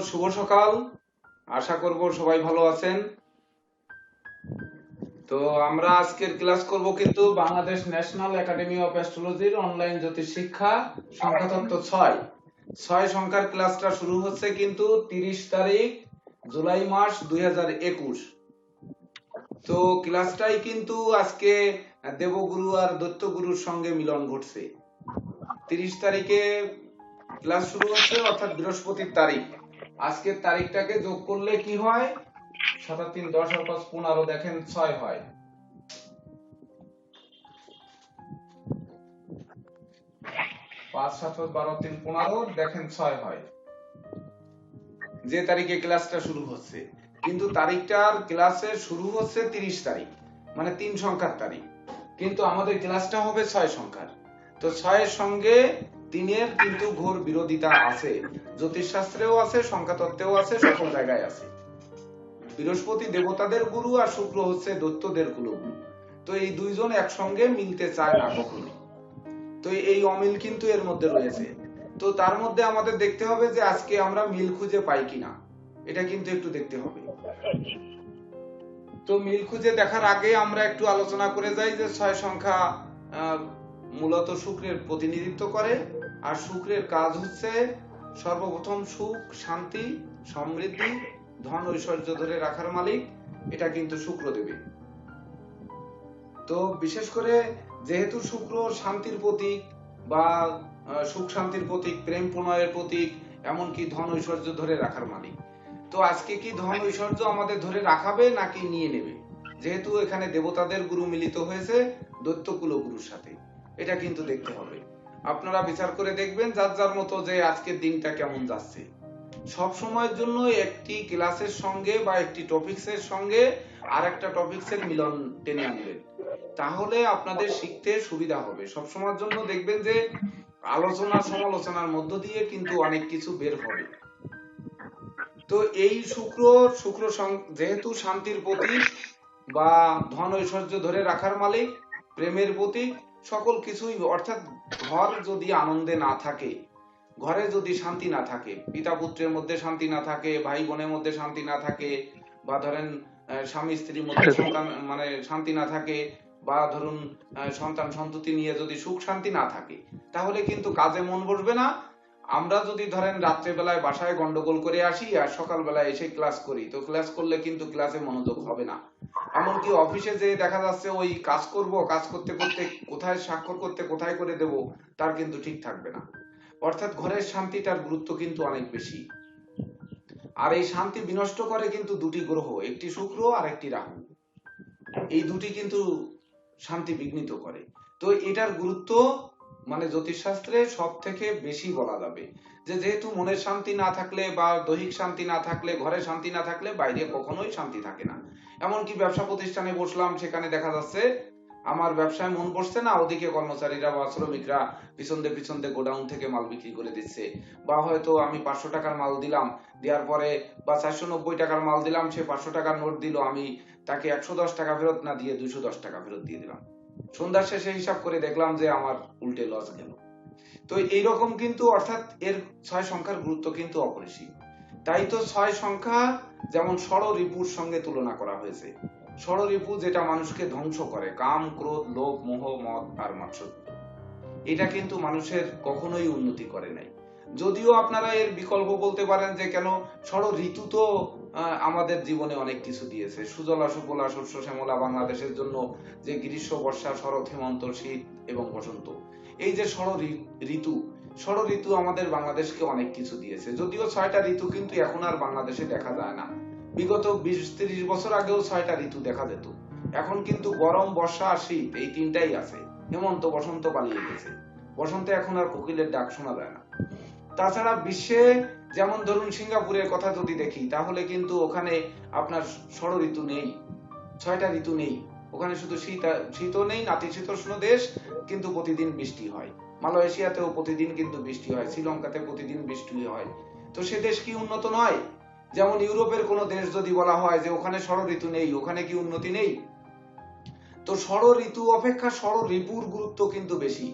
শুভ সকাল। আশা করব সবাই ভালো আছেন। তো আমরা আজকের ক্লাস করব কিন্তু বাংলাদেশ ন্যাশনাল একাডেমি অফ অ্যাস্ট্রোলজির অনলাইন জ্যোতিষ শিক্ষা সংখ্যাতত্ত্ব 6 সংখ্যার ক্লাসটা শুরু হচ্ছে কিন্তু 30 তারিখ জুলাই মাস 2021। তো ক্লাসটাই কিন্তু আজকে দেবগুরু আর দৈত্যগুরুর সঙ্গে মিলন ঘটছে। 30 তারিখে ক্লাস শুরু হচ্ছে, অর্থাৎ বৃহস্পতির তারিখ। আজকের তারিখটাকে যোগ করলে কি হয়? 7 আর 3 10 আর 5 15, দেখেন 6 হয়। 5 7 12 3 15, দেখেন 6 হয় যে তারিখে ক্লাসটা শুরু হচ্ছে। কিন্তু তারিখটার ক্লাসে শুরু হচ্ছে 30 তারিখ, মানে 3 সংখ্যার তারিখ, কিন্তু আমাদের ক্লাসটা হবে 6 সংখ্যার। তো 6 এর সঙ্গে 3 এর কিন্তু ঘোর বিরোধিতা আছে, জ্যোতিষশাস্ত্রেও আছে, সংখ্যাতত্ত্বেও আছে, সকল জায়গায় আছে। বৃহস্পতি দেবতাদের গুরু আর শুক্র হচ্ছে দৈত্যদের কুলগুরু। তো এই দুইজন একসঙ্গে মিলতে চায় না কখনো। তো এই অমিল কিন্তু এর মধ্যে রয়েছে। তো তার মধ্যে আমাদের দেখতে হবে যে আজকে আমরা মিল খুঁজে পাই কিনা, এটা কিন্তু একটু দেখতে হবে। তো মিল খুঁজে দেখার আগে আমরা একটু আলোচনা করে যাই যে 6 সংখ্যা মূলত শুক্রের প্রতিনিধিত্ব করে। আর শুক্রের কাজ হচ্ছে সর্বপ্রথম সুখ, শান্তি, সমৃদ্ধি, ধন ঐশ্বর্য ধরে রাখার মালিক এটা কিন্তু শুক্র দেবে। তো বিশেষ করে যেহেতু শুক্র শান্তির প্রতীক বা সুখ শান্তির প্রতীক, প্রেম প্রণয়ের প্রতীক, এমনকি ধন ঐশ্বর্য ধরে রাখার মালিক। তো আজকে কি ধন ঐশ্বর্য আমাদের ধরে রাখাবে নাকি নিয়ে নেবে? যেহেতু এখানে দেবতাদের গুরু মিলিত হয়েছে দৈত্যকুল গুরুর সাথে, এটা কিন্তু দেখতে হবে। আপনারা বিচার করে দেখবেন যার যার মতো যে আজকের দিনটা কেমন যাচ্ছে। সব সময়ের জন্য একটি ক্লাসের সঙ্গে বা একটি টপিকসের সঙ্গে আর একটা টপিকসের মিলন টেনে আনবেন, তাহলে আপনাদের শিখতে সুবিধা হবে। সব সময়ের জন্য দেখবেন যে আলোচনা সমালোচনার মধ্য দিয়ে কিন্তু অনেক কিছু বের হবে। তো এই শুক্র যেহেতু শান্তির প্রতীক বা ধন ঐশ্বর্য ধরে রাখার মালিক, প্রেমের প্রতীক, সকল কিছুই, অর্থাৎ ঘর যদি আনন্দে না থাকে, ঘরে যদি শান্তি না থাকে, পিতা পুত্রের মধ্যে শান্তি না থাকে, ভাই বোনের মধ্যে শান্তি না থাকে, বা ধরেন স্বামী স্ত্রীর মধ্যে সন্তান মানে শান্তি না থাকে, বা ধরুন সন্তান সন্ততি নিয়ে যদি সুখ শান্তি না থাকে, তাহলে কিন্তু কাজে মন বসবে না। আমরা যদি ধরেন রাত্রেবেলায় বাসায় গন্ডগোল করে আসি আর সকালবেলায় এসে ক্লাস করি, তো ক্লাস করলে কিন্তু ক্লাসে মনোযোগ হবে না। এমনকি অফিসে যে দেখা যাচ্ছে ওই কাজ করব, কাজ করতে করতে কোথায় স্বাক্ষর করতে কোথায় করে দেব তার কিন্তু ঠিক থাকবে না। অর্থাৎ ঘরের শান্তিটার গুরুত্ব কিন্তু অনেক বেশি। আর এই শান্তি বিনষ্ট করে কিন্তু দুটি গ্রহ, একটি শুক্র আর একটি রাহু। এই দুটি কিন্তু শান্তি বিঘ্নিত করে। তো এটার গুরুত্ব মানে জ্যোতিষশাস্ত্রে সব থেকে বেশি বলা যাবে যে যেহেতু মনের শান্তি না থাকলে বা দৈহিক শান্তি না থাকলে, ঘরে শান্তি না থাকলে বাইরে কখনোই শান্তি থাকে না। এমনকি ব্যবসা প্রতিষ্ঠানে বসলাম, সেখানে দেখা যাচ্ছে আমার ব্যবসায় মন বসছে না, ওদিকে কর্মচারীরা বা শ্রমিকরা পিছন দিয়ে গোডাউন থেকে মাল বিক্রি করে দিচ্ছে। বা হয়তো আমি 500 টাকার মাল দিলাম, দেওয়ার পরে বা 490 টাকার মাল দিলাম, সে 500 টাকার নোট দিল, আমি তাকে 110 টাকা ফেরত না দিয়ে 210 টাকা ফেরত দিয়ে দিলাম। সন্ধ্যার শেষে হিসাব করে দেখলাম যে আমার উল্টে লস গেল। তো এইরকম কিন্তু, অর্থাৎ এর 6 সংখ্যার গুরুত্ব কিন্তু অপরিসীম। তাই তো 6 সংখ্যা যেমন ষড়রিপুর সঙ্গে তুলনা করা হয়েছে। ষড়রিপু যেটা মানুষকে ধ্বংস করে, কাম, ক্রোধ, লোভ, মোহ, মদ আর মাৎসর্য, এটা কিন্তু মানুষের কখনোই উন্নতি করে নাই। যদিও আপনারা এর বিকল্প বলতে পারেন যে কেন, ষড় ঋতু তো আমাদের জীবনে অনেক কিছু দিয়েছে। সুজলা সুফলা শস্য শ্যামলা বাংলাদেশের জন্য যে গ্রীষ্ম, বর্ষা, শরৎ, হেমন্ত, শীত এবং বসন্ত, এই যে ষড় ঋতু আমাদের বাংলাদেশকে অনেক কিছু দিয়েছে। যদিও 6টা ঋতু কিন্তু এখন আর বাংলাদেশে দেখা যায় না। বিগত 20-30 বছর আগেও 6টা ঋতু দেখা যেত। এখন কিন্তু গরম, বর্ষা আর শীত, এই তিনটাই আছে। হেমন্ত, বসন্ত পালিয়ে গেছে। বসন্তে এখন আর কোকিলের ডাক শোনা যায় না। তাছাড়া বিশ্বে যেমন ধরুন সিঙ্গাপুরের কথা যদি দেখি, তাহলে কিন্তু ওখানে আপনার ষড় ঋতু নেই, 6টা ঋতু নেই। ওখানে শুধু শীতও নেই, নাতিশীতোষ্ণ দেশ, কিন্তু প্রতিদিন বৃষ্টি হয়। মালয়েশিয়াতেও প্রতিদিন কিন্তু বৃষ্টি হয়, শ্রীলঙ্কাতে প্রতিদিন বৃষ্টি হয়। তো সে দেশ কি উন্নত নয়? যেমন ইউরোপের কোন দেশ যদি বলা হয় যে ওখানে ষড় ঋতু নেই, ওখানে কি উন্নতি নেই? তো ষড় ঋতু অপেক্ষা ষড় রিপুর গুরুত্ব কিন্তু বেশি,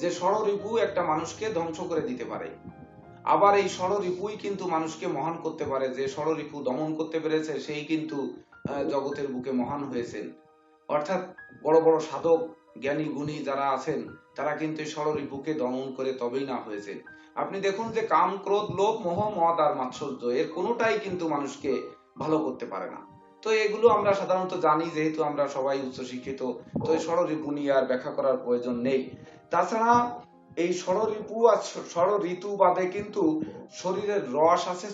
যে ষড় রিপু একটা মানুষকে ধ্বংস করে দিতে পারে। আবার এই ষড়রিপুই কিন্তু মানুষকে মহান করতে পারে। যে ষড়রিপু দমন করতে পেরেছে সেই কিন্তু জগতের বুকে মহান হয়েছেন। অর্থাৎ বড় বড় সাধক জ্ঞানী গুণী যারা আছেন তারা কিন্তু এই ষড়রিপুকে দমন করে তবেই না হয়েছে। আপনি দেখুন যে কাম ক্রোধ লোভ মোহ মদ আর মাৎসর্য এর কোনোটাই কিন্তু মানুষকে ভালো করতে পারে না। তো এগুলো আমরা সাধারণত জানি, যেহেতু আমরা সবাই উচ্চশিক্ষিত, তো এই ষড়রিপু নিয়ে আর ব্যাখ্যা করার প্রয়োজন নেই। তাছাড়া এই ষড়রিপু আর ষড়ঋতু বাদে কিন্তু শরীরের রস আছে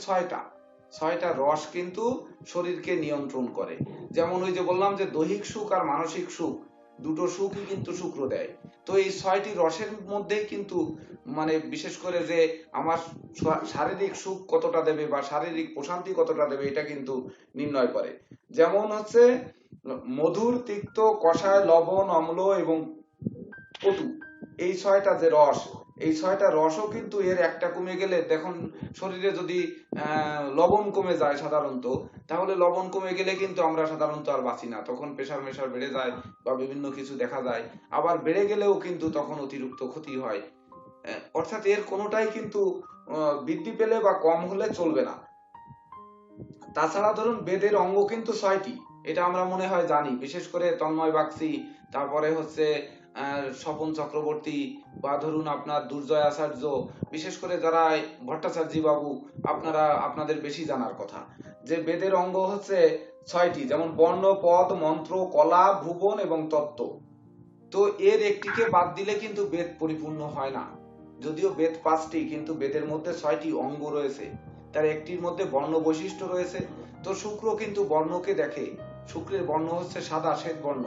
ছয়টা রস কিন্তু শরীরকে নিয়ন্ত্রণ করে। যেমন ওই যে বললাম যে দৈহিক সুখ আর মানসিক সুখ দুটো সুখই কিন্তু শুক্র দেয়। তো এই 6টি রসের মধ্যেই কিন্তু মানে বিশেষ করে যে আমার শারীরিক সুখ কতটা দেবে বা শারীরিক প্রশান্তি কতটা দেবে এটা কিন্তু নির্ণয় করে। যেমন হচ্ছে মধুর, তিক্ত, কষায়, লবণ, অম্ল এবং কটু, এই 6টা যে রস, এই 6টা রসও কিন্তু এর একটা কমে গেলে দেখুন শরীরে যদি লবণ কমে যায় সাধারণত, তাহলে লবণ কমে গেলে কিন্তু আমরা সাধারণত আর বাঁচি না, তখন প্রেশার মেশার বেড়ে যায় বা বিভিন্ন কিছু দেখা যায়। আবার বেড়ে গেলেও কিন্তু তখন অতিরিক্ত ক্ষতি হয়। অর্থাৎ এর কোনোটাই কিন্তু বৃদ্ধি পেলে বা কম হলে চলবে না। তাছাড়া ধরুন বেদের অঙ্গ কিন্তু 6টি, এটা আমরা মনে হয় জানি, বিশেষ করে তন্ময় বাগচি, তারপরে হচ্ছে স্বপন চক্রবর্তী, বা ধরুন আপনার দুর্জয় আচার্য, বিশেষ করে যারা ভট্টাচার্য বাবু, আপনাদের বেশি জানার কথা যে বেদের অঙ্গ হচ্ছে 6টি, যেমন বর্ণ, পদ, মন্ত্র, কলা, ভুবন এবং তত্ত্ব। তো এর একটিকে বাদ দিলে কিন্তু বেদ পরিপূর্ণ হয় না। যদিও বেদ 5টি, কিন্তু বেদের মধ্যে 6টি অঙ্গ রয়েছে, তার একটির মধ্যে বর্ণ বৈশিষ্ট্য রয়েছে। তো শুক্র কিন্তু বর্ণকে দেখে, শুক্রের বর্ণ হচ্ছে সাদা শ্বেত বর্ণ।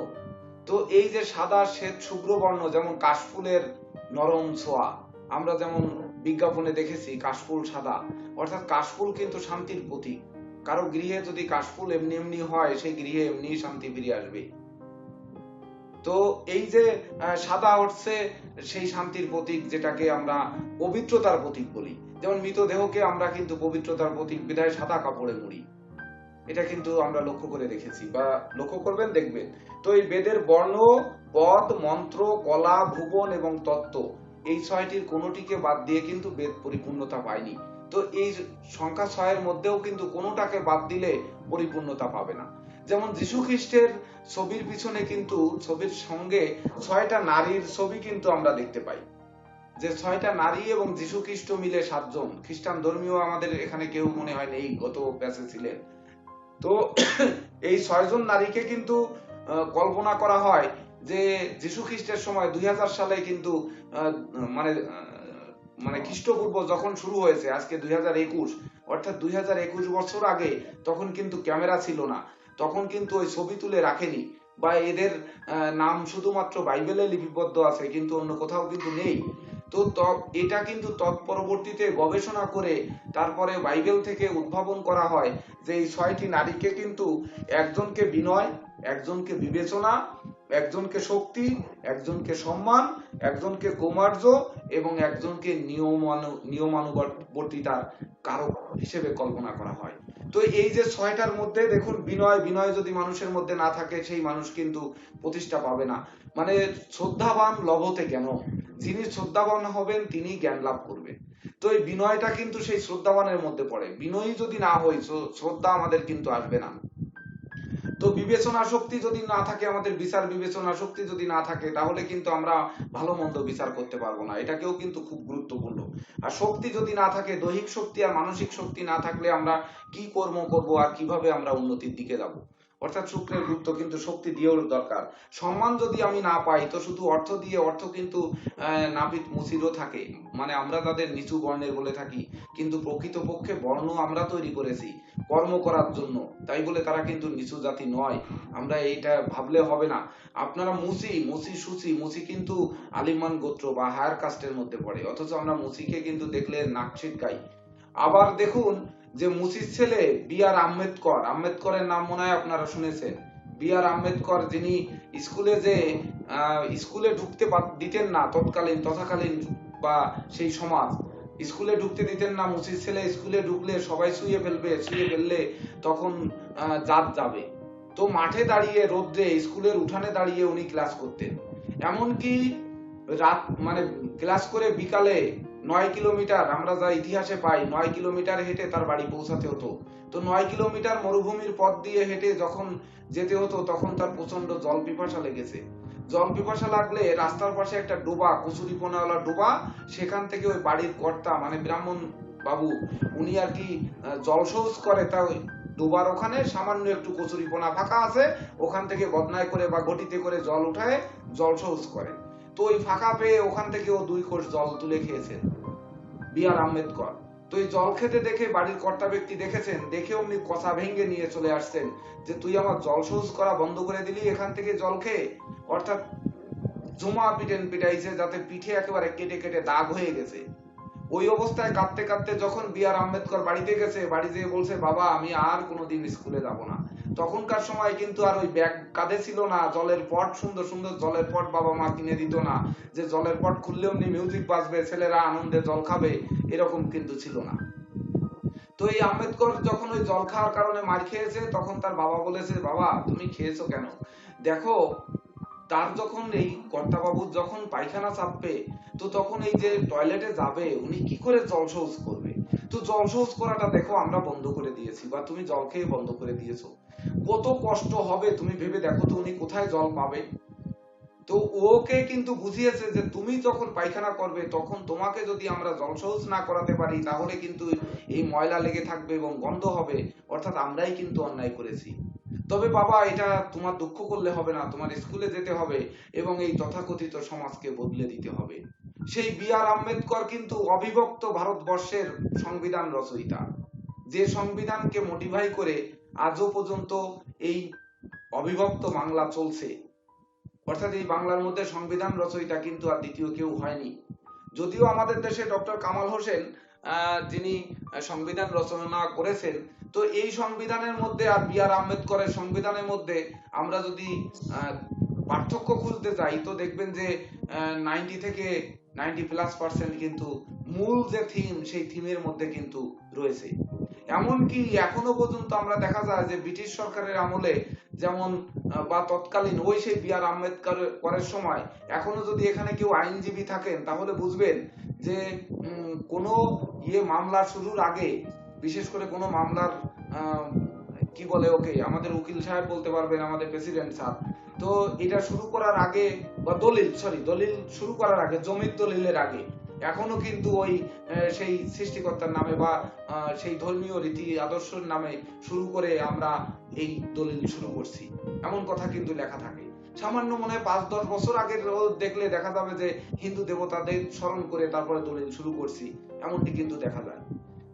তো এই যে সাদা শ্বেত শুভ্র বর্ণ, যেমন কাশফুলের নরম ছোঁয়া, আমরা যেমন বিজ্ঞাপনে দেখেছি কাশফুল সাদা, অর্থাৎ কাশফুল কিন্তু শান্তির প্রতীক। কারো গৃহে যদি কাশফুল এমনি এমনি হয়, সেই গৃহে এমনি শান্তি ফিরে আসবে। তো এই যে সাদা হচ্ছে সেই শান্তির প্রতীক, যেটাকে আমরা পবিত্রতার প্রতীক বলি। যেমন মৃতদেহকে আমরা কিন্তু পবিত্রতার প্রতীক বিধায় সাদা কাপড়ে মুড়ি, এটা কিন্তু আমরা লক্ষ্য করে দেখেছি বা লক্ষ্য করবেন, দেখবেন। তো এই বেদের বর্ণ, পদ, মন্ত্র, কলা, ভুবন এবং তত্ত্ব, এই 6টির কোনোটিকে বাদ দিয়ে কিন্তু বেদ পরিপূর্ণতা পায়নি। তো এই সংখ্যা 6 এর মধ্যেও কিন্তু কোনোটাকে বাদ দিলে পরিপূর্ণতা পাবে না। যেমন যীশু খ্রিস্টের ছবির পিছনে কিন্তু ছবির সঙ্গে 6টা নারীর ছবি কিন্তু আমরা দেখতে পাই, যে 6টা নারী এবং যীশু খ্রিস্ট মিলে 7জন। খ্রিস্টান ধর্মীয় আমাদের এখানে কেউ মনে হয় নেই, গত ব্যাচে ছিলেন। তো এই 6জন নারীকে কিন্তু কল্পনা করা হয় যে যীশু খ্রিস্টের সময় 2000 সালে কিন্তু মানে মানে খ্রিস্টপূর্ব যখন শুরু হয়েছে, আজকে 2021, অর্থাৎ 2021 বছর আগে তখন কিন্তু ক্যামেরা ছিল না, তখন কিন্তু ওই ছবি তুলে রাখেনি, বা এদের নাম শুধুমাত্র বাইবেলে লিপিবদ্ধ আছে, কিন্তু অন্য কোথাও কিন্তু নেই। তো এটা কিন্তু তৎপরবর্তীতে গবেষণা করে তারপরে বাইবেল থেকে উদ্ভাবন করা হয় যে এই 6টি নারীকে কিন্তু একজনকে বিনয়, একজনকে বিবেচনা, একজনকে শক্তি, একজনকে সম্মান, একজনকে কৌমার্য এবং একজনকে নিয়মানুবর্তিতার কারক হিসেবে কল্পনা করা হয়। তো এই যে 6টার মধ্যে দেখুন বিনয় যদি মানুষের মধ্যে না থাকে, সেই মানুষ কিন্তু প্রতিষ্ঠা পাবে না। মানে শ্রদ্ধাবান লভতে জ্ঞান, যিনি শ্রদ্ধাবান হবেন তিনি জ্ঞান লাভ করবেন। তো এই বিনয়টা কিন্তু সেই শ্রদ্ধাবানের মধ্যে পড়ে। বিনয়ী যদি না হই, শ্রদ্ধা আমাদের কিন্তু আসবে না। তো বিবেচনা শক্তি যদি না থাকে, আমাদের বিচার বিবেচনা শক্তি যদি না থাকে, তাহলে কিন্তু আমরা ভালো মন্দ বিচার করতে পারবো না, এটাকেও কিন্তু খুব গুরুত্বপূর্ণ। আর শক্তি যদি না থাকে, দৈহিক শক্তি আর মানসিক শক্তি না থাকলে আমরা কি কর্ম করব আর কিভাবে আমরা উন্নতির দিকে যাব। অর্থাৎ শুক্রের গুরুত্ব কিন্তু শক্তি দিয়েও দরকার। সম্মান যদি আমি না পাই, তো শুধু অর্থ দিয়ে, অর্থ কিন্তু নাপিত মুচিরও থাকে, মানে আমরা তাদের নিচু বর্ণের বলে থাকি, কিন্তু প্রকৃতপক্ষে বর্ণ আমরা তৈরি করেছি কর্ম করার জন্য, তাই বলে তারা কিন্তু নিচু জাতি নয়, আমরা এইটা ভাবলে হবে না। আপনারা মুচি কিন্তু আলিমান গোত্র বা হায়ার কাস্টের মধ্যে পড়ে, অথচ আমরা মুচিকে কিন্তু দেখলে নাক ছিটকাই। আবার দেখুন যে মুচির ছেলে B.R. আম্বেদকরের নাম মনে হয় আপনারা শুনেছেন। B.R. আম্বেদকর, যিনি স্কুলে ঢুকতে দিতেন না তথাকালীন বা সেই সমাজ, স্কুলে ঢুকতে দিতেন না, মুচির ছেলে স্কুলে ঢুকলে সবাই ছুঁয়ে ফেললে তখন জাত যাবে। তো মাঠে দাঁড়িয়ে রোদ্রে স্কুলের উঠানে দাঁড়িয়ে উনি ক্লাস করতেন, এমনকি রাত মানে ক্লাস করে বিকালে 9 কিলোমিটার, আমরা যা ইতিহাসে পাই 9 কিলোমিটার হেঁটে তার বাড়ি পৌঁছাতে হতো। তো 9 কিলোমিটার মরুভূমির পথ দিয়ে হেঁটে যখন যেতে হতো তখন তার প্রচন্ড জল পিপাসা লেগেছে। জল পিপাসা লাগলে রাস্তার পাশে একটা ডোবা, কচুরিপনাওয়ালা ডোবা, সেখান থেকে ওই বাড়ির কর্তা মানে ব্রাহ্মণ বাবু উনি আর কি জল শৌচ করে, তা ওই ডোবার ওখানে সামান্য একটু কচুরিপনা ফাঁকা আছে, ওখান থেকে বদনায় করে বা ঘটিতে করে জল উঠায় জল শৌচ করে। তো ওই ফাঁকা পেয়ে ওখান থেকে ও 2 কোষ জল তুলে খেয়েছেন বি আর আম্বেদকর। তো এই জল খেতে দেখে বাড়ির কর্তা ব্যক্তি দেখেছেন, দেখে অমনি কচা ভেঙে নিয়ে চলে আসছেন যে তুই আমার জল শৌচ করা বন্ধ করে দিলি এখান থেকে জল খেয়ে। অর্থাৎ জমা পিটেন পিটাইছে, যাতে পিঠে একেবারে কেটে কেটে দাগ হয়ে গেছে। ওই অবস্থায় কাঁদতে কাঁদতে যখন বি আর আম্বেদকর বাড়িতে গেছে, বাড়ি যেয়ে বলছে বাবা আমি আর কোনোদিন স্কুলে যাব না। তখনকার সময় কিন্তু আর ওই ব্যাগ কাঁধে ছিল না, জলের পট, সুন্দর সুন্দর জলের পট বাবা মা কিনে দিত না, যে জলের পট খুললে অমনি মিউজিক বাজবে, ছেলেরা আনন্দে জল খাবে, এরকম কিন্তু ছিল না। তো এই আম্বেদকর যখন ওই জল খাওয়ার কারণে মার খেয়েছে, তখন তার বাবা বলেছে বাবা তুমি খেয়েছো কেন? দেখো তার যখন এই কর্তাবাবুর যখন পায়খানা চাপবে, তো তখন এই যে টয়লেটে যাবে উনি কি করে জল শৌচ করবে? তো জল শৌচ করাটা দেখো আমরা বন্ধ করে দিয়েছি, বা তুমি জল খেয়ে বন্ধ করে দিয়েছো, কত কষ্ট হবে তুমি ভেবে দেখো তো উনি কোথায় জল পাবে? তো ওকে কিন্তু বুঝিয়েছে যে তুমি যখন পায়খানা করবে তখন তোমাকে যদি আমরা জল শৌচ না করাতে পারি তাহলে কিন্তু এই ময়লা লেগে থাকবে এবং গন্ধ হবে, অর্থাৎ আমরাই কিন্তু অন্যায় করেছি। তবে বাবা এটা তোমার দুঃখ করলে হবে না, তোমার স্কুলে যেতে হবে এবং এই তথাকথিত সমাজকে বদলে দিতে হবে। সেই বি আর আম্বেদকর কিন্তু অবিভক্ত ভারতবর্ষের সংবিধান রচয়িতা, যে সংবিধানকে মোটিফাই করে আজও পর্যন্ত এই অবিভক্ত বাংলা চলছে। অর্থাৎ এই বাংলার মধ্যে সংবিধান রচয়িতা কিন্তু আর দ্বিতীয় কেউ হয়নি। যদিও আমাদের দেশে ডক্টর কামাল হোসেন যিনি সংবিধান রচনা করেছেন, তো এই সংবিধানের মধ্যে আর বি আর আম্বেদকরের সংবিধানের মধ্যে আমরা যদি পার্থক্য খুঁজতে যাই তো দেখবেন যে 90 থেকে 90+% কিন্তু মূল যে থিম সেই থিমের মধ্যে কিন্তু রয়েছে। এমনকি এখনো পর্যন্ত আমরা দেখা যায় যে ব্রিটিশ সরকারের আমলে যেমন বা তৎকালীন ওই সেই বি আর আম্বেদকরের সময় এখনো যদি এখানে কেউ আইনজীবী থাকেন তাহলে বুঝবেন যে কোনো মামলা শুরুর আগে, বিশেষ করে কোনো মামলার কি বলে ওকে আমাদের উকিল সাহেব বলতে পারবেন, আমাদের প্রেসিডেন্ট স্যার, তো এটা শুরু করার আগে বা দলিল শুরু করার আগে, জমির দলিলের আগে এখনো কিন্তু ওই সেই সৃষ্টিকর্তার নামে বা সেই ধর্মীয় রীতি আদর্শের নামে শুরু করে আমরা এই দলিল শুরু করছি, এমন কথা কিন্তু লেখা থাকে। সামান্য মনে হয় 5-10 বছর আগের দেখলে দেখা যাবে যে হিন্দু দেবতাদের স্মরণ করে তারপরে দলিল শুরু করছি, এমনটি কিন্তু দেখা যায়।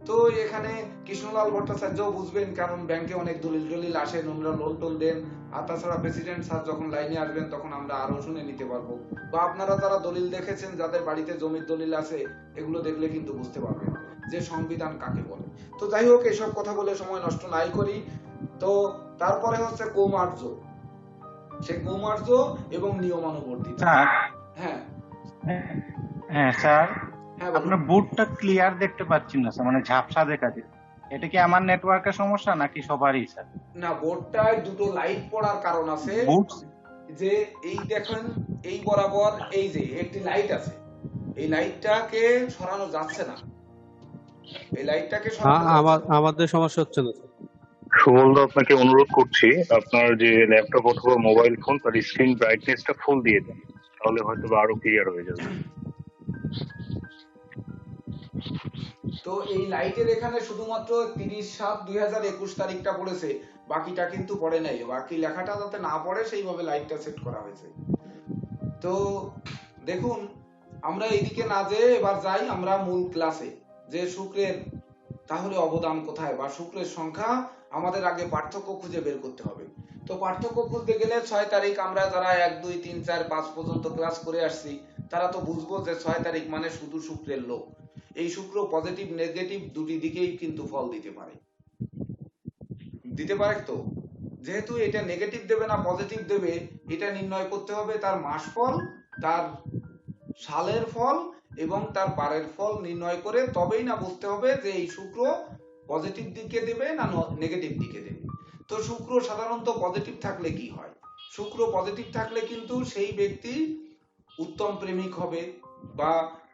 তো এখানে কৃষ্ণলাল ভট্টাচার্য বুঝবেন, কারণ ব্যাংকে অনেক দলিল টলিল আসে, নোংরা লোন টোল দেন, আর তাছাড়া প্রেসিডেন্ট স্যার যখন লাইনে আসবেন তখন আমরা আরো শুনে নিতে পারবো, বা আপনারা যারা দলিল দেখেছেন যাদের বাড়িতে জমির দলিল আছে এগুলো দেখলে কিন্তু বুঝতে পারবেন যে সংবিধান কাকে বলে। তো যাই হোক এসব কথা বলে সময় নষ্ট নাই করি। তো তারপরে হচ্ছে কৌমার্য, সে কৌমার্য এবং নিয়মানুবর্তিতা। হ্যাঁ হ্যাঁ স্যার, হ্যাঁ আপনার বোর্ডটা ক্লিয়ার দেখতে পাচ্ছি না স্যার, মানে ঝাপসা দেখা যায়। এটা কি আমার নেটওয়ার্কের সমস্যা নাকি সবারই স্যার? না, বোর্ডটায় দুটো লাইট পড়ার কারণ আছে। যে এই দেখেন এই বরাবর এই যে একটি লাইট আছে, এই লাইটটাকে সরানো যাচ্ছে না, এই লাইটটাকে আমাদের সমস্যা হচ্ছে না। সুমলদা, আপনাকে অনুরোধ করছি আপনার যে ল্যাপটপ অথবা মোবাইল ফোন তার স্ক্রিন ব্রাইটনেসটা ফুল দিয়ে দেন, তাহলে হয়তো আরো ক্লিয়ার হয়ে যাবে। তো এই লাইটের এখানে শুধুমাত্র 30/7/2021 তারিখটা পড়েছে, বাকিটা কিন্তু পড়ে নাই, বাকি লেখাটা যাতে না পড়ে সেইভাবে লাইটটা সেট করা হয়েছে। তো দেখুন আমরা এইদিকে না যেয়ে এবার যাই আমরা মূল ক্লাসে, যে শুক্রের তাহলে অবদান কোথায় বা শুক্রের সংখ্যা আমাদের আগে পার্থক্য খুঁজে বের করতে হবে। তো পার্থক্য খুঁজতে গেলে 6 তারিখ আমরা যারা 1 2 3 4 5 পর্যন্ত ক্লাস করে আসছি তারা তো বুঝবো যে 6 তারিখ মানে শুধু শুক্রের লোক। এই শুক্র পজিটিভ নেগেটিভ দুটি দিকেই কিন্তু ফল দিতে পারে, তো যেহেতু এটা নেগেটিভ দেবে না পজিটিভ দেবে এটা নির্ণয় করতে হবে তার মাস ফল, তার সালের ফল এবং তার বারের ফল নির্ণয় করে তবেই না বুঝতে হবে যে এই শুক্র পজিটিভ দিকে দেবে না নেগেটিভ দিকে দেবে। তো শুক্র সাধারণত পজিটিভ থাকলে কি হয়? শুক্র পজিটিভ থাকলে কিন্তু সেই ব্যক্তি উত্তম প্রেমিক হবে বা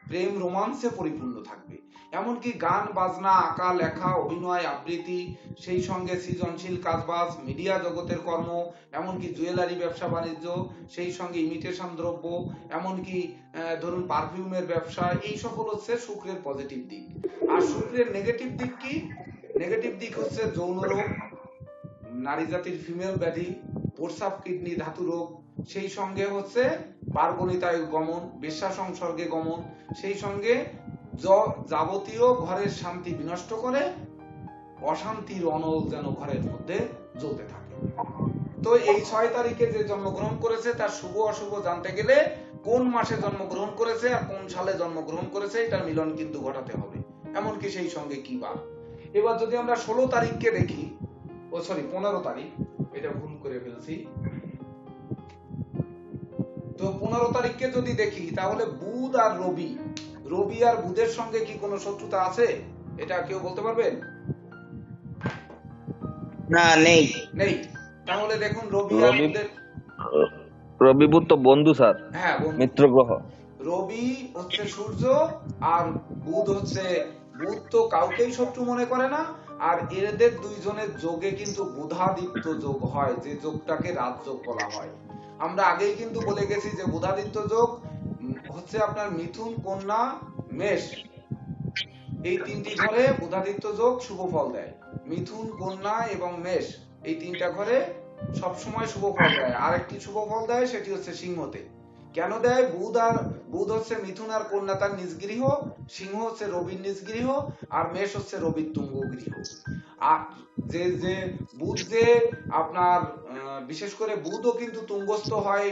প্রেম রোমান্সে পরিপূর্ণ থাকবে। এমনকি গান বাজনা, আঁকা লেখা, অভিনয়, আবৃত্তি, সেই সঙ্গে সৃজনশীল কাজবাজ, মিডিয়া জগতের কর্ম, এমনকি জুয়েলারি ব্যবসা বাণিজ্য, সেই সঙ্গে ইমিটেশন দ্রব্য, এমনকি ধরুন পারফিউমের ব্যবসা, এই সকল হচ্ছে শুক্রের পজিটিভ দিক। আর শুক্রের নেগেটিভ দিক কি? নেগেটিভ দিক হচ্ছে যৌন রোগ, নারী জাতির ফিমেল ব্যাধি, প্রস্রাব কিডনি ধাতু রোগ, সেই সঙ্গে হচ্ছে পার্বণিতায় গমন, বেশ্যা সংসর্গে গমন, সেই সঙ্গে যাবতীয় ঘরের শান্তি বিনষ্ট করে, অশান্তির অনল যেন ঘরের মধ্যে জ্বলতে থাকে। তো এই 6 তারিখে যে জন্মগ্রহণ করেছে তার শুভ অশুভ জানতে গেলে কোন মাসে জন্মগ্রহণ করেছে আর কোন সালে জন্মগ্রহণ করেছে এটার মিলন কিন্তু ঘটাতে হবে, এমনকি সেই সঙ্গে কি বার। এবার যদি আমরা 16 তারিখকে দেখি, 15 তারিখ, এটা ভুল করে ফেলছি। তো 15 তারিখকে যদি দেখি তাহলে বুধ আর রবি, রবি আর বুধের সঙ্গে কি কোনো শত্রুতা আছে? এটা কেউ বলতে পারবেন? না, নেই। নেই। তাহলে দেখুন রবি আর বুধের, রবি বুধ তো বন্ধু স্যার, হ্যাঁ বন্ধু, মিত্র গ্রহ। রবি হচ্ছে সূর্য আর বুধ হচ্ছে, বুধ তো কাউকেই শত্রু মনে করে না। আর এদের দুইজনের যোগে কিন্তু বুধাদিত্য যোগ হয়, যে যোগটাকে রাজযোগ বলা হয়। আমরা আগেই কিন্তু বলে গেছি যে বুধাদিত্য যোগ হচ্ছে আপনার মিথুন, কন্যা, মেষ, এই তিনটি ঘরে বুধাদিত্য যোগ শুভ ফল দেয়। মিথুন, কন্যা এবং মেষ, এই তিনটা ঘরে সবসময় শুভ ফল দেয়। আরেকটি শুভ ফল দেয়, সেটি হচ্ছে সিংহতে। কেন দেয়? বুধ হচ্ছে মিথুন আর কন্যা তার নিজ গৃহ, সিংহ হচ্ছে রবির নিজ গৃহ, আর মেষ হচ্ছে রবির তুঙ্গ গৃহ। আর যে বুধ যে আপনার বিশেষ করে বুধও কিন্তু তুঙ্গস্থ হয়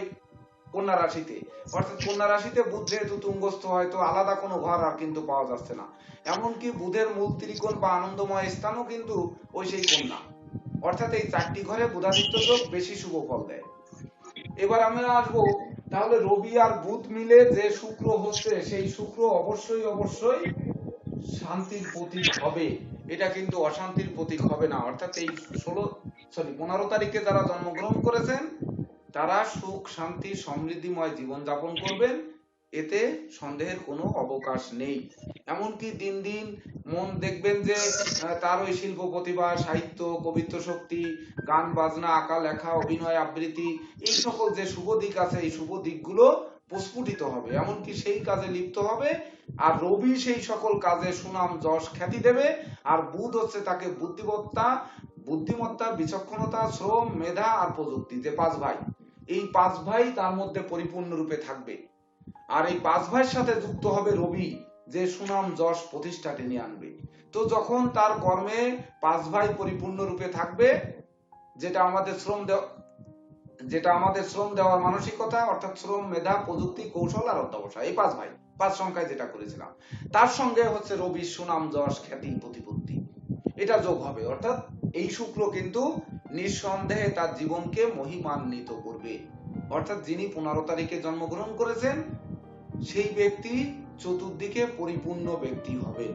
কন্যা রাশিতে, অর্থাৎ কন্যা রাশিতে বুধ যেহেতু তুঙ্গস্থ হয়, তো আলাদা কোনো ঘর আর কিন্তু পাওয়া যাচ্ছে না। এমনকি বুধের মূল ত্রিকোণ বা আনন্দময় স্থানও কিন্তু ওই সেই কন্যা, অর্থাৎ এই 4টি ঘরে বুধাদিত্য যোগ বেশি শুভ ফল দেয়। এবার আমরা আসবো, তাহলে রবি আর বুধ মিলে যে শুক্র হচ্ছে, সেই শুক্র অবশ্যই শান্তির প্রতীক হবে, এটা কিন্তু অশান্তির প্রতীক হবে না। অর্থাৎ এই 15 তারিখে যারা জন্মগ্রহণ করেছেন তারা সুখ শান্তি সমৃদ্ধিময় জীবন যাপন করবেন, এতে সন্দেহের কোনো অবকাশ নেই। এমনকি দিন দিন মন দেখবেন যে তার ওই শিল্প প্রতিভা, সাহিত্য, কবিত্ব শক্তি, গান বাজনা, আঁকা লেখা, অভিনয়, আবৃত্তি, এই সকল যে শুভ দিক আছে, এই শুভ দিকগুলো প্রস্ফুটিত হবে, এমনকি সেই কাজে লিপ্ত হবে। আর রবি সেই সকল কাজে সুনাম যশ খ্যাতি দেবে। আর বুধ হচ্ছে তাকে বুদ্ধিমত্তা, বিচক্ষণতা, শ্রম, মেধা আর প্রযুক্তি, যে 5 ভাই, এই 5 ভাই তার মধ্যে পরিপূর্ণ রূপে থাকবে। আর এই 5 ভাইয়ের সাথে যুক্ত হবে রবি, যে সুনাম যশ প্রতিষ্ঠা টেনে আনবে। তো যখন তার কর্মে 5 ভাই পরিপূর্ণ রূপে থাকবে, যেটা আমাদের শ্রম দেওয়ার মানসিকতা, অর্থাৎ শ্রম, মেধা, প্রযুক্তি, কৌশল আর অধ্যবসায়, এই 5 ভাই, 5 সংখ্যায় যেটা করেছিলাম, তার সঙ্গে হচ্ছে রবির সুনাম যশ খ্যাতি প্রতিপত্তি, এটা যোগ হবে। অর্থাৎ এই শুক্র কিন্তু নিঃসন্দেহে তার জীবনকে মহিমান্বিত করবে। অর্থাৎ যিনি 15 তারিখে জন্মগ্রহণ করেছেন সেই ব্যক্তি চতুর্দিকে পরিপূর্ণ ব্যক্তি হবে,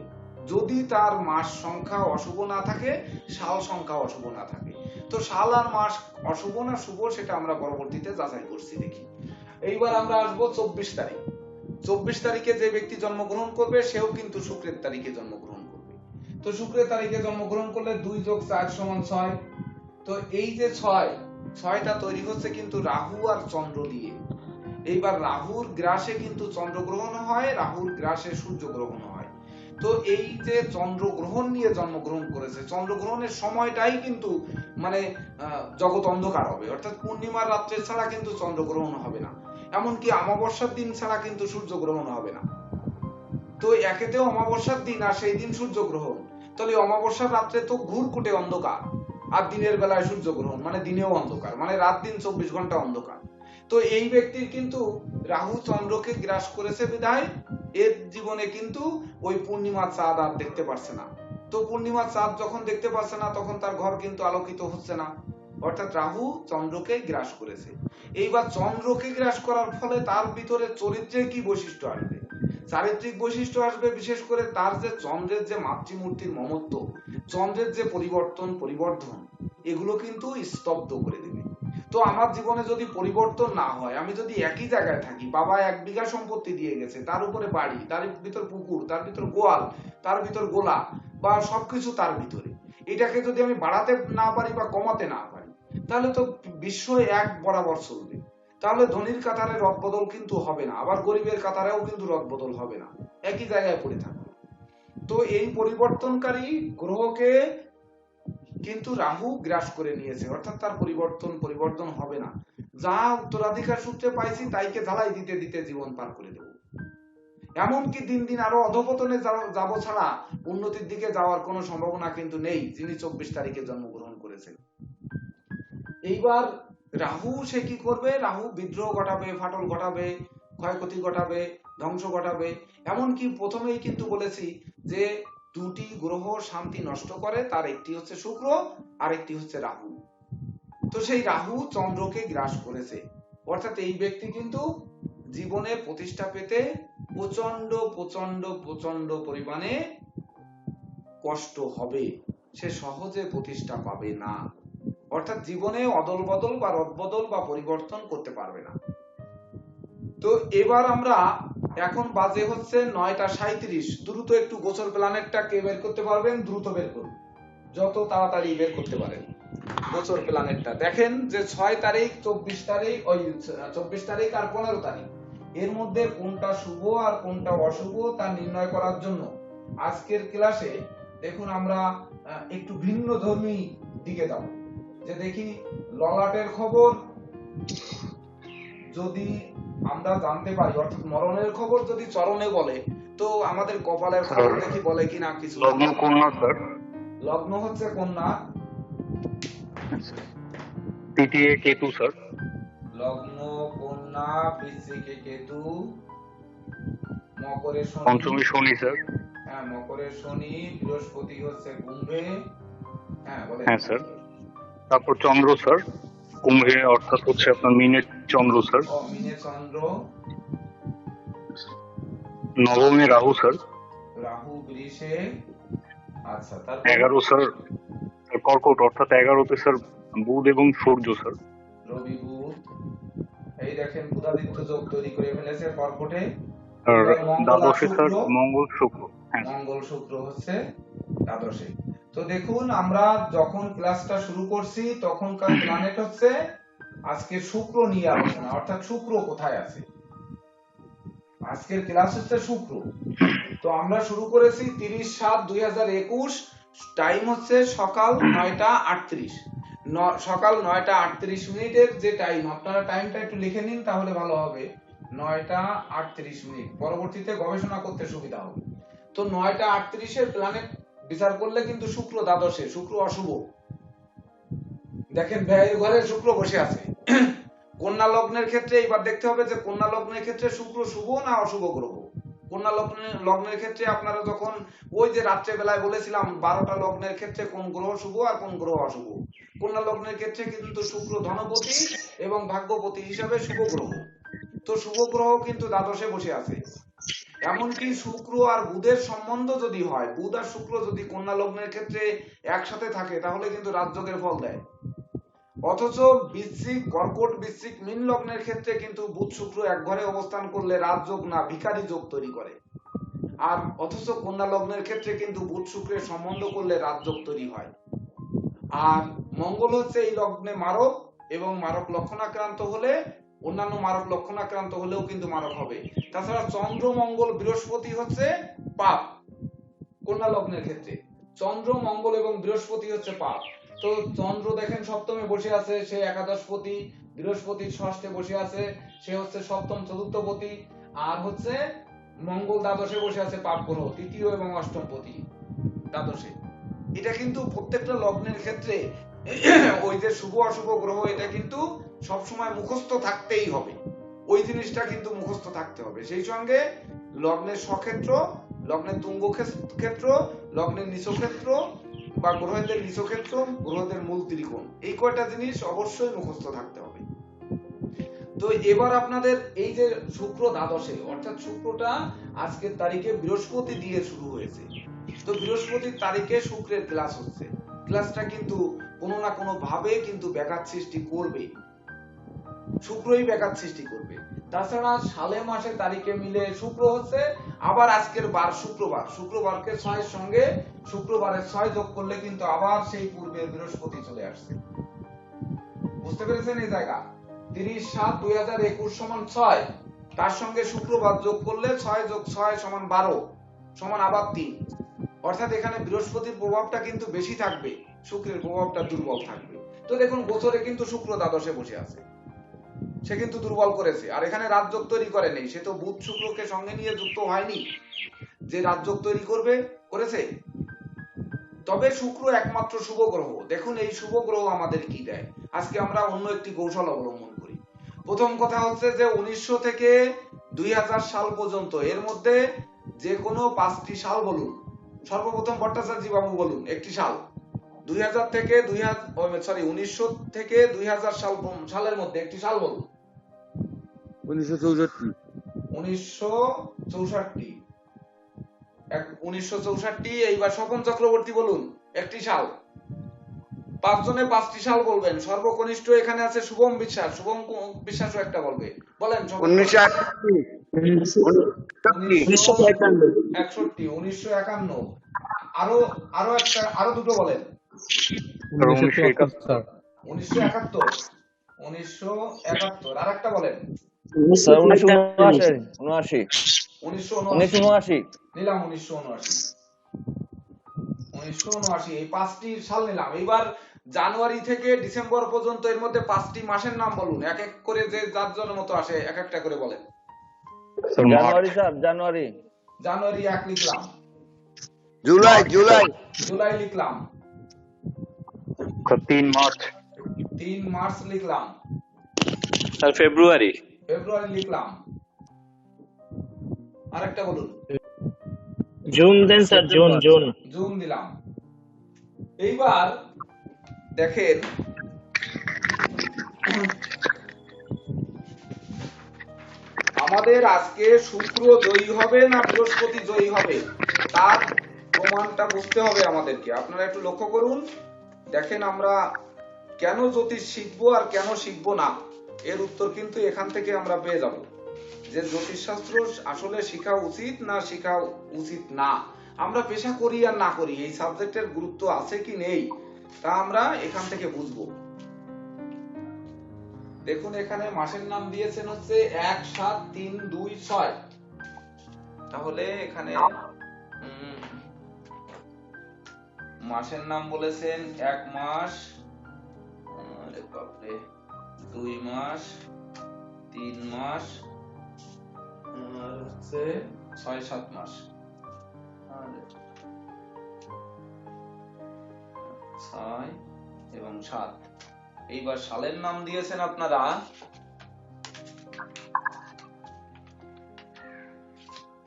যদি তার মাস সংখ্যা অশুভ না থাকে, সাল সংখ্যা অশুভ না থাকে। তো সাল আর মাস অশুভ না শুভ সেটা আমরা পরবর্তীতে যাচাই করছি, দেখি। এইবার আমরা আসবো 24 তারিখ। 24 তারিখে যে ব্যক্তি জন্মগ্রহণ করবে সেও কিন্তু শুক্রের তারিখে জন্মগ্রহণ করবে। তো শুক্রের তারিখে জন্মগ্রহণ করলে 2 + 4 = 6। তো এই যে 6টা তৈরি হচ্ছে কিন্তু রাহু আর চন্দ্র দিয়ে। এইবার রাহুর গ্রাসে কিন্তু চন্দ্রগ্রহণ হয়, রাহুর গ্রাসে সূর্যগ্রহণ হয়। তো এই যে চন্দ্রগ্রহণ নিয়ে জন্মগ্রহণ করেছে, চন্দ্রগ্রহণের সময়টাই কিন্তু মানে জগৎ অন্ধকার হবে, অর্থাৎ পূর্ণিমার রাত্রে ছাড়া কিন্তু চন্দ্রগ্রহণ হবে না, এমনকি অমাবস্যার দিন ছাড়া কিন্তু সূর্যগ্রহণ হবে না। তো একেতেও অমাবস্যার দিন আর সেই দিন সূর্যগ্রহণ, তাহলে অমাবস্যার রাত্রে তো ঘুরকুটে অন্ধকার, আর দিনের বেলায় সূর্যগ্রহণ, মানে দিনেও অন্ধকার, মানে রাত দিন 24 ঘন্টা অন্ধকার। তো এই ব্যক্তির কিন্তু রাহু চন্দ্রকে গ্রাস করেছে বিধায় এর জীবনে কিন্তু ওই পূর্ণিমার চাঁদ আর দেখতে পারছে না। তো পূর্ণিমার চাঁদ যখন দেখতে পাচ্ছে না, তখন তার ঘর কিন্তু আলোকিত হচ্ছে না, অর্থাৎ রাহু চন্দ্রকে গ্রাস করেছে। এইবার চন্দ্রকে গ্রাস করার ফলে তার ভিতরে চরিত্রে কি বৈশিষ্ট্য আসবে? চারিত্রিক বৈশিষ্ট্য আসবে, বিশেষ করে তার যে চন্দ্রের যে মাতৃমূর্তির মমত্ব, চন্দ্রের যে পরিবর্ধন, এগুলো কিন্তু স্তব্ধ করে দেবে। তো আমার জীবনে যদি পরিবর্তন না হয়, আমি যদি একই জায়গায় থাকি, বাবা 1 বিঘা সম্পত্তি দিয়ে গেছে, তার উপরে বাড়ি, তার ভিতর পুকুর, তার ভিতর গোয়াল, তার ভিতর গোলা বা সবকিছু তার ভিতরে, এটাকে যদি আমি বাড়াতে না পারি বা কমাতে না পারি, তাহলে তো বিশ্ব এক বরাবর চলবে। তাহলে ধনীর কাতারে রদবদল কিন্তু হবে না, আবার গরিবের কাতারেও কিন্তু রদবদল হবে না, একই জায়গায় পড়ে থাকবে। তো এই পরিবর্তনকারী গ্রহকে কিন্তু রাহু গ্রাস করে নিয়েছে, অর্থাৎ তার পরিবর্তন হবে না। যা উত্তরাধিকার সূত্রে পাইছি তাইকে ঢালাই দিতে দিতে জীবন পার করে দেব। এমনকি দিন দিন আরো অধপতনে যাব ছাড়া উন্নতির দিকে যাওয়ার কোনো সম্ভাবনা কিন্তু নেই, যিনি 24 তারিখে জন্মগ্রহণ করেছেন। এইবার রাহু সে কি করবে? রাহু বিদ্রোহ ঘটাবে, ফাটল ঘটাবে, ক্ষয়ক্ষতি ঘটাবে, ধ্বংস ঘটাবে। এমনকি প্রথমেই কিন্তু বলেছি যে দুটি গ্রহ শান্তি নষ্ট করে, তার একটি হচ্ছে শুক্র আর একটি হচ্ছে রাহু। তো সেই রাহু চন্দ্রকে গ্রাস করেছে, অর্থাৎ এই ব্যক্তি কিন্তু জীবনে প্রতিষ্ঠা পেতে প্রচন্ড প্রচন্ড প্রচন্ড পরিমাণে কষ্ট হবে, সে সহজে প্রতিষ্ঠা পাবে না, অর্থাৎ জীবনে অদল বদল বা রদবদল বা পরিবর্তন করতে পারবে না। তো এবার আমরা এখন বাজে হচ্ছে 9:37, দ্রুত একটু গোচর প্ল্যানেটটা কে বের করতে পারবেন? দ্রুত বের করুন, যত তাড়াতাড়ি বের করতে পারেন গোচর প্ল্যানেটটা। দেখেন যে 6 তারিখ, 24 তারিখ, ওই 24 তারিখ আর 15 তারিখ, এর মধ্যে কোনটা শুভ আর কোনটা অশুভ তা নির্ণয় করার জন্য আজকের ক্লাসে দেখুন আমরা একটু ভিন্ন ধর্মী দিকে যাব। যে দেখি ললাটের খবর যদি আমরা জানতে পারি, অর্থাৎ মরণের খবর যদি চরণে বলে, তো আমাদের কপালের খবর দেখি বলে কিনা কিছু। লগ্ন কন্যা স্যার, লগ্ন হচ্ছে কন্যা, তৃতীয় কেতু স্যার, লগ্ন কন্যা, বৃশ্চিকে কেতু, মকরে শনি, পঞ্চমী শনি স্যার। হ্যাঁ মকরের শনি, বৃহস্পতি হচ্ছে কুম্ভে। হ্যাঁ বলেন। হ্যাঁ স্যার, তারপর চন্দ্র স্যার কুম্ভে, অর্থাৎ হচ্ছে আপনার মিনের চন্দ্র স্যার। ও মিনে চন্দ্র, নবমে রাহু স্যার, রাহু বৃষে। আচ্ছা, তারপর 11 স্যার কর্কট, অর্থাৎ 11তে স্যার বুধ এবং সূর্য স্যার। রবি বুধ, এই দেখেন বুধাদিত্য যোগ তৈরি করে ফেলেছে কর্কটে। আর এবার মঙ্গল আর দ্বাদশে স্যার শুক্র, মঙ্গল শুক্র। হ্যাঁ মঙ্গল শুক্র হচ্ছে দ্বাদশে। তো দেখুন আমরা যখন ক্লাসটা শুরু করছি তখনকার প্ল্যানেট হচ্ছে আজকে শুক্র নিয়ে আলোচনা, অর্থাৎ শুক্র কোথায় আছে। আজকের ক্লাস হচ্ছে শুক্র। তো আমরা শুরু করেছি 30/7/2021, টাইম হচ্ছে সকাল 9:38, সকাল 9:38 যে টাইম, আপনারা টাইমটা একটু লিখে নিন তাহলে ভালো হবে। 9:38, পরবর্তীতে গবেষণা করতে সুবিধা হবে। তো 9:38 প্ল্যানেট বিচার করলে কিন্তু শুক্র দ্বাদশে, শুক্র অশুভ। দেখেন ব্যয়ের ঘরে শুক্র বসে আছে। কন্যা লগ্নের ক্ষেত্রে এবার দেখতে হবে যে কন্যা লগ্নের ক্ষেত্রে শুক্র শুভ না অশুভ গ্রহ। কন্যা লগ্নের ক্ষেত্রে আপনারা যখন ওই যে রাত্রে বেলায় বলেছিলাম 12টা লগ্নের ক্ষেত্রে কোন গ্রহ শুভ আর কোন গ্রহ অশুভ, কন্যা লগ্নের ক্ষেত্রে কিন্তু শুক্র ধনপতি এবং ভাগ্যপতি হিসাবে শুভ গ্রহ। তো শুভ গ্রহ কিন্তু দ্বাদশে বসে আছে। এমনকি শুক্র আর বুধের সম্বন্ধ যদি হয়, বুধ আর শুক্র যদি কন্যা লগ্নের ক্ষেত্রে একসাথে থাকে তাহলে কিন্তু রাজযোগের ফল দেয়। অথচ বৃশ্চিক, কর্কট, বৃশ্চিক, মীন লগ্নের ক্ষেত্রে কিন্তু বুধ শুক্র এক ঘরে অবস্থান করলে রাজযোগ না ভিখারি যোগ তৈরি করে। আর অথচ কন্যা লগ্নের ক্ষেত্রে কিন্তু বুধ শুক্রের সম্বন্ধ করলে রাজযোগ তৈরি হয়। আর মঙ্গল হচ্ছে এই লগ্নে মারক, এবং মারক লক্ষণাক্রান্ত হলে, অন্যান্য মারক লক্ষণাক্রান্ত হলেও কিন্তু মারক হবে। তাছাড়া চন্দ্র, মঙ্গল, বৃহস্পতি হচ্ছে পাপ কন্যা লগ্নের ক্ষেত্রে। চন্দ্র, মঙ্গল এবং বৃহস্পতি হচ্ছে পাপ। তো চন্দ্র দেখেন সপ্তমে বসে আছে, সে একাদশপতি, বৃহস্পতি ষষ্ঠে বসে আছে, সে হচ্ছে সপ্তম চতুর্থপতি, আর হচ্ছে মঙ্গল দ্বাদশে বসে আছে পাপ গ্রহ, তৃতীয় এবং অষ্টমপতি দ্বাদশে। এটা কিন্তু প্রত্যেকটা লগ্নের ক্ষেত্রে ওই যে শুভ অশুভ গ্রহ এটা কিন্তু সবসময় মুখস্থ থাকতেই হবে, ওই জিনিসটা কিন্তু মুখস্থ থাকতে হবে। সেই সঙ্গে লগ্নের স্বক্ষেত্র, লগ্নের তুঙ্গ ক্ষেত্র, লগ্নের নিচক্ষেত্র বা গ্রহদের নিচক্ষেত্র, গ্রহদের মূল ত্রিকোণ, এই কয়টা জিনিস অবশ্যই মুখস্থ থাকতে হবে। তো এবার আপনাদের এই যে শুক্র দ্বাদশে, অর্থাৎ শুক্রটা আজকের তারিখে বৃহস্পতি দিয়ে শুরু হয়েছে। তো বৃহস্পতির তারিখে শুক্রের ক্লাস হচ্ছে, ক্লাসটা কিন্তু কোনো না কোনো ভাবে কিন্তু ব্যাঘাত সৃষ্টি করবে। শুক্রই ব্যাঘাত সৃষ্টি করবে। তাছাড়া সালে মাসে তারিখে মিলে শুক্র হচ্ছে, আবার আজকের বার শুক্রবার, শুক্রবারকে 6 এর সঙ্গে শুক্রবারের 6 যোগ করলে কিন্তু আবার সেই পূর্বের বৃহস্পতি চলে আসছে। বুঝতে পেরেছেন এই জায়গা? 30/7/2021 সমান 6, তার সঙ্গে শুক্রবার যোগ করলে 6 যোগ 6 সমান 12 সমান আবার 3। অর্থাৎ এখানে বৃহস্পতির প্রভাবটা কিন্তু বেশি থাকবে, শুক্রের প্রভাবটা দুর্বল থাকবে। তো দেখুন গোচরে কিন্তু শুক্র দ্বাদশে বসে আছে, সে কিন্তু দুর্বল করেছে। আর এখানে রাজযোগ তৈরি করে নেই, সে তো বুধ শুক্রকে সঙ্গে নিয়ে যুক্ত হয়নি যে রাজযোগ তৈরি করবে, করেছে। তবে শুক্র একমাত্র শুভ গ্রহ। দেখুন এই শুভ গ্রহ আমাদের কি দেয়, আজকে আমরা অন্য একটি কৌশল অবলম্বন করি। প্রথম কথা হচ্ছে যে 1900 থেকে 2000 সাল পর্যন্ত এর মধ্যে যে কোনো 5টি সাল বলুন। সর্বপ্রথম ভট্টাচার্য বাবু বলুন একটি সাল। 1900 থেকে 2000 সালের মধ্যে একটি সাল বলুন। 1964। 1964। 1964। এইবার স্বপন চক্রবর্তী বলুন একটি সাল। 5 জনে 5টি সাল বলবেন। সর্বকনিষ্ঠ এখানে আছে শুভম বিশ্বাস, শুভম বিশ্বাসও একটা বলবে। বলেন 1961। 1951। আরো দুটো বলেন। 1971 স্যার। 1971। 1971। আর একটা বলেন। স্যার 1979। 1979। নিলাম 1979। 1979 এই 5টি সাল নিলাম। এবার জানুয়ারি থেকে ডিসেম্বর পর্যন্ত এর মধ্যে 5টি মাসের নাম বলুন, এক এক করে যে যার জন্য মতো আসে এক একটা করে বলেন। জানুয়ারি স্যার, জানুয়ারি। জানুয়ারি 1 লিখলাম। জুলাই লিখলাম। 3 মার্চ। 3 মার্চ লিখলাম। স্যার ফেব্রুয়ারি লিখলাম। আরেকটা বলুন। জুন দেন স্যার, জুন দিলাম। এইবার দেখেন আমাদের আজকে শুক্র জয়ী হবে না বৃহস্পতি জয়ী হবে তার প্রমাণটা বুঝতে হবে আমাদেরকে। আপনারা একটু লক্ষ্য করুন, দেখেন আমরা কেন জ্যোতিষ শিখবো আর কেন শিখবো না এর উত্তর কিন্তু এখান থেকে আমরা পেয়ে যাব, যে জ্যোতিষশাস্ত্র আসলে শেখা উচিত না শেখা উচিত না। আমরা পেশা করি আর না করি এই সাবজেক্টের গুরুত্ব আছে কি নেই তা আমরা এখান থেকে বুঝবো। দেখুন এখানে মাসের নাম দিয়েছেন হচ্ছে 1 7 3 2 6। তাহলে এখানে মাসের নাম বলেছেন 1 মাস, 2 মাস, 3 মাস, আর হচ্ছে 6 7 মাস, আর 6 এবং 7। এইবার সালের নাম দিয়েছেন আপনারা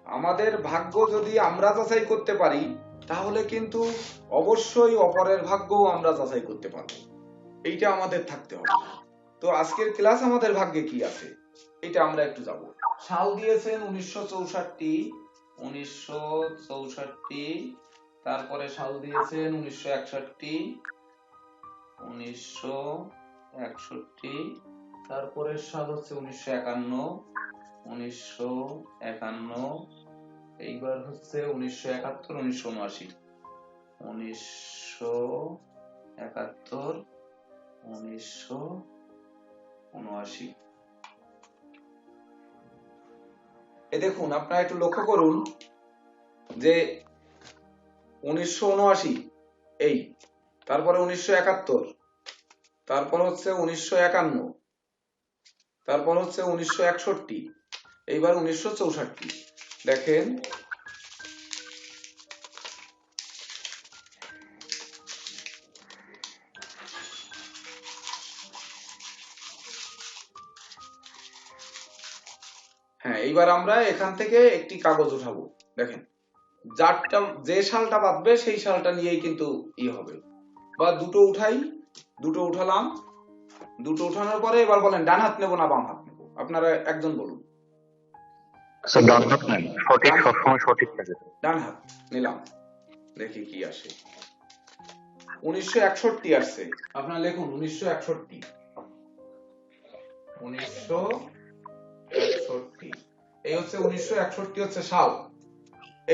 আমাদের ভাগ্য যদি আমরা যাচাই করতে পারি তাহলে কিন্তু অবশ্যই অপরের ভাগ্যও আমরা যাচাই করতে পারবো, এইটা আমাদের থাকতে হবে। তো আজকের ক্লাস আমাদের ভাগ্যে কি আছে এটা আমরা একটু যাব। সাল দিয়েছেন 1964, 1964। তারপরে সাল দিয়েছেন 1961, 1961। তারপরে সাল হচ্ছে 1951, 1951। এইবার হচ্ছে 1971, 1979, 1971, 1979। এ দেখুন আপনারা একটু লক্ষ্য করুন যে 1979 এই, তারপরে 1971, তারপর হচ্ছে 1951, তারপর হচ্ছে 1961, এইবার 1964। দেখেন হ্যাঁ, এইবার আমরা এখান থেকে একটি কাগজ উঠাবো। দেখেন যারটা যে সালটা বাঁধবে সেই সালটা নিয়েই কিন্তু হবে, বা দুটো উঠাই, দুটো উঠালাম। দুটো উঠানোর পরে এবার বলেন ডান হাত নেব না বাম হাত নেব, আপনারা একজন বলুন। স্যার ডান হাত নেন, সঠিক সবসময় সঠিক থাকে। ডান হাত নিলাম, দেখি কি আসে। 1961 আসছে, আপনারা লিখুন 1961। 1961। এই হচ্ছে 1961 হচ্ছে সাল।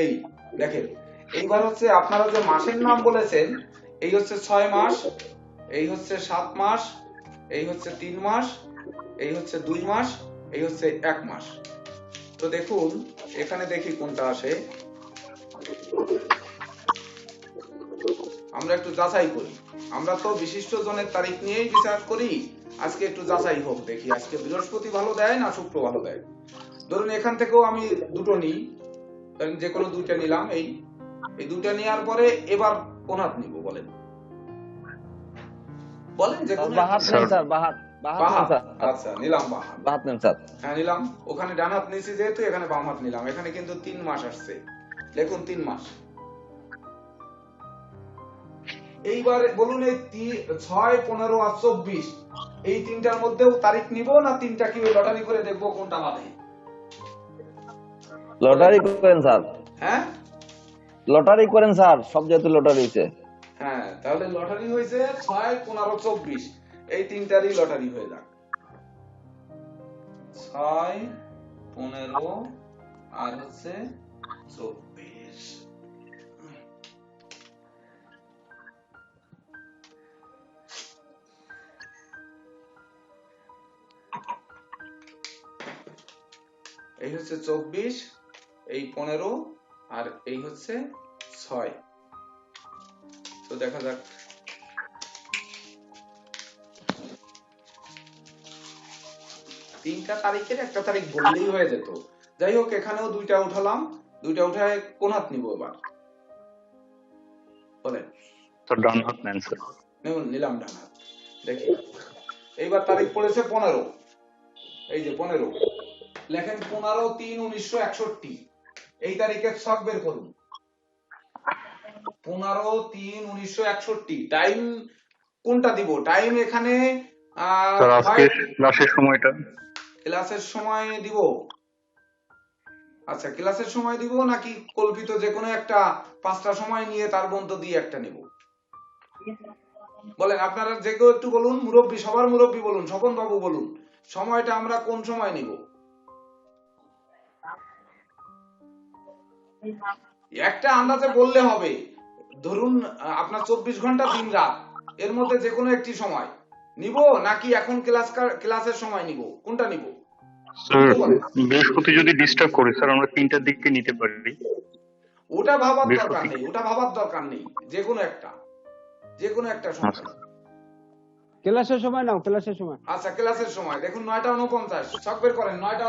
এই দেখেন, এইবার হচ্ছে আপনারা যে মাসের নাম বলেছেন, এই হচ্ছে 6 মাস, এই হচ্ছে 7 মাস, এই হচ্ছে 3 মাস, এই হচ্ছে 2 মাস, এই হচ্ছে 1 মাস। তো দেখুন এখানে দেখি কোনটা আসে, আমরা একটু যাচাই করি। আমরা তো বিশিষ্ট জনের তারিখ নিয়েই বিচার করি, আজকে একটু যাচাই হোক, দেখি আজকে বৃহস্পতি ভালো দেয় না শুক্র ভালো দেয়। ধরুন এখান থেকেও আমি দুটো নিই, যে কোনো দুইটা নিলাম। এই দুইটা নেওয়ার পরে এবার কোন হাত নিব বলেন, বলেন যে কোনো বাহাত নেন স্যার, বাহাত বাহাত নেন বাহাত। স্যার, আচ্ছা নিলাম বাহাত। বাহাত নেন স্যার। হ্যাঁ নিলাম, ওখানে ডান হাত নিয়েছি যেহেতু এখানে বাম হাত নিলাম। এখানে কিন্তু 3 মাস আসছে, দেখুন 3 মাস। এইবার বলুন এই 6, 15 আর 24 এই তিনটার মধ্যেও তারিখ নিব না তিনটা কি লটারি করে দেখবো কোনটা বাদে? লটারি করেন স্যার, হ্যাঁ লটারি করেন স্যার, সব যেহেতু লটারি হয়েছে। হ্যাঁ, তাহলে লটারি হয়েছে 6, 15, 24 এই তিনটারই লটারি হয়ে যাক। 6, 15 আর হচ্ছে 24। এই হচ্ছে 24, এই 15 আর এই হচ্ছে 6। তো দেখা যাক, তিনটা তারিখের একটা তারিখ বললেই হয়ে যেত। যাই হোক, এখানেও দুইটা উঠালাম, দুইটা উঠায় কোন হাত নিব এবার বলেন? স্যার ডান হাত নেন স্যার। নিলাম ডান হাত। দেখি এইবার তারিখ পড়েছে 15, এই যে 15 লেখেন 15/3/1961 এই তারিখের ছক বের করুন। 15/3/1961 টাইম কোনটা দিব? টাইম এখানে স্যার আজকে ক্লাসের সময়টা ক্লাসের সময় দিব। আচ্ছা ক্লাসের সময় দিব নাকি কল্পিত যে কোনো একটা 5টা সময় নিয়ে তার বন্ধ দিয়ে একটা নিব বলেন? আপনারা যে কেউ একটু বলুন, মুরব্বী, সবার মুরব্বী বলুন, স্বপন বাবু বলুন, সময়টা আমরা কোন সময় নিব? একটা আন্দাজে বললে হবে। ধরুন আপনার 24 ঘন্টা দিন রাত, এর মধ্যে যে কোনো একটি সময় নিব নাকি এখন ক্লাসের সময় নিব, কোনটা নিব? স্যার বৃহস্পতি যদি ডিস্টার্ব করে স্যার আমরা 3টার দিকে নিতে পারি। ওটা ভাবার দরকার নেই, ওটা ভাবার দরকার নেই, যে কোনো একটা সময়। ক্লাসের সময় নাও, ক্লাসের সময়। আচ্ছা ক্লাসের সময় দেখুন 9টা 49, ছক বের করেন। 9টা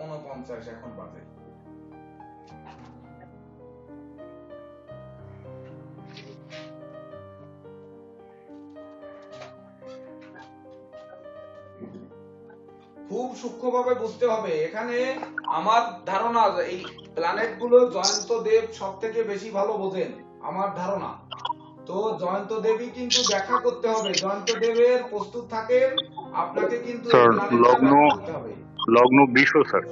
49 এখন বাজে। খুব সূক্ষ্মভাবে বুঝতে হবে। এখানে আমার ধারণা এই প্ল্যানেট গুলো জয়ন্ত দেব সব থেকে বেশি ভালো বোঝেন আমার ধারণা। তো জয়ন্ত দেবী কিন্তু ব্যাখ্যা করতে হবে, জয়ন্ত দেবের প্রস্তুত থাকেন, আপনাকে কিন্তু স্যার লগ্ন লগ্ন 20 স্যার।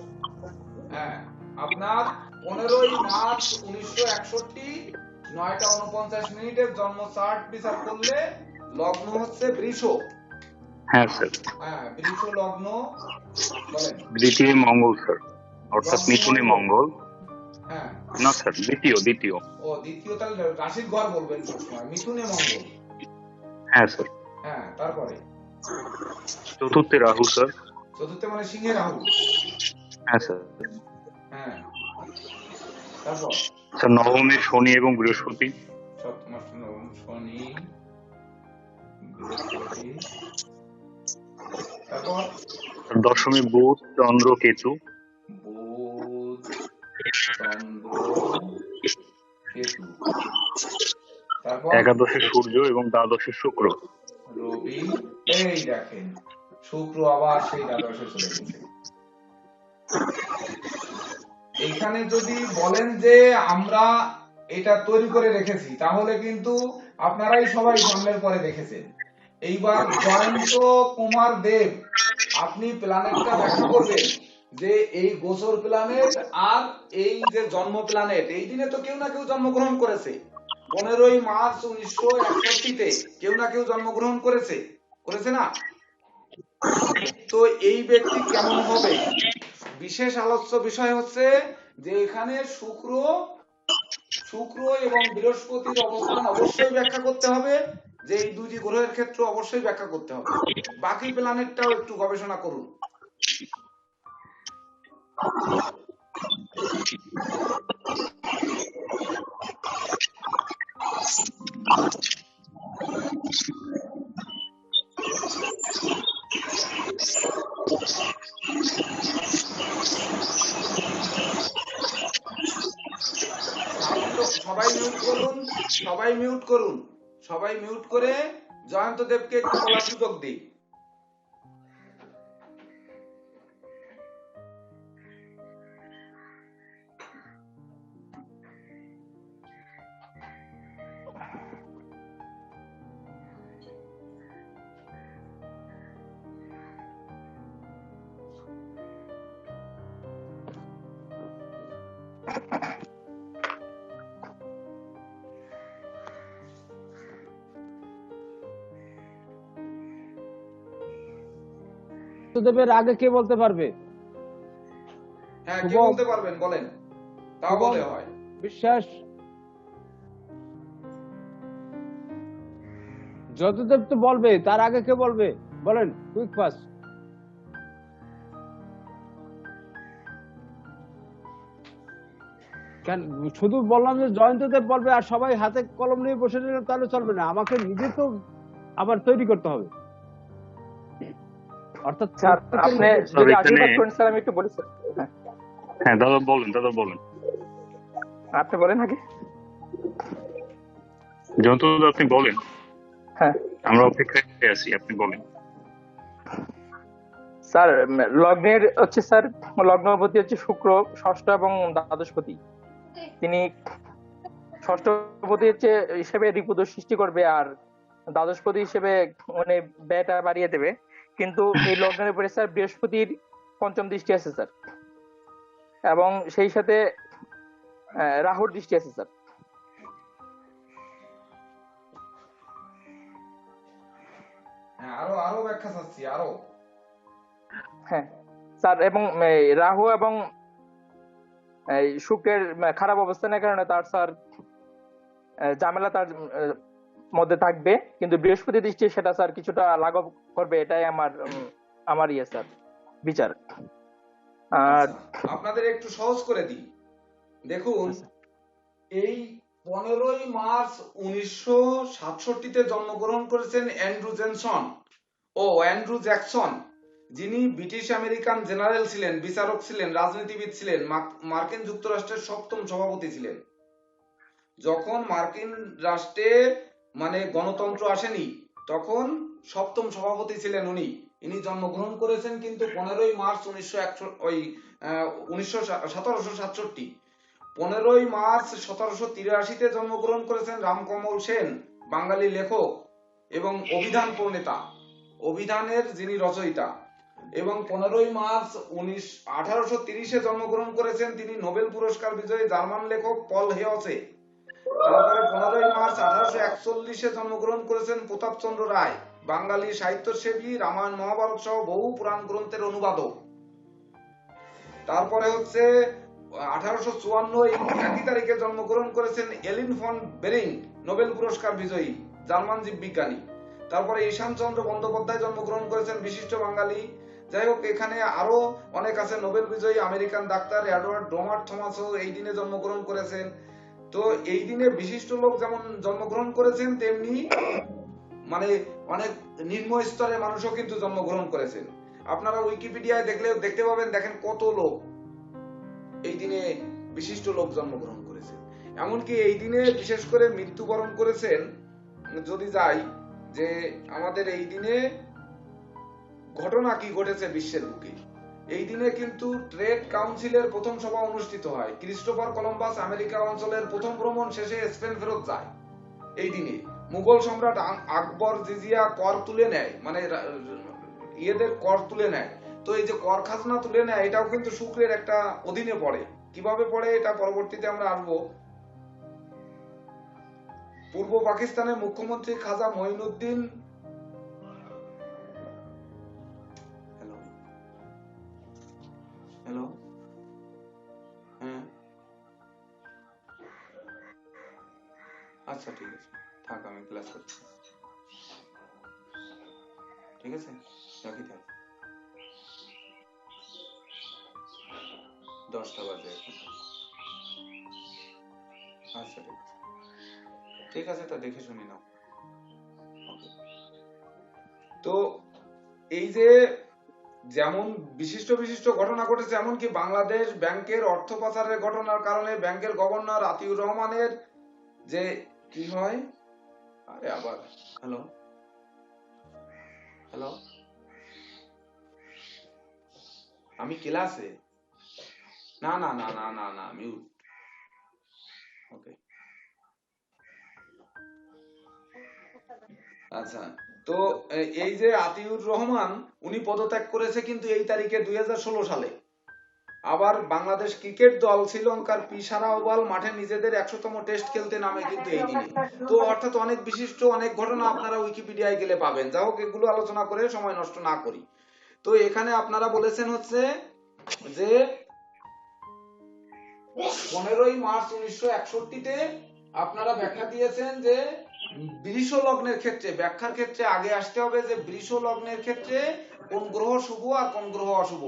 হ্যাঁ আপনার 15ই মার্চ 1961 9টা 49 জন্ম চার্ট বিচার করলে লগ্ন হচ্ছে বৃষ। হ্যাঁ স্যার। হ্যাঁ বৃষ লগ্ন বলেন। দ্বিতীয় মঙ্গল স্যার, অর্থাৎ মিথুনে মঙ্গল। হ্যাঁ না স্যার দ্বিতীয়। ও দ্বিতীয়, তাহলে রাশির ঘর বলবেন সবসময়, মিথুনে মঙ্গল। হ্যাঁ স্যার। হ্যাঁ তারপরে চতুর্থে রাহু স্যার। চতুর্থে মানে সিংহে রাহু। হ্যাঁ স্যার। হ্যাঁ তারপর স্যার নবমে শনি এবং বৃহস্পতি। সপ্তম অষ্টম নবম শনি বৃহস্পতি। তারপর দশমী বুধ চন্দ্র কেতু। বুধ চন্দ্র কেতু। তারপর একাদশে সূর্য এবং দ্বাদশে শুক্র। রবি। এই দেখেন শুক্র আবার সেই দ্বাদশে চলে গেছে। এখানে যদি বলেন যে আমরা এটা তৈরি করে রেখেছি তাহলে কিন্তু আপনারাই সবাই সামনের পরে দেখেছেন। এইবার জয়ন্ত কুমার দেব আপনি প্ল্যানেটটা ব্যাখ্যা করবেন যে এই গোচর প্ল্যানেট আর এই যে জন্ম প্ল্যানেট, এই দিনে তো কেউ না কেউ জন্মগ্রহণ করেছে। 15ই মার্চ 1961 কেউ না কেউ জন্মগ্রহণ করেছে। করেছে না? তো এই ব্যক্তি কেমন হবে? বিশেষ আলোচ্য বিষয় হচ্ছে যে এখানে শুক্র এবং বৃহস্পতির অবস্থান অবশ্যই ব্যাখ্যা করতে হবে, যে এই দুইটি গ্রহের ক্ষেত্রে অবশ্যই ব্যাখ্যা করতে হবে। বাকি প্ল্যানেটটাও একটু গবেষণা করুন। সাউন্ড সবাই মিউট করুন, সবাই মিউট করুন, সবাই মিউট করে জয়ন্ত দেবকে একটু বলার সুযোগ দিই। দেবের আগে কে বলতে পারবে? হ্যাঁ, কি শুভম। বলতে পারবেন বলেন, তাও শুভম বলে হয়। বিশ্বাস। যতদেব তো বলবে, তার আগে কে বলবে বলেন, কুইক ফাস্ট। কেন শুধু বললাম যে জয়ন্তদেব বলবে আর সবাই হাতে কলম নিয়ে বসে নিলে তাহলে চলবে না, আমাকে নিজে তো আবার তৈরি করতে হবে। অর্থাৎ স্যার আপনি স্যার, যদি এখানে- আশীর্বাদ করেন স্যার, আমি একটু বলি স্যার। হ্যাঁ দাদা বলেন। আপনি বলেন আগে। যত আপনি বলেন, হ্যাঁ আমরা অপেক্ষায় আছি, আপনি বলেন। স্যার, লগ্নের হচ্ছে স্যার, লগ্নপতি হচ্ছে শুক্র, ষষ্ঠ এবং দ্বাদশপতি। তিনি ষষ্ঠপতি হচ্ছে হিসেবে রিপুদোষ সৃষ্টি করবে, আর দ্বাদশপতি হিসেবে মানে ব্যয়টা বাড়িয়ে দেবে। কিন্তু এই লগ্নের উপরে স্যার বৃহস্পতির পঞ্চম দৃষ্টি আছে স্যার, এবং সেই সাথে রাহুর দৃষ্টি আছে স্যার। হ্যাঁ, আরো ব্যাখ্যা চাচ্ছি, আরো। হ্যাঁ স্যার, এবং রাহু এবং এই শুক্রের খারাপ অবস্থানের কারণে তার স্যার ঝামেলা তার মধ্যে থাকবে, কিন্তু বৃহস্পতি দৃষ্টি সেটা স্যার কিছুটা লাঘব করবে, এটাই আমার ইয়ে স্যার বিচার। আর আচ্ছা, আপনাদের একটু সহজ করে দিই। দেখুন, এই 15ই মার্চ 1967-তে জন্মগ্রহণ করেছেন অ্যান্ড্রু জ্যাকসন, যিনি ব্রিটিশ আমেরিকান জেনারেল ছিলেন, বিচারক ছিলেন, রাজনীতিবিদ ছিলেন, মার্কিন যুক্তরাষ্ট্রের 7ম সভাপতি ছিলেন। যখন মার্কিন রাষ্ট্রে মানে গণতন্ত্র আসেনি, তখন 7ম সভাপতি ছিলেন উনি। ইনি জন্মগ্রহণ করেছেন কিন্তু 15ই মার্চ 1767। 15ই মার্চ 1783-তে জন্মগ্রহণ করেছেন রামকমল সেন, বাঙালি লেখক এবং অভিধান প্রণেতা, অভিধানের যিনি রচয়িতা। এবং 15ই মার্চ 1830-এ জন্মগ্রহণ করেছেন তিনি নোবেল পুরস্কার বিজয়ী জার্মান লেখক পল হেয়সে। তারপরে 15ই মার্চ 1841-এ জন্মগ্রহণ করেছেন প্রতাপচন্দ্র রায়, বাঙালি সাহিত্যসেবী, রামায়ণ মহাভারত সহ বহু পুরাণ গ্রন্থের অনুবাদক। তারপরে হচ্ছে 1854 একই তারিখে জন্মগ্রহণ করেছেন এলিন ফন বেরিং, নোবেল পুরস্কার বিজয়ী জার্মান জীববিজ্ঞানী। তারপরে ঈশান চন্দ্র বন্দ্যোপাধ্যায় জন্মগ্রহণ করেছেন, বিশিষ্ট বাঙালি। যাই হোক, এখানে আরো অনেক আছে, নোবেল বিজয়ী আমেরিকান ডাক্তার এডওয়ার্ড ডোমার থমাসও এই দিনে জন্মগ্রহণ করেছেন। তো এই দিনে বিশিষ্ট লোক যেমন জন্মগ্রহণ করেছেন, তেমনি মানে অনেক নিম্ন স্তরের মানুষও কিন্তু জন্মগ্রহণ করেছেন। আপনারা উইকিপিডিয়ায় দেখতে পাবেন, দেখেন কত লোক এই দিনে বিশিষ্ট লোক জন্মগ্রহণ করেছেন। এমনকি এই দিনে বিশেষ করে মৃত্যুবরণ করেছেন, যদি যাই যে আমাদের এই দিনে ঘটনা কি ঘটেছে বিশ্বের বুকে। এই দিনে কিন্তু ট্রেড কাউন্সিলের প্রথম সভা অনুষ্ঠিত হয়। ক্রিস্টোফার কলম্বাস আমেরিকা অঞ্চলের প্রথম ভ্রমণ শেষে স্পেন ফেরত যায়। এই দিনে মুঘল সম্রাট আকবর জিজিয়া কর তুলে নেয়, মানে ইয়েদের কর তুলে নেয়। তো এই যে কর খাজনা তুলে নেয়, এটাও কিন্তু শুক্রের একটা অধীনে পড়ে। কিভাবে পড়ে এটা পরবর্তীতে আমরা আসবো। পূর্ব পাকিস্তানের মুখ্যমন্ত্রী খাজা মঈনুদ্দিন হ্যালো, হ্যাঁ, আচ্ছা ঠিক আছে, থাক, আমি ক্লাস করছি। ঠিক আছে, রাখি, থাক, 10টা বাজে এখন। আচ্ছা ঠিক আছে, ঠিক আছে, তা দেখে শুনি নাও। Okay. তো এই যে যেমন বিশিষ্ট বিশিষ্ট ঘটনা ঘটেছে, এমনকি বাংলাদেশ ব্যাংকের অর্থ পাচারের ঘটনার কারণে ব্যাংকের গভর্নর আতিউর রহমানের যে কি হয়, আরে আবার, হ্যালো হ্যালো, আমি ক্লাসে, না না না না না না, মিউট। ওকে, আচ্ছা। তো এই যে আতিউর রহমান, উনি পদত্যাগ করেছে কিন্তু এই তারিখে 2016 সালে। আবার বাংলাদেশ ক্রিকেট দল শ্রীলঙ্কার পিসারা ওভাল মাঠে নিজেদের 100তম টেস্ট খেলতে নামে কিন্তু এই দিনে। তো অর্থাৎ অনেক বিশিষ্ট অনেক ঘটনা আপনারা উইকিপিডিয়ায় গেলে পাবেন। যা হোক, এগুলো আলোচনা করে সময় নষ্ট না করি। তো এখানে আপনারা বলেছেন হচ্ছে যে 15ই মার্চ 1961-তে আপনারা ব্যাখ্যা দিয়েছেন যে বৃষ লগ্নের ক্ষেত্রে, ব্যাখ্যার ক্ষেত্রে আগে আসতে হবে যে বৃষ লগ্নের ক্ষেত্রে কোন গ্রহ শুভ আর কোন গ্রহ অশুভ।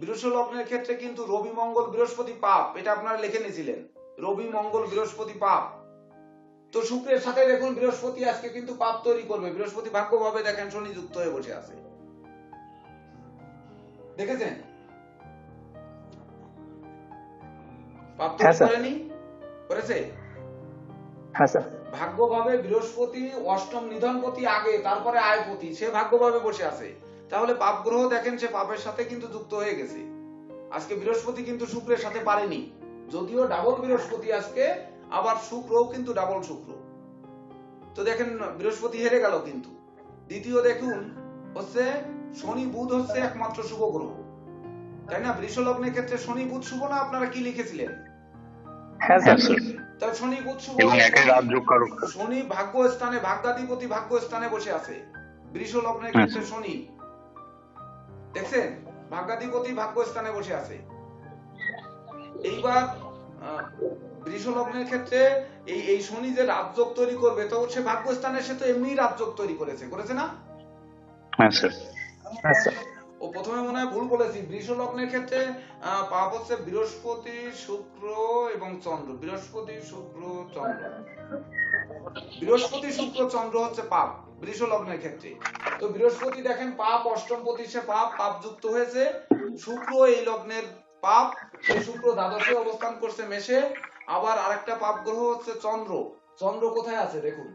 বৃষ লগ্নের ক্ষেত্রে কিন্তু রবি মঙ্গল বৃহস্পতি পাপ, এটা আপনারা লিখে নিয়েছিলেন, রবি মঙ্গল বৃহস্পতি পাপ। তো শুক্রের সাথে দেখুন বৃহস্পতি আজকে কিন্তু পাপ তৈরি করবে। বৃহস্পতি ভাগ্যভাবে দেখেন শনি যুক্ত হয়ে বসে আছে, দেখেছেন? পাপ তৈরি করেনি, করেছে? হ্যাঁ স্যার। ভাগ্যভাবে বৃহস্পতি অষ্টম নিধনপতি আগে, তারপরে আয়পতি, সে ভাগ্যভাবে বসে আছে। তাহলে পাপ গ্রহ দেখেন সে পাপের সাথে কিন্তু যুক্ত হয়ে গেছে। আজকে বৃহস্পতি কিন্তু শুক্রের সাথে পারেনি, যদিও ডাবল বৃহস্পতি আজকে, আবার শুক্রও কিন্তু ডাবল শুক্র। তো দেখেন বৃহস্পতি হেরে গেল। কিন্তু দ্বিতীয় দেখুন হচ্ছে শনি বুধ হচ্ছে একমাত্র শুভ গ্রহ, তাই না? বৃষ লগ্নের ক্ষেত্রে শনি বুধ শুভ না? আপনারা কি লিখেছিলেন? হ্যাঁ স্যার। তাহলে শনি বুধ শুভ, এবং একে রাজযোগ কারক। শনি ভাগ্য স্থানে, ভাগ্যাধিপতি ভাগ্য স্থানে বসে আছে বৃষ লগ্নের ক্ষেত্রে শনি, দেখছেন? ভাগ্যাধিপতি ভাগ্য স্থানে বসে আছে। এইবার বৃষ লগ্নের ক্ষেত্রে এই শনি যে রাজযোগ তৈরি করবে, তো সে ভাগ্য স্থানে সে তো এমনি রাজযোগ তৈরি করেছে না? হ্যাঁ স্যার। হ্যাঁ স্যার। ও প্রথমে মনে হয় ভুল বলেছি। বৃষ লগ্নের ক্ষেত্রে পাপ হচ্ছে বৃহস্পতি শুক্র এবং চন্দ্র, বৃহস্পতি শুক্র চন্দ্র, বৃহস্পতি শুক্র চন্দ্র হচ্ছে পাপ বৃষ লগ্নের ক্ষেত্রে। তো বৃহস্পতি দেখেন পাপ, অষ্টমপতি সে পাপ যুক্ত হয়েছে। শুক্র এই লগ্নের পাপ, সেই শুক্র দ্বাদশে অবস্থান করছে মেষে। আবার আরেকটা পাপ গ্রহ হচ্ছে চন্দ্র। চন্দ্র কোথায় আছে দেখুন,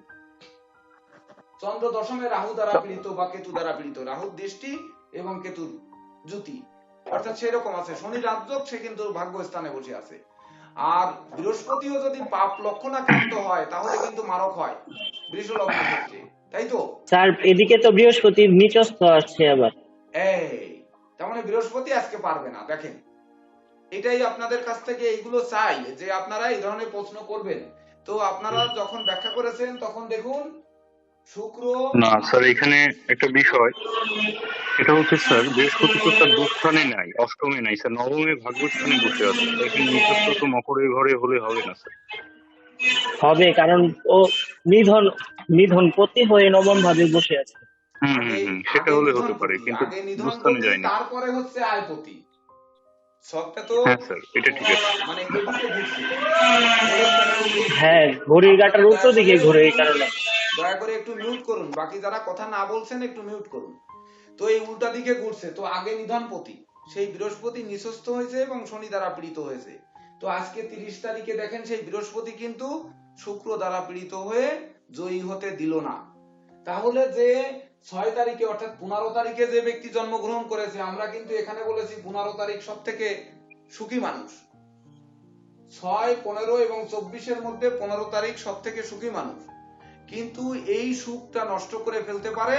চন্দ্র দশমে রাহু দ্বারা পীড়িত বা কেতু দ্বারা পীড়িত, রাহুর দৃষ্টি এবং কেতুর জ্যোতি, অর্থাৎ সেরকম আছে। শনি রাজযোগ, সে কিন্তু ভাগ্য স্থানে বসে আছে। আর বৃহস্পতিও যদি পাপ লক্ষণ আক্রান্ত হয় তাহলে কিন্তু মারক হয় বৃষ লগ্নের ক্ষেত্রে, তাই তো? স্যার এদিকে তো বৃহস্পতি নিচস্থ আসছে আবার। এই তার মানে বৃহস্পতি আজকে পারবে না। দেখেন, এটাই আপনাদের কাছ থেকে এইগুলো চাই যে আপনারা এই ধরনের প্রশ্ন করবেন। তো আপনারা যখন ব্যাখ্যা করেছেন তখন দেখুন শুক্র, না স্যার, এখানে একটা বিষয়, এটা হচ্ছে স্যার বৃহস্পতি তো তার দুস্থানে নাই, অষ্টমে নাই স্যার, নবমে ভাগ্যস্থানে বসে আছে। তো এখানে নিজস্ব তো মকরের ঘরে হলে হবে না স্যার। হবে, কারণ ও নিধন পতি হয়ে নবম ভাবে বসে আছে। সেটা হলে হতে পারে, কিন্তু দুস্থানে যায়নি। তারপরে হচ্ছে আয়পতি। সবটা তো হ্যাঁ স্যার, এটা ঠিক আছে। মানে এদিকে ঘুরছে। হ্যাঁ, ঘড়ির কাঁটার উল্টো দিকে ঘুরে, এই কারণে। দয়া করে একটু মিউট করুন, বাকি যারা কথা না বলছেন একটু মিউট করুন। তো এই উল্টা দিকে ঘুরছে, তো আগে নিধনপতি সেই বৃহস্পতি নিঃস্ত হয়েছে এবং শনি দ্বারা পীড়িত হয়েছে। তো আজকে 30 তারিখে দেখেন সেই বৃহস্পতি কিন্তু শুক্র দ্বারা পীড়িত হয়ে জয়ী হতে দিল না। তাহলে যে 6 তারিখে অর্থাৎ 15 তারিখে যে ব্যক্তি জন্মগ্রহণ করেছে, আমরা কিন্তু এখানে বলেছি 15 তারিখ সব থেকে সুখী মানুষ। 6, 15 এবং 24-এর মধ্যে 15 তারিখ সব থেকে সুখী মানুষ। কিন্তু এই সুখটা নষ্ট করে ফেলতে পারে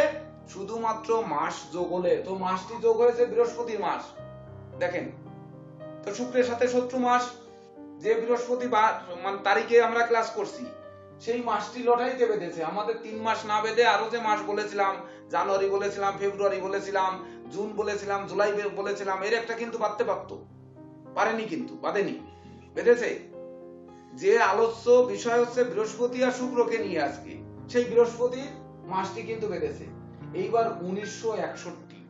শুধুমাত্র মাস যোগ হলে। তো মাসটি যোগ হয়েছে বৃহস্পতির মাস, দেখেন। তো শুক্রের সাথে শত্রু মাস, যে বৃহস্পতি মানে তারিখে আমরা ক্লাস করছি, সেই মাসটি লটারিতে বেঁধেছে। আমাদের 3 মাস না বেঁধে আরো যে মাস বলেছিলাম, জানুয়ারি বলেছিলাম, ফেব্রুয়ারি বলেছিলাম, জুন বলেছিলাম, জুলাই বলেছিলাম, এর একটা কিন্তু বাড়তে পারতো। পারেনি, কিন্তু বাদেনি, বেঁধেছে। যে আলোচ্য বিষয় হচ্ছে বৃহস্পতি আর শুক্রকে নিয়ে আজকে, সেই বৃহস্পতির মাসটি কিন্তু বেঁধেছে। এইবার 1961,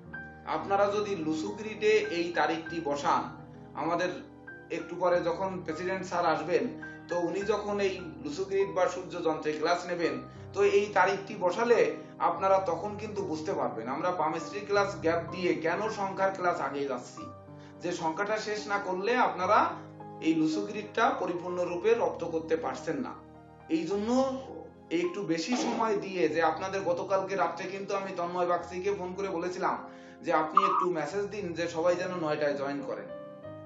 আপনারা যদি লুসুগ্রিডে এই তারিখটি বসান, আমাদের একটু পরে যখন প্রেসিডেন্ট স্যার আসবেন, তো উনি যখন এই লুসুগ্রিড বা সূর্য যন্ত্রে ক্লাস নেবেন, তো এই তারিখটি বসালে আপনারা তখন কিন্তু বুঝতে পারবেন আমরা পামিস্ট্রি ক্লাস গ্যাপ দিয়ে কেন সংখ্যার ক্লাস আগে যাচ্ছি। যে সংখ্যাটা শেষ না করলে আপনারা এই লুসুগ্রিডটা পরিপূর্ণরূপে রপ্ত করতে পারছেন না। এই জন্য একটু বেশি সময় দিয়ে, যে আপনাদের গতকালকে রাত্রে কিন্তু আমি তন্ময় বাগচিকে ফোন করে বলেছিলাম যে আপনি একটু মেসেজ দিন যে সবাই যেন 9টায় জয়েন করেন।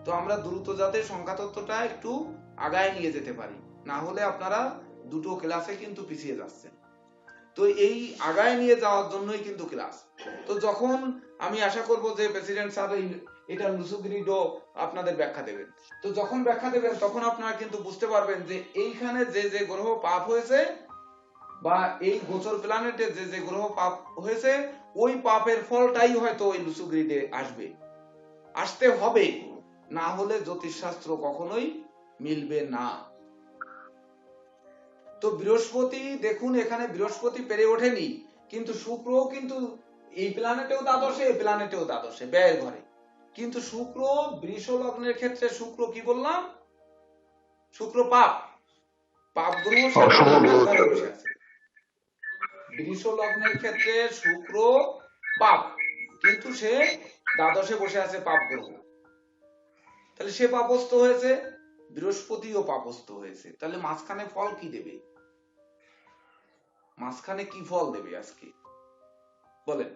তো আমরা দ্রুত যাতে সংখ্যা তত্ত্বটা একটু আগায় নিয়ে যেতে পারি, না হলে আপনারা দুটো ক্লাসে কিন্তু পিছিয়ে যাচ্ছেন। তো এই আগায় নিয়ে যাওয়ার জন্যই কিন্তু ক্লাস। তো যখন আমি আশা করব যে প্রেসিডেন্ট স্যার এটা লুসুগ্রিডও আপনাদের ব্যাখ্যা দেবেন, তো যখন ব্যাখ্যা দেবেন তখন আপনারা কিন্তু বুঝতে পারবেন যে এইখানে যে যে গ্রহ পাপ হয়েছে, বা এই গোচর প্ল্যানেটে যে যে গ্রহ পাপ হয়েছে, ওই পাপের ফলটাই হয়তো ওই লুসুগ্রিডে আসবে, আসতে হবে, না হলে জ্যোতিষশাস্ত্র কখনোই মিলবে না। তো বৃহস্পতি দেখুন, এখানে বৃহস্পতি পেরে ওঠেনি, কিন্তু শুক্র কিন্তু এই প্ল্যানেটেও দ্বাদশে, এই প্ল্যানেটেও দ্বাদশে, ব্যয়ের ঘরে। কিন্তু শুক্র বৃষ লগ্নের ক্ষেত্রে শুক্র কি বললাম, শুক্র পাপ, পাপ গ্রহ বসে আছে। বৃষ লগ্নের ক্ষেত্রে শুক্র পাপ, কিন্তু সে দ্বাদশে বসে আছে পাপ গ্রহ। তাহলে সে পাপস্থ হয়েছে, বৃহস্পতিও পাপস্থ হয়েছে। তাহলে মাঝখানে ফল কি দেবে, মাঝখানে কি ফল দেবে আজকে বলেন?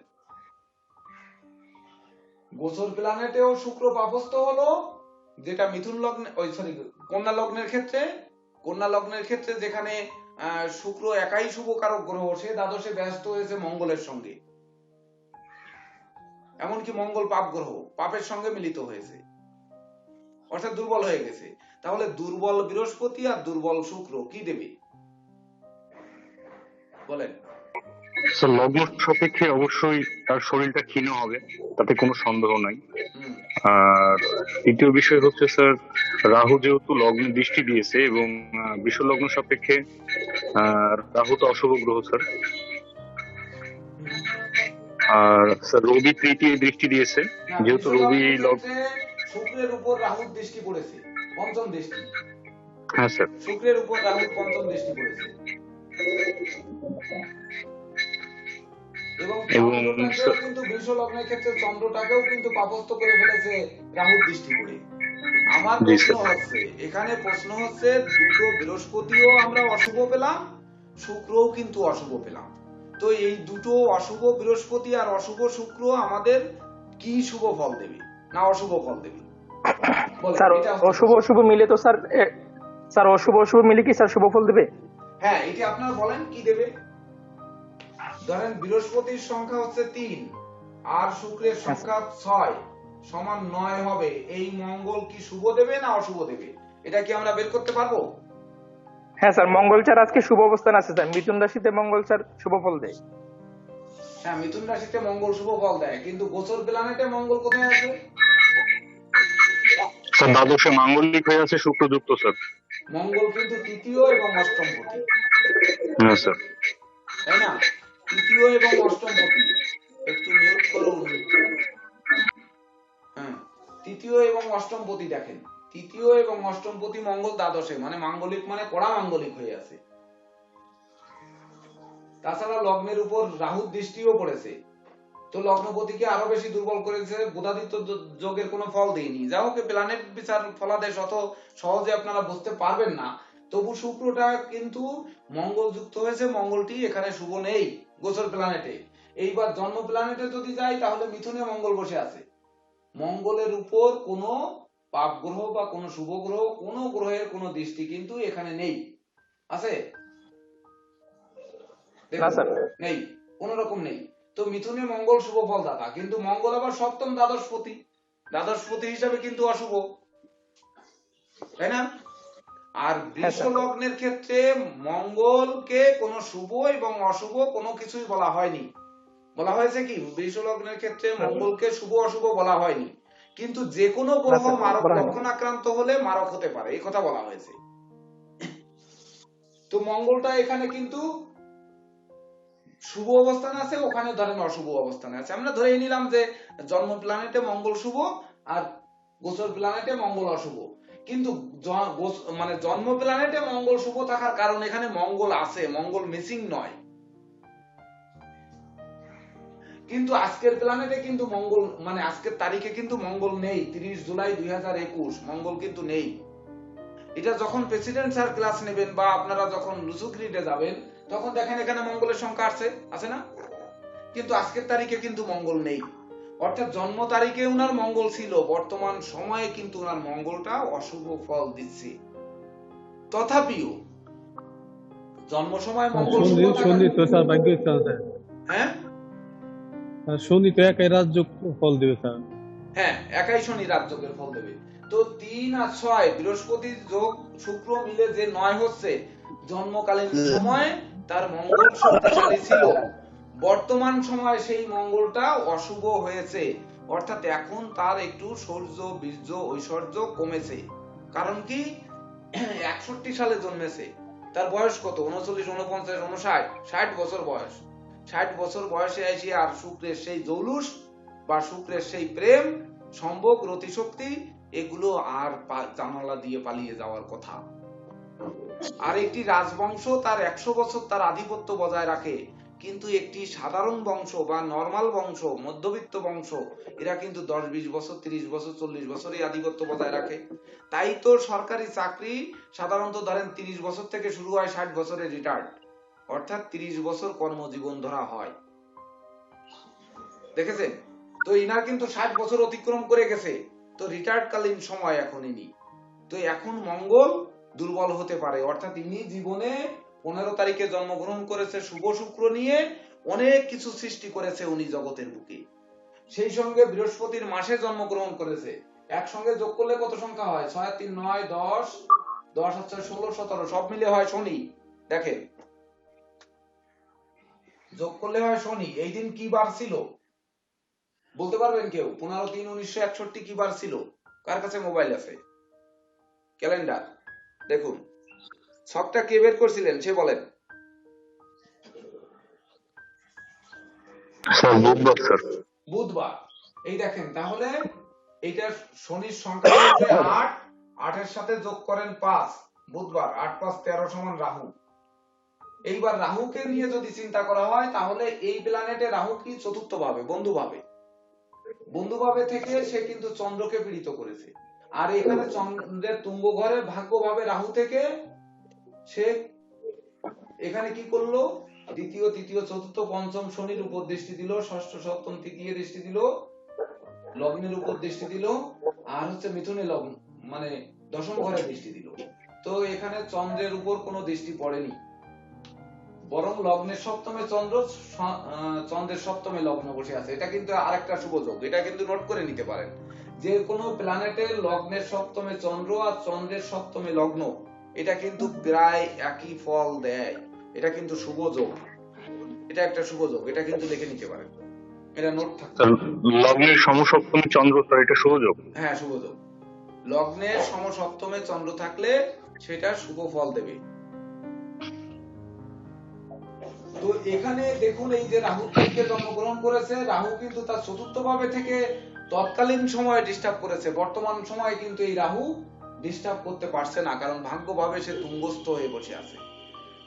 গোচর প্ল্যানেটেও শুক্র পাপস্থ হলো, যেটা মিথুন লগ্নে, কন্যা লগ্নের ক্ষেত্রে, কন্যা লগ্নের ক্ষেত্রে যেখানে শুক্র একাই শুভ কারক গ্রহ, সে দ্বাদশে ব্যস্ত হয়েছে মঙ্গলের সঙ্গে, এমনকি মঙ্গল পাপ গ্রহ, পাপের সঙ্গে মিলিত হয়েছে, অর্থাৎ দুর্বল হয়ে গেছে। তাহলে দুর্বল বৃহস্পতি আর দুর্বল শুক্র কি দেবে বলেন? স্যার লগ্ন সাপেক্ষে অবশ্যই তার শরীরটা ক্ষীণ হবে, তাতে কোনো সন্দেহ নাই। আর দ্বিতীয় বিষয় হচ্ছে স্যার, রাহু যেহেতু লগ্নে দৃষ্টি দিয়েছে এবং বৃষ লগ্ন সাপেক্ষে রাহু তো অশুভ গ্রহ স্যার। আর স্যার রবি তৃতীয় দৃষ্টি দিয়েছে, যেহেতু রবি শুক্রের উপর রাহুর দৃষ্টি পড়েছে, পঞ্চম দৃষ্টি। হ্যাঁ স্যার, শুক্রের উপর রাহুর পঞ্চম দৃষ্টি পড়েছে, এবং কিন্তু বৃষ লগ্নের ক্ষেত্রে চন্দ্রটাকেও কিন্তু পাপস্থ করে ফেলেছে রাহুর দৃষ্টি পড়ে। আমার প্রশ্ন হচ্ছে, এখানে প্রশ্ন হচ্ছে, দুটো বৃহস্পতিও আমরা অশুভ পেলাম, শুক্রও কিন্তু অশুভ পেলাম। তো এই দুটো অশুভ বৃহস্পতি আর অশুভ শুক্র আমাদের কি শুভ ফল দেবে না অশুভ ফল দেবে? স্যার অশুভ অশুভ মিলে তো স্যার, স্যার অশুভ অশুভ মিলে কি স্যার শুভ ফল দেবে? হ্যাঁ, এটি আপনারা বলেন কি দেবে। ধরেন বৃহস্পতির সংখ্যা হচ্ছে 3 আর শুক্রের সংখ্যা 6 সমান 9 হবে, এই মঙ্গল কি শুভ দেবে না অশুভ দেবে, এটা কি আমরা বের করতে পারবো? হ্যাঁ স্যার, মঙ্গল স্যার আজকে শুভ অবস্থান আছে স্যার, মিথুন রাশিতে মঙ্গল স্যার শুভ ফল দেয়। হ্যাঁ, মিথুন রাশিতে মঙ্গল শুভ ফল দেয়, কিন্তু গোচর প্ল্যানেটে মঙ্গল কোথায় আছে? স্যার দ্বাদশে মাঙ্গলিক হয়ে আছে শুক্রযুক্ত স্যার। মঙ্গল কিন্তু তৃতীয় এবং অষ্টম পতি। হ্যাঁ স্যার, তাই না? তৃতীয় এবং অষ্টম পতি, একটু মিউট করুন। হ্যাঁ, তৃতীয় এবং অষ্টম পতি দেখেন, তৃতীয় এবং অষ্টম পতি মঙ্গল দ্বাদশে, মানে মাঙ্গলিক, মানে কড়া মাঙ্গলিক হয়ে আছে। তাছাড়া লগ্নের উপর রাহুর দৃষ্টিও পড়েছে, তো লগ্নপতিকে আরো বেশি দুর্বল করেছে, বুধাদিত্য যোগের কোনো ফল দেয়নি। যা হোক, প্ল্যানেট বিচার ফলাদেশ অত সহজে আপনারা বুঝতে পারবেন না, তবু শুক্রটা কিন্তু মঙ্গল যুক্ত হয়েছে, মঙ্গলটি এখানে শুভ নেই গোচর প্ল্যানেটে। এইবার জন্ম প্ল্যানেটে যদি যাই, তাহলে মিথুনে মঙ্গল বসে আছে, মঙ্গলের উপর কোনো পাপ গ্রহ বা কোনো শুভ গ্রহ, কোনো গ্রহের কোনো দৃষ্টি কিন্তু এখানে নেই, আছে? নেই, কোন রকম নেই। তো মিথুনে মঙ্গল শুভ ফলদাতা, কিন্তু মঙ্গল আবার সপ্তম দ্বাদশপতি, দ্বাদশপতি হিসাবে কিন্তু অশুভ, তাই না? আর বৃষ লগ্নের ক্ষেত্রে মঙ্গলকে কোনো শুভ এবং অশুভ কোনো কিছুই বলা হয়নি। বলা হয়েছে কি, বৃষ লগ্নের ক্ষেত্রে মঙ্গলকে শুভ অশুভ বলা হয়নি, কিন্তু যে কোনো গ্রহ আচ্ছা, মারক বলা হয়নি। লক্ষণ আক্রান্ত হলে মারক হতে পারে, এই কথা বলা হয়েছে। তো মঙ্গলটা এখানে কিন্তু শুভ অবস্থানে আছে, ওখানে ধরেন অশুভ অবস্থানে আছে। আমরা ধরে নিলাম যে জন্ম প্ল্যানেটে মঙ্গল শুভ আর গোচর প্ল্যানেটে মঙ্গল অশুভ। কিন্তু মানে জন্ম প্ল্যানেটে মঙ্গল শুভ থাকার কারণ এখানে মঙ্গল আছে, মঙ্গল মিসিং নয়। কিন্তু আজকের প্ল্যানেটে কিন্তু মঙ্গল মানে আজকের তারিখে কিন্তু মঙ্গল নেই। 30 জুলাই 2021 মঙ্গল কিন্তু নেই। এটা যখন প্রেসিডেন্ট স্যার ক্লাস নেবেন বা আপনারা যখন লুসুগ্রিডে যাবেন তখন দেখেন এখানে মঙ্গলের সংখ্যা আছে না? কিন্তু আজকের তারিখে কিন্তু মঙ্গল নেই। অর্থাৎ জন্ম তারিখে উনার মঙ্গল ছিল, বর্তমান সময়ে কিন্তু উনার মঙ্গলটা অশুভ ফল দিচ্ছে। তথাপিও জন্ম সময় মঙ্গল শুভ থাকার- শনি তো স্যার ভাগ্য আছে। হ্যাঁ শনি তো একাই রাজ্য ফল দিবে স্যার। হ্যাঁ, একাই শনি রাজযোগের ফল দেবে। তো 3 আর 6 বৃহস্পতি যোগ শুক্র মিলে যে 9 হচ্ছে, জন্মকালীন সময় তার মঙ্গল শক্তিশালী ছিল, বর্তমান সময় সেই মঙ্গলটা অশুভ হয়েছে। অর্থাৎ এখন তার একটু শৌর্য বীর্য ঐশ্বর্য কমেছে। কারণ কি 61 সালে জন্মেছে, তার বয়স কত? 39 49 59 60 বছর বয়স। 60 বছর বয়সে এসে আর শুক্রের সেই জৌলুস বা শুক্রের সেই প্রেম সম্ভোগ রতিশক্তি এগুলো আর জানালা দিয়ে পালিয়ে যাওয়ার কথা। আর একটি রাজবংশ তার 100 বছর তার আধিপত্য বজায় রাখে, কিন্তু একটি সাধারণ বংশ বা নরমাল বংশ মধ্যবিত্ত বংশ এরা কিন্তু 10-20 বছর 30 বছর 40 বছরই আধিপত্য বজায় রাখে। তাই তো সরকারি চাকরি সাধারণত ধরেন 30 বছর থেকে শুরু হয়, 60 বছরে রিটায়ার্ড, অর্থাৎ 30 বছর কর্মজীবন ধরা হয়। দেখেছেন তো ইনার কিন্তু 60 বছর অতিক্রম করে গেছে, তো রিটায়ার্ড কালীন সময় এখন ইনি। তো এখন মঙ্গল দুর্বল হতে পারে, অর্থাৎ ইনি জীবনে 15 তারিখে জন্মগ্রহণ করেছে শুভ শুক্র নিয়ে, অনেক কিছু সৃষ্টি করেছে উনি জগতের বুকে। সেই সঙ্গে বৃহস্পতির মাসে জন্মগ্রহণ করেছে, একসঙ্গে যোগ করলে কত সংখ্যা হয়? 6 3 9 10 10 হচ্ছে 16 17 সব মিলে হয় শনি। দেখেন যোগ করলে হয় শনি। এই দিন কি বার ছিল বলতে পারবেন কেউ? 15-3-1961 কি বার ছিল? কার কাছে মোবাইল আছে? ক্যালেন্ডার দেখুন, ছকটা কে বের করছিলেন সে বলেন। স্যার বুধবার স্যার। বুধবার। এই দেখেন তাহলে এইটা শনির সংখ্যা হচ্ছে 8, 8 এর সাথে যোগ করেন 5, বুধবার 8 5 13 সমান রাহু। এইবার রাহুকে নিয়ে যদি চিন্তা করা হয় তাহলে এই প্ল্যানেটে রাহু কি চতুর্থ ভাবে বন্ধু ভাবে থেকে সে কিন্তু চন্দ্রকে পীড়িত করেছে। আর এখানে চন্দ্রের তুঙ্গ ঘরে ভাগ্য ভাবে রাহু থেকে সে এখানে কি করলো? দ্বিতীয় তৃতীয় চতুর্থ পঞ্চম শনির উপর দৃষ্টি দিল, ষষ্ঠ সপ্তম তৃতীয় দৃষ্টি দিল, লগ্নের উপর দৃষ্টি দিল, আর হচ্ছে মিথুনে লগ্ন মানে দশম ঘরে দৃষ্টি দিল। তো এখানে চন্দ্রের উপর কোনো দৃষ্টি পড়েনি, বরং লগ্নের সপ্তমে চন্দ্র, চন্দ্রের সপ্তমে লগ্ন বসে আছে। এটা কিন্তু আরেকটা শুভ যোগ, এটা কিন্তু নোট করে নিতে পারেন। যে কোনো প্ল্যানেটের লগ্নের সপ্তমে চন্দ্র আর চন্দ্রের সপ্তমে লগ্ন, এটা কিন্তু প্রায় একই ফল দেয়। এটা কিন্তু শুভ যোগ, এটা একটা শুভ যোগ, এটা কিন্তু লিখে নিতে পারেন, এটা নোট থাকতে স্যার লগ্নের সমসপ্তমী চন্দ্র স্যার এটা শুভ যোগ। হ্যাঁ শুভ যোগ। লগ্নের সমসপ্তমে চন্দ্র থাকলে সেটা শুভ ফল দেবে। তো এখানে দেখুন এই যে রাহু থেকে জন্মগ্রহণ করেছে, রাহু কিন্তু তার চতুর্থ ভাবে থেকে তৎকালীন সময়ে ডিস্টার্ব করেছে, বর্তমান সময়ে কিন্তু এই রাহু ডিস্টার্ব করতে পারছে না, কারণ ভাগ্যভাবে সে তুঙ্গস্থ হয়ে বসে আছে।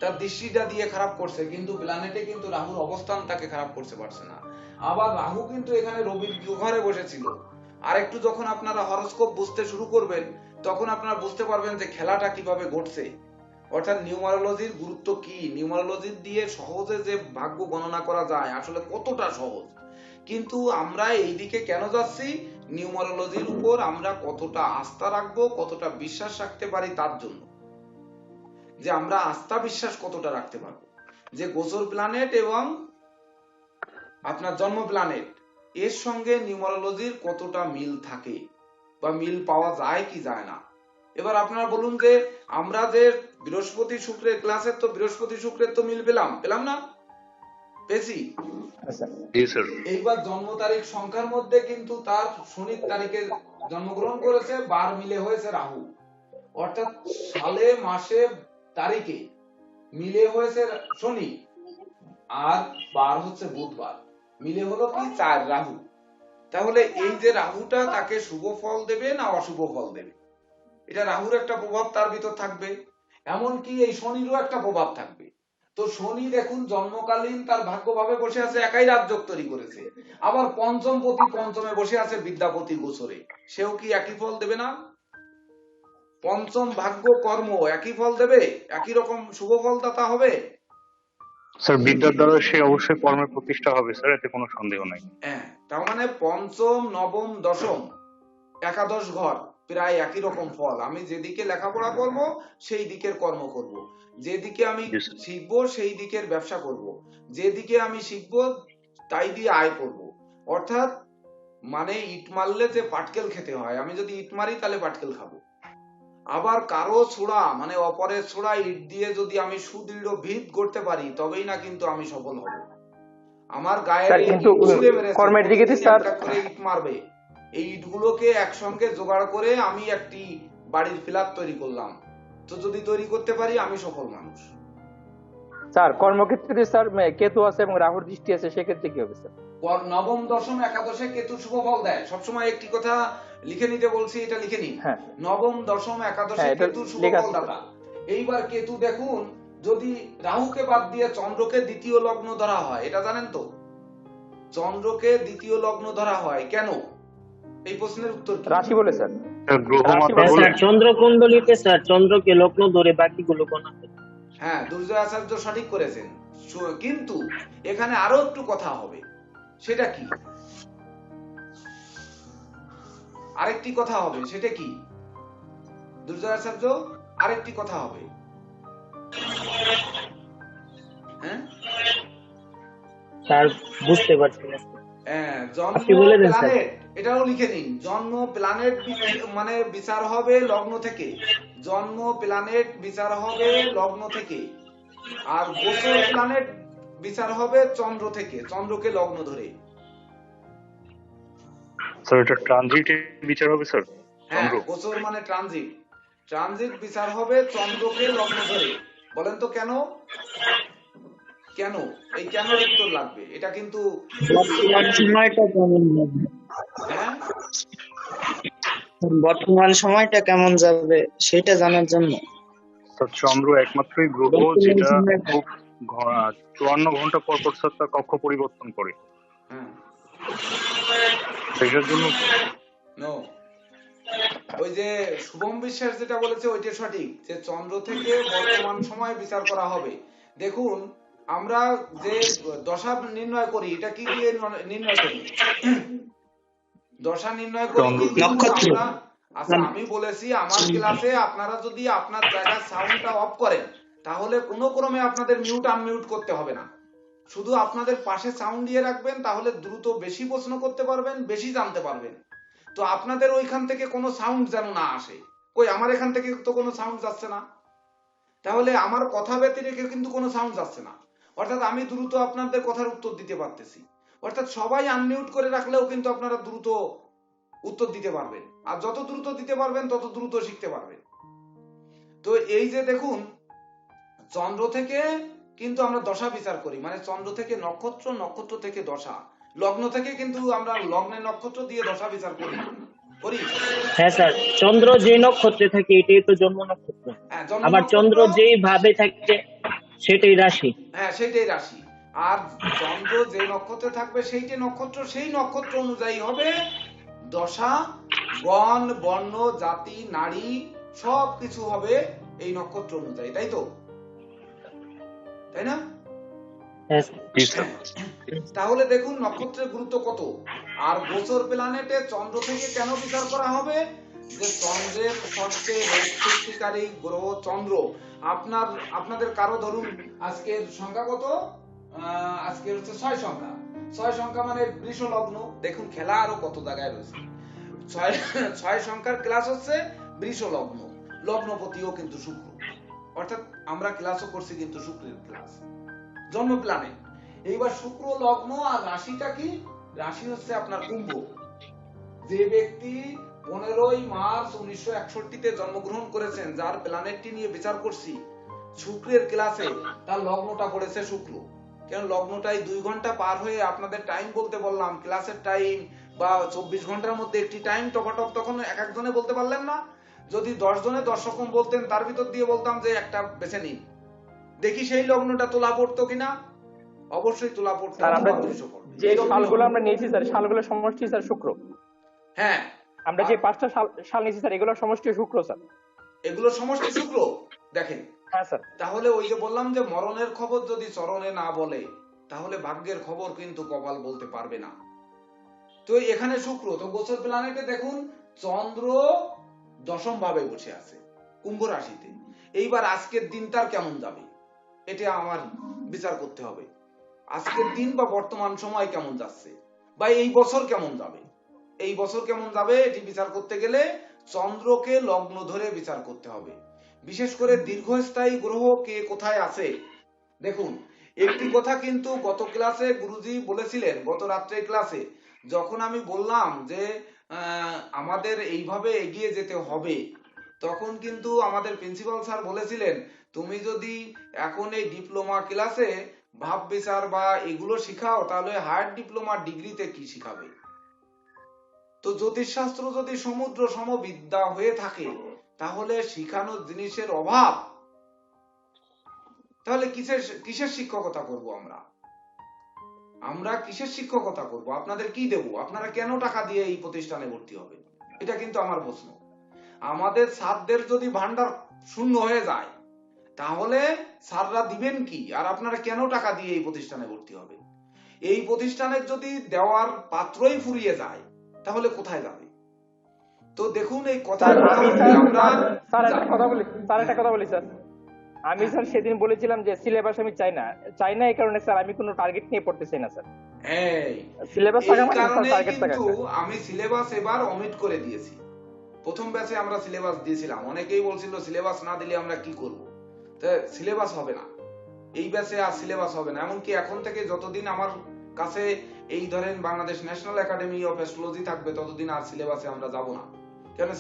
তার দৃষ্টিটা দিয়ে খারাপ করছে, কিন্তু প্ল্যানেটে কিন্তু রাহুর অবস্থান তাকে খারাপ করতে পারছে না। আবার রাহু কিন্তু এখানে রবির ঘরে বসেছিল। আর একটু যখন আপনারা হরোস্কোপ বুঝতে শুরু করবেন তখন আপনারা বুঝতে পারবেন যে খেলাটা কিভাবে ঘটছে, অর্থাৎ নিউমারোলজির গুরুত্ব কি, নিউমারোলজি দিয়ে সহজে যে ভাগ্য গণনা করা যায় আসলে কতটা সহজ। কিন্তু আমরা এই দিকে কেন যাচ্ছি? নিউমারোলজির উপর আমরা কতটা আস্থা রাখবো, কতটা বিশ্বাস রাখতে পারি তার জন্য, যে আমরা আস্থা বিশ্বাস কতটা রাখতে পারবো যে গোচর প্ল্যানেট এবং আপনার জন্ম প্ল্যানেট এর সঙ্গে নিউমারোলজির কতটা মিল থাকে বা মিল পাওয়া যায় কি যায় না। এবার আপনারা বলুন যে আমরা যে বৃহস্পতি শুক্রের ক্লাসের তো বৃহস্পতি শুক্রের তো মিল পেলাম না? পেয়েছি। জি স্যার। এইবার জন্ম তারিখ সংখ্যার মধ্যে কিন্তু তার শনির তারিখে জন্মগ্রহণ করেছে, বার মিলে হয়েছে রাহু, অর্থাৎ সালে মাসে তারিখে মিলে হয়েছে শনি, আর বার হচ্ছে বুধবার, মিলে হলো কি 4 রাহু। তাহলে এই যে রাহুটা তাকে শুভ ফল দেবে না অশুভ ফল দেবে, এটা রাহুর একটা প্রভাব তার ভিতর থাকবে, এমনকি এই শনিরও একটা প্রভাব থাকবে। তো শনি দেখুন জন্মকালীন তার ভাগ্যভাবে বসে আছে, একাই রাজযোগ তৈরি করেছে, আবার পঞ্চমপতি পঞ্চমে বসে আছে বিদ্যাপতি গোচরে, সেও কি একই ফল দেবে না? পঞ্চম ভাগ্য কর্ম একই ফল দেবে, একই রকম শুভ ফলদাতা হবে? স্যার বিদ্যার দ্বারা সে অবশ্যই কর্মের প্রতিষ্ঠা হবে স্যার, এতে কোনো সন্দেহ নাই। হ্যাঁ, তার মানে পঞ্চম নবম দশম একাদশ ঘর প্রায় একই রকম ফল। আমি যেদিকে লেখাপড়া করব সেই দিকের কর্ম করব, যেদিকে আমি Yes, sir. শিখবো সেই দিকের ব্যবসা করব, যেদিকে আমি শিখবো তাই দিয়ে আয় করব। অর্থাৎ মানে ইট মারলে যে পাটকেল খেতে হয়, আমি যদি ইট মারি তাহলে পাটকেল খাবো। আবার কারো ছোড়া মানে অপরের ছোড়া ইট দিয়ে যদি আমি সুদৃঢ় ভিত গড়তে পারি তবেই না কিন্তু আমি সফল হব। আমার গায়ের স্যার, এই কিন্তু ইট ছুঁড়ে মেরেছে, কর্মের দিকে প্রতিদিন স্যার একটা করে ইট মারবে, এই ইটগুলোকে একসঙ্গে জোগাড় করে আমি একটি বাড়ির ফ্ল্যাট তৈরি করলাম, তো যদি তৈরি করতে পারি আমি সফল মানুষ। স্যার কর্মক্ষেত্রে স্যার কেতু আছে এবং রাহুর দৃষ্টি আছে, সেক্ষেত্রে কি হবে স্যার? নবম দশম একাদশে কেতু শুভ ফল দেয়, সবসময় একটি কথা লিখে নিতে বলছি, এটা লিখে নিন। হ্যাঁ নবম দশম একাদশে হ্যাঁ, এটা কেতু শুভ লেখা ফল আছে। দাতা। এইবার কেতু দেখুন যদি রাহুকে বাদ দিয়ে চন্দ্রকে দ্বিতীয় লগ্ন ধরা হয়, এটা জানেন তো? চন্দ্রকে দ্বিতীয় লগ্ন ধরা হয় কেন? এই প্রশ্নের উত্তর কি? রাশি বলে স্যার। স্যার গ্রহ রাশি মাতা হ্যাঁ বলে। স্যার, চন্দ্রকুণ্ডলিতে স্যার চন্দ্রকে লগ্ন ধরে বাকিগুলো গোনা করে। হ্যাঁ, দুর্জয় আচার্য সঠিক করেছেন, কিন্তু এখানে আরো একটু কথা হবে, সেটা কি? আরেকটি কথা হবে, সেটা কি দুর্জয় আচার্য? আরেকটি কথা হবে, হ্যাঁ স্যার বুঝতে পারছি না। জন্ম আপনি বলে দেন স্যার। প্ল্যানেট, এটাও লিখে নিন। জন্ম প্ল্যানেট মানে বিচার হবে লগ্ন থেকে, জন্ম প্ল্যানেট বিচার হবে লগ্ন থেকে, আর গোচর প্ল্যানেট বিচার হবে চন্দ্র থেকে, চন্দ্রকে লগ্ন ধরে। স্যার এটা ট্রানজিটে বিচার হবে স্যার। হ্যাঁ, চন্দ্র গোচর মানে ট্রানজিট, ট্রানজিট বিচার হবে চন্দ্রকে লগ্ন ধরে। বলেন তো কেন? কেন? এই কেন উত্তর লাগবে, এটা কিন্তু বর্তমান সময়টা কেমন যাবে? হ্যাঁ বর্তমান সময়টা কেমন যাবে সেটা জানার জন্য। স্যার চন্দ্র একমাত্রই গ্রহ বর্তমান যেটা সময়টা খুব 54 ঘন্টা পর পর স্যার তার কক্ষ পরিবর্তন করে, হ্যাঁ সেটার জন্য নো, ওই যে শুভম বিশ্বাস যেটা বলেছে ওইটা সঠিক, যে চন্দ্র থেকে বর্তমান সময় বিচার করা হবে। দেখুন আমরা যে দশা নির্ণয় করি এটা কি দিয়ে নির্ণয় করি? দশা নির্ণয় করি কি দিয়ে? নক্ষত্র। আমরা আচ্ছা আমি বলেছি আমার ক্লাসে আপনারা যদি আপনার জায়গার সাউন্ডটা অফ করেন তাহলে কোনো ক্রমে আপনাদের মিউট আনমিউট করতে হবে না, শুধু আপনাদের পাশে সাউন্ড দিয়ে রাখবেন, তাহলে দ্রুত বেশি প্রশ্ন করতে পারবেন, বেশি জানতে পারবেন। তো আপনাদের ওইখান থেকে কোনো সাউন্ড যেন না আসে। কই আমার এখান থেকে তো কোনো সাউন্ড যাচ্ছে না, তাহলে আমার কথা ব্যতিরেকে কিন্তু কোনো সাউন্ড যাচ্ছে না, অর্থাৎ আমি দ্রুত আপনাদের কথার উত্তর দিতে পারতেছি। অর্থাৎ সবাই আনমিউট করে রাখলেও কিন্তু আপনারা দ্রুত উত্তর দিতে পারবেন, আর যত দ্রুত দিতে পারবেন তত দ্রুত শিখতে পারবেন। তো এই যে দেখুন চন্দ্র থেকে কিন্তু আমরা দশা বিচার করি, মানে চন্দ্র থেকে নক্ষত্র, নক্ষত্র থেকে দশা, লগ্ন থেকে কিন্তু আমরা লগ্নের নক্ষত্র দিয়ে দশা বিচার করি করি। হ্যাঁ স্যার, চন্দ্র যে নক্ষত্রে থাকে এটাই তো জন্ম নক্ষত্র, হ্যাঁ, জন্ম আবার চন্দ্র নক্ষত্র, যেই ভাবে থাকে সেটাই রাশি। হ্যাঁ সেইটাই রাশি, আর চন্দ্র যে নক্ষত্রে থাকবে সেইটাই নক্ষত্র, সেই নক্ষত্র অনুযায়ী হবে দশা, গণ বর্ণ জাতি নারী সব কিছু হবে এই নক্ষত্র অনুযায়ী, তাই তো? তাই না? হ্যাঁ স্যার। জি স্যার। তাহলে দেখুন নক্ষত্রের গুরুত্ব কত। আর গোচর প্ল্যানেটে চন্দ্র থেকে কেন বিচার করা হবে? যে চন্দ্রের ষষ্ঠে রোগ সৃষ্টিকারী গ্রহ চন্দ্র। আপনাদের কারো ধরুন আজকের সংখ্যা কত? আজকে হচ্ছে 6 সংখ্যা। 6 সংখ্যা মানে বৃষ লগ্ন। দেখুন খেলা আরো কত জায়গায় রয়েছে। 6 সংখ্যার ক্লাস হচ্ছে বৃষ লগ্ন, লগ্নপতিও কিন্তু শুক্র, অর্থাৎ আমরা ক্লাসও করছি কিন্তু শুক্রের ক্লাস। জন্ম প্ল্যানেট এইবার শুক্র লগ্ন আর রাশিটা কি? রাশি হচ্ছে আপনার কুম্ভ। যে ব্যক্তি 15ই মার্চ 1961 জন্মগ্রহণ করেছেন, যার প্ল্যানেটটি নিয়ে বিচার করছি শুক্রের ক্লাসে, তার লগ্নটা পড়েছে শুক্র। কেন লগ্নটাই 2 ঘন্টা পার হয়ে আপনাদের টাইম বলতে বললাম, ক্লাসের টাইম বা 24 ঘন্টার মধ্যে একটি টাইম টপাটপ, তখন এক একজনে বলতে পারলেন না। যদি 10 জনে 10 রকম বলতেন, তার ভিতর দিয়ে বলতাম যে একটা বেছে নিন, দেখি সেই লগ্নটা তোলা পড়তো কিনা। অবশ্যই তোলা পড়তো। স্যার আমরা যে সালগুলো আমরা নিয়েছি স্যার, সালগুলোর সমষ্টি স্যার শুক্র। হ্যাঁ, আমরা যে 5টা সাল নিয়েছি স্যার, এগুলোর সমষ্টি শুক্র স্যার। এগুলো সমষ্টি শুক্র। দেখেন, হ্যাঁ স্যার। তাহলে ওই যে বললাম যে মরণের খবর যদি চরণে না বলে, তাহলে ভাগ্যের খবর কিন্তু কপাল বলতে পারবে না। তো এখানে শুক্র, তো গোচর প্ল্যানেটে দেখুন চন্দ্র 10ম ভাবে বসে আছে কুম্ভ রাশিতে। এইবার আজকের দিনটার কেমন যাবে এটা আমার বিচার করতে হবে। আজকের দিন বা বর্তমান সময় কেমন যাচ্ছে, বা এই বছর কেমন যাবে, এই বছর কেমন যাবে এটি বিচার করতে গেলে চন্দ্রকে লগ্ন ধরে বিচার করতে হবে। বিশেষ করে দীর্ঘস্থায়ী গ্রহ কে কোথায় আছে। দেখুন, একটি কথা কিন্তু গত ক্লাসে গুরুজি বলেছিলেন, গত রাত্রের ক্লাসে যখন আমি বললাম যে আমাদের এইভাবে এগিয়ে যেতে হবে, তখন কিন্তু আমাদের প্রিন্সিপাল স্যার বলেছিলেন, তুমি যদি এখন এই ডিপ্লোমা ক্লাসে ভাব বিচার বা এগুলো শিখাও, তাহলে হায়ার ডিপ্লোমা ডিগ্রিতে কি শিখাবে? তো জ্যোতিষশাস্ত্র যদি সমুদ্র সমবিদ্যা হয়ে থাকে, তাহলে শিখানোর জিনিসের অভাব, তাহলে কিসের শিক্ষকতা করব আমরা? আমরা কিসের শিক্ষকতা করব? আপনাদের কি দেব? আপনারা কেন টাকা দিয়ে এই প্রতিষ্ঠানে ভর্তি হবে? এটা কিন্তু আমার প্রশ্ন। আমাদের স্যারদের যদি ভান্ডার শূন্য হয়ে যায়, তাহলে স্যাররা দিবেন কি? আর আপনারা কেন টাকা দিয়ে এই প্রতিষ্ঠানে ভর্তি হবে? এই প্রতিষ্ঠানের যদি দেওয়ার পাত্রই ফুরিয়ে যায়, তাহলে কোথায় যাবে? তো দেখুন, এই কথা স্যার একটা কথা বলি স্যার। আমি স্যার সেদিন বলেছিলাম যে সিলেবাস আমি চাই না, এই কারণে স্যার আমি কোনো টার্গেট নিয়ে পড়তে চাই না স্যার। সিলেবাস কিন্তু আমি সিলেবাস এবার অমিট করে দিয়েছি। প্রথম ব্যাচে আমরা সিলেবাস দিয়েছিলাম, অনেকেই বলছিল সিলেবাস না দিলে আমরা কি করব। তো সিলেবাস হবে না এই ব্যাচে, আর সিলেবাস হবে না। এমনকি এখন থেকে যতদিন আমার কাছে এই ধরেন Bangladesh national academy of astrology থাকবে, ততদিন আর সিলেবাসে আমরা যাব না। কেন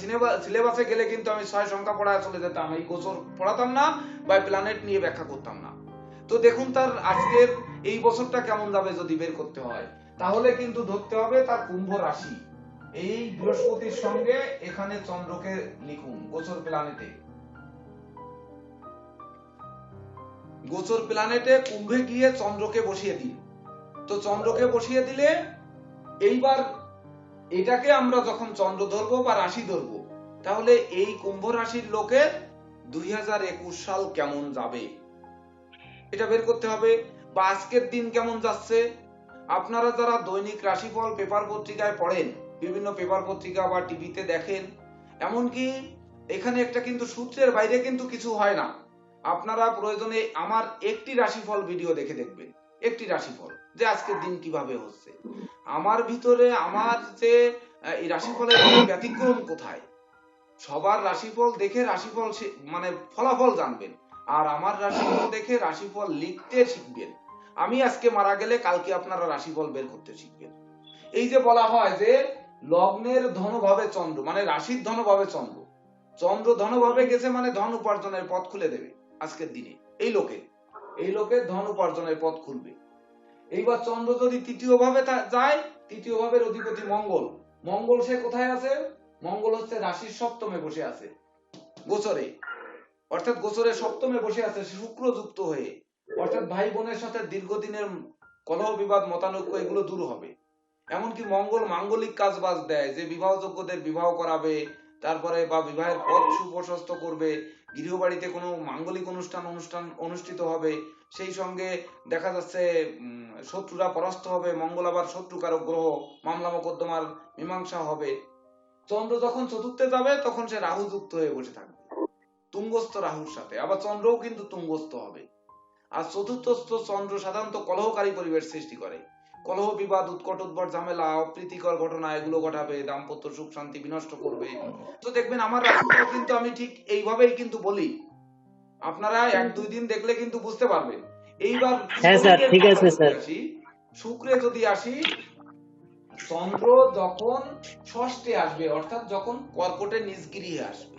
সিলেবাসে গেলে কিন্তু আমি 6 সংখ্যা পড়ায় চলে যেতাম, এই গোচর পড়াতাম না বা প্ল্যানেট নিয়ে ব্যাখ্যা করতাম না। তো দেখুন তার আজকের এই বছরটা কেমন যাবে যদি বের করতে হয়, তাহলে কিন্তু ধরতে হবে তার কুম্ভ রাশি। এই বৃহস্পতির সঙ্গে এখানে চন্দ্রকে লিখুন গোচর প্ল্যানেটে। গোচর প্ল্যানেটে কুম্ভে গিয়ে চন্দ্রকে বসিয়ে দিন। তো চন্দ্রকে বসিয়ে দিলে এইবার এটাকে আমরা যখন চন্দ্র ধরবো বা রাশি ধরবো, তাহলে এই কুম্ভ রাশির লোকের 2021 সাল কেমন যাবে এটা বের করতে হবে। বা আজকের দিন কেমন যাচ্ছে। আপনারা যারা দৈনিক রাশিফল পেপার পত্রিকায় পড়েন, বিভিন্ন পেপার পত্রিকা বা টিভিতে দেখেন, এমনকি এখানে একটা কিন্তু সূত্রের বাইরে কিন্তু কিছু হয় না। আপনারা প্রয়োজনে আমার একটি রাশিফল ভিডিও দেখে দেখবেন, একটি রাশিফল যে আজকের দিন কিভাবে হচ্ছে। আমার ভিতরে আমার যে এই রাশিফলের ব্যতিক্রম কোথায়, সবার রাশিফল দেখে রাশিফল মানে ফলাফল জানবেন, আর আমার রাশিফল দেখে রাশিফল লিখতে শিখবেন। আমি আজকে মারা গেলে কালকে আপনারা রাশিফল বের করতে শিখবেন। এই যে বলা হয় যে লগ্নের ধনভাবে চন্দ্র, মানে রাশির ধনভাবে চন্দ্র, চন্দ্র ধনভাবে গেছে মানে ধন উপার্জনের পথ খুলে দেবে আজকের দিনে। এই লোকের ধন উপার্জনের পথ খুলবে। এইবার চন্দ্র যদি তৃতীয় ভাবে যায়, তৃতীয় ভাবের অধিপতি মঙ্গল, মঙ্গল সে কোথায় আছে? মঙ্গল হচ্ছে রাশির সপ্তমে বসে আছে গোচরে, অর্থাৎ গোচরের সপ্তমে বসে আছে শুক্র যুক্ত হয়ে, অর্থাৎ ভাই বোনের সাথে দীর্ঘদিনের কলহ বিবাদ মতানৈক্য এগুলো দূর হবে। এমনকি মঙ্গল মাঙ্গলিক কাজ বাজ দেয়, যে বিবাহযোগ্যদের বিবাহ করাবে, তারপরে বা বিবাহের পথ সুপ্রশস্ত করবে, গৃহবাড়িতে কোনো মাঙ্গলিক অনুষ্ঠান অনুষ্ঠিত হবে, সেই সঙ্গে দেখা যাচ্ছে শত্রুরা পরাস্ত হবে, মঙ্গল আবার শত্রুকারক গ্রহ, মামলা মোকদ্দমার মীমাংসা হবে। চন্দ্র যখন চতুর্থে যাবে তখন সে রাহু যুক্ত হয়ে বসে থাকবে তুঙ্গস্থ রাহুর সাথে, আবার চন্দ্রও কিন্তু তুঙ্গস্থ হবে। আর চতুর্থস্থ চন্দ্র সাধারণত কলহকারী পরিবেশ সৃষ্টি করে, কলহ বিবাদ উৎকট উদ্ভট ঝামেলা অপ্রীতিকর ঘটনা এগুলো ঘটাবে, দাম্পত্য সুখ শান্তি বিনষ্ট করবে। তো দেখবেন আমার রাশিফল কিন্তু আমি ঠিক এইভাবেই কিন্তু বলি, আপনারা 1-2 দিন দেখলে কিন্তু বুঝতে পারবেন। এইবার হ্যাঁ স্যার, শ্রমিকের ঠিক কথা আছে যদি স্যার। আসি, শুক্রে যদি আসি, চন্দ্র যখন ষষ্ঠে আসবে অর্থাৎ যখন কর্কটের নিজ গৃহে আসবে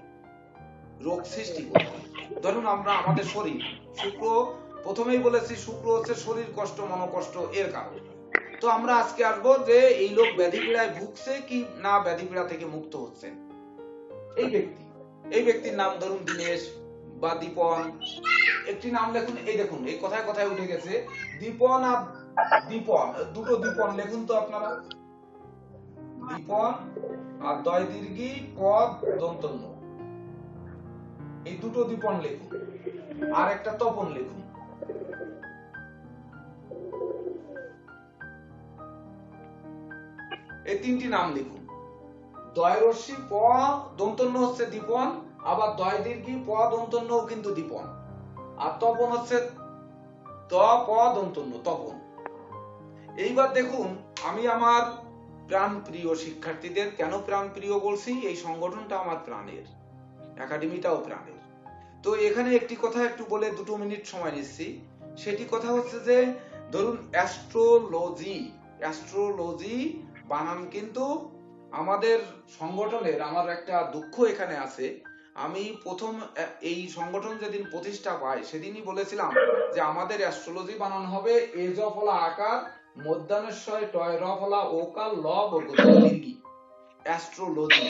রোগ সৃষ্টি করবে। ধরুন আমরা আমাদের শরীর, শুক্র প্রথমেই বলেছি শুক্র হচ্ছে শরীর কষ্ট মনোকষ্ট এর কারণ। তো আমরা আজকে আসবো যে এই লোক ব্যাধি পীড়ায় ভুগছে কি না ব্যাধি পীড়া থেকে মুক্ত হচ্ছেন। এই ব্যক্তির নাম ধরুন দীনেশ বা দীপন, একটি নাম লিখুন। এই দেখুন এই কথায় কথায় উঠে গেছে দীপন আর দীপন, দুটো দীপন লিখুন তো আপনারা। দীপন আর দয় দীর্ঘি পদ দন্তন্য, এই দুটো দীপন লিখুন। আর একটা তপন লিখুন। এই তিনটি নাম লিখুন। দয় রশ্মি প দন্তন্য হচ্ছে দীপন, আবার দয় দীর্ঘি প দন্তন্য কিন্তু দীপন, আর তপন হচ্ছে ত প দন্তন্য তপন। এইবার দেখুন আমি আমার প্রাণ প্রিয় শিক্ষার্থীদের, কেন প্রাণ প্রিয় বলছি, এই সংগঠনটা আমার প্রাণের, একাডেমিটাও প্রাণের। তো এখানে একটি কথা একটু বলে 2 মিনিট সময় নিচ্ছি। সেটি কথা হচ্ছে যে ধরুন অ্যাস্ট্রোলজি বানান কিন্তু আমাদের সংগঠনের, আমার একটা দুঃখ এখানে আছে, আমি প্রথম এই সংগঠন যেদিন প্রতিষ্ঠা পাই সেদিনই বলেছিলাম যে আমাদের অ্যাস্ট্রোলজি বানান হবে এজফলা আকার মধ্যাহ্নস্বয় টয় রফলা ওকার ল বর্গ দীর্ঘি, অ্যাস্ট্রোলজি।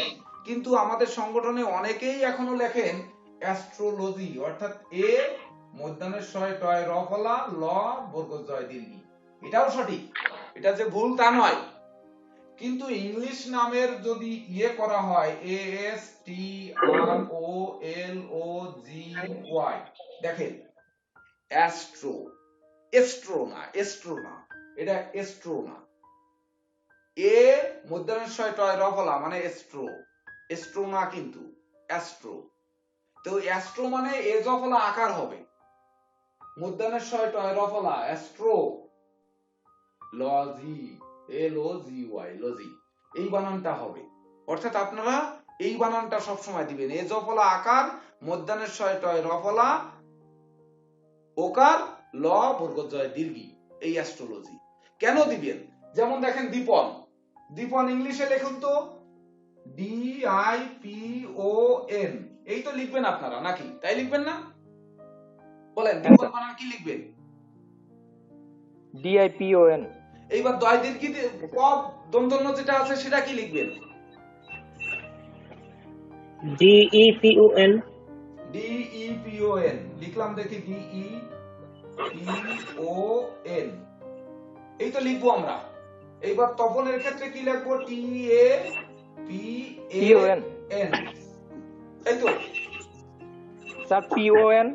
কিন্তু আমাদের সংগঠনে অনেকেই এখনো লেখেন অ্যাস্ট্রোলজি, অর্থাৎ এ মধ্যাহ্নস্বয় টয় রফলা ল বর্গ জয় দীর্ঘি। এটাও সঠিক, এটা যে ভুল তা নয়, কিন্তু ইংলিশ নামের যদি ইয়ে করা হয় ASTROLOGY, দেখেন অ্যাস্ট্রো, এস্ট্রো না, এস্ট্রো না, এটা এস্ট্রো না। এ মধ্যাহ্নস্বয় টয় রফলা মানে এস্ট্রো, এস্ট্রো না কিন্তু অ্যাস্ট্রো। তো অ্যাস্ট্রো মানে এজফলা আকার হবে, মধ্যাহ্নস্বয় টয় রফলা অ্যাস্ট্রো লজি, LOGY লজি, এই বানানটা হবে। অর্থাৎ আপনারা এই বানানটা সব সময় দিবেন, এজফলা আকার মধ্যাহ্নস্বয় টয় রফলা ওকার ল বর্গজয় দীর্ঘি, এই অ্যাস্ট্রোলজি কেন দিবেন। যেমন দেখেন দীপন, দীপন ইংলিশে লিখুন তো DIPON, এই তো লিখবেন আপনারা নাকি, তাই লিখবেন না? বলেন দীপন বানান কি লিখবেন? DIPON। এইবার দয় দীর্ঘি পদ দন্তন্য যেটা আছে সেটা কি লিখবেন? DEPON। DEPON লিখলাম, দেখি DEPON, এই তো লিখবো আমরা। এইবার তপনের ক্ষেত্রে কি লিখবো? TAPON, এই তো স্যার PON।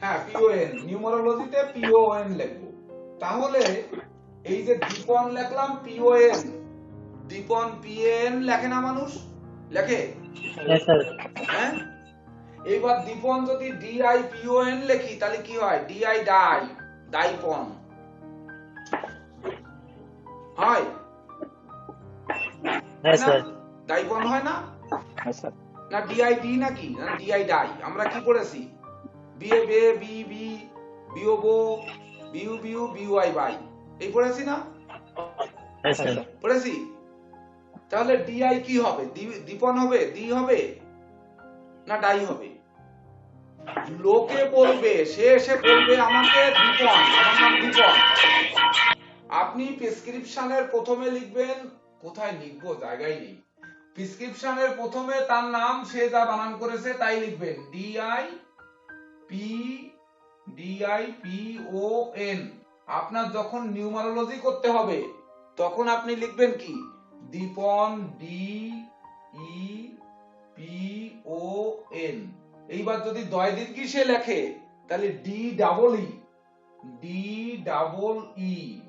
হ্যাঁ PON, নিউমারোলজিতে PON লিখবো। তাহলে এই যে দীপন লিখলাম PON, দীপন PN লেখে না মানুষ, লেখে? হ্যাঁ স্যার। হ্যাঁ, এইবার দীপন যদি DIPON লিখি তাহলে কি হয়? DI ডাই, ডাইপন হয়, হ্যাঁ স্যার। ডাইপন হয় না? হ্যাঁ স্যার। না DID নাকি, না DI ডাই? আমরা কি পড়েছি? বিএ বে বি বি বিও বো বিউ বিউ বিউআই বাই, এই পড়েছি না? হ্যাঁ স্যার। পড়েছি। তাহলে DI কি হবে? দীপন হবে, ডি হবে না ডাই হবে? লোকে বলবে, সে এসে বলবে আমাকে দীপন, আমার নাম দীপন। আপনি প্রেসক্রিপশনের প্রথমে লিখবেন, কোথায় লিখবো জায়গায় নেই, প্রেসক্রিপশনের প্রথমে তার নাম, সে যা বানান করেছে তাই লিখবেন, DIPON। আপনার যখন নিউমারোলজি করতে হবে তখন আপনি লিখবেন কি? দীপন, DEPON। এইবার যদি দয় দীর্ঘি সে লেখে তাহলে DEE,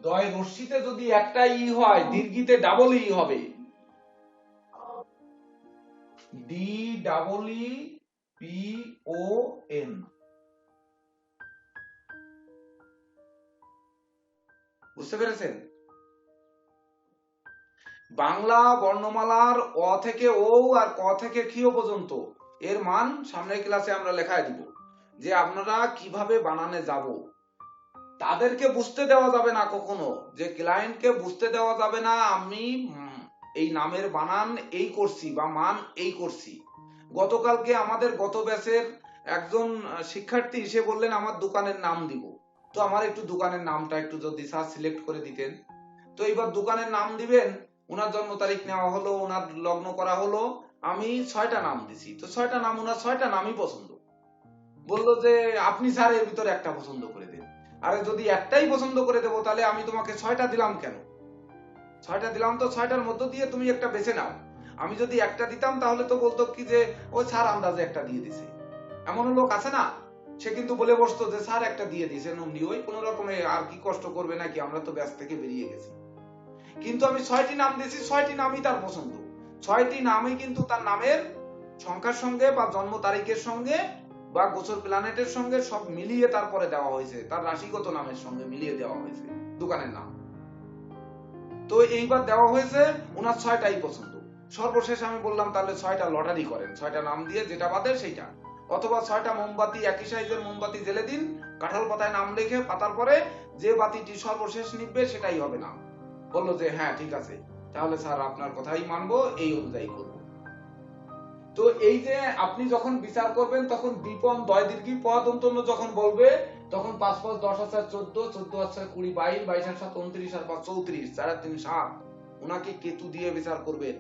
দয় রশ্মিতে যদি একটা ই হয় দীর্ঘিতে ডাবল ই হবে, DEEPON। বুঝতে পেরেছেন? বাংলা বর্ণমালার অ থেকে ও আর ক থেকে ক্ষিয় পর্যন্ত এর মান সামনের ক্লাসে আমরা লেখায় দিব, যে আপনারা কিভাবে বানানে যাব। তাদেরকে বুঝতে দেওয়া যাবে না কখনো, যে ক্লায়েন্টকে বুঝতে দেওয়া যাবে না আমি এই নামের বানান এই করছি বা মান এই করছি। গতকালকে আমাদের গত ব্যাচের একজন শিক্ষার্থী সে বললেন আমার দোকানের নাম দিব। তো আমার একটু দোকানের নামটা একটু যদি স্যার সিলেক্ট করে দিতেন। তো এবার দোকানের নাম দিবেন, ওনার জন্ম তারিখ নেওয়া হলো, ওনার লগ্ন করা হলো, আমি 6টা নাম দিছি। তো 6টা নাম, ওনার 6টা নামই পছন্দ। বললো যে আপনি স্যার এর ভিতরে একটা পছন্দ করে দেন। আরে যদি একটাই পছন্দ করে দেবো তাহলে আমি তোমাকে 6টা দিলাম কেন? 6টা দিলাম তো 6টার মধ্য দিয়ে তুমি একটা বেছে নাও। আমি যদি একটা দিতাম তাহলে তো বলতো কি যে ওই স্যার আন্দাজে একটা দিয়ে দিছে। এমন লোক আছে না, সে কিন্তু বলে বসতো যে স্যার একটা দিয়ে দিছে অমনি, ওই কোন রকমে আর কি কষ্ট করবে নাকি, আমরা তো ব্যাস থেকে বেরিয়ে গেছি। কিন্তু আমি 6টি নাম দিয়েছি, 6টি নামই তার পছন্দ। 6টি নামই কিন্তু তার নামের সংখ্যার সঙ্গে বা জন্ম তারিখের সঙ্গে বা গোচর প্ল্যানেটের সঙ্গে সব মিলিয়ে তারপরে দেওয়া হয়েছে, তার রাশিগত নামের সঙ্গে মিলিয়ে দেওয়া হয়েছে দোকানের নাম। তো এইবার দেওয়া হয়েছে, ওনার 6টাই পছন্দ। সর্বশেষ আমি বললাম তাহলে 6টা লটারি করেন, 6টা নাম দিয়ে যেটা বাদে সেইটা, অথবা 6টা মোমবাতি একই সাইজের মোমবাতি জ্বেলে দিন, কাঁঠাল পাতায় নাম লিখে পাতার পরে যে বাতিটি সর্বশেষ নিভবে সেটাই হবে নাম। বললো যে হ্যাঁ ঠিক আছে, তাহলে স্যার আপনার কথাই মানবো, এই অনুযায়ী করব। তো এই যে আপনি যখন বিচার করবেন তখন বিপন দয় দীর্ঘি পদ অন্তন্য যখন বলবে তখন 5 5 10 আছে 14, 14 আছে 20, 22, 22 আর 7 29 আর 5 34, 4 আর 3 7, উনাকে কেতু দিয়ে বিচার করবেন।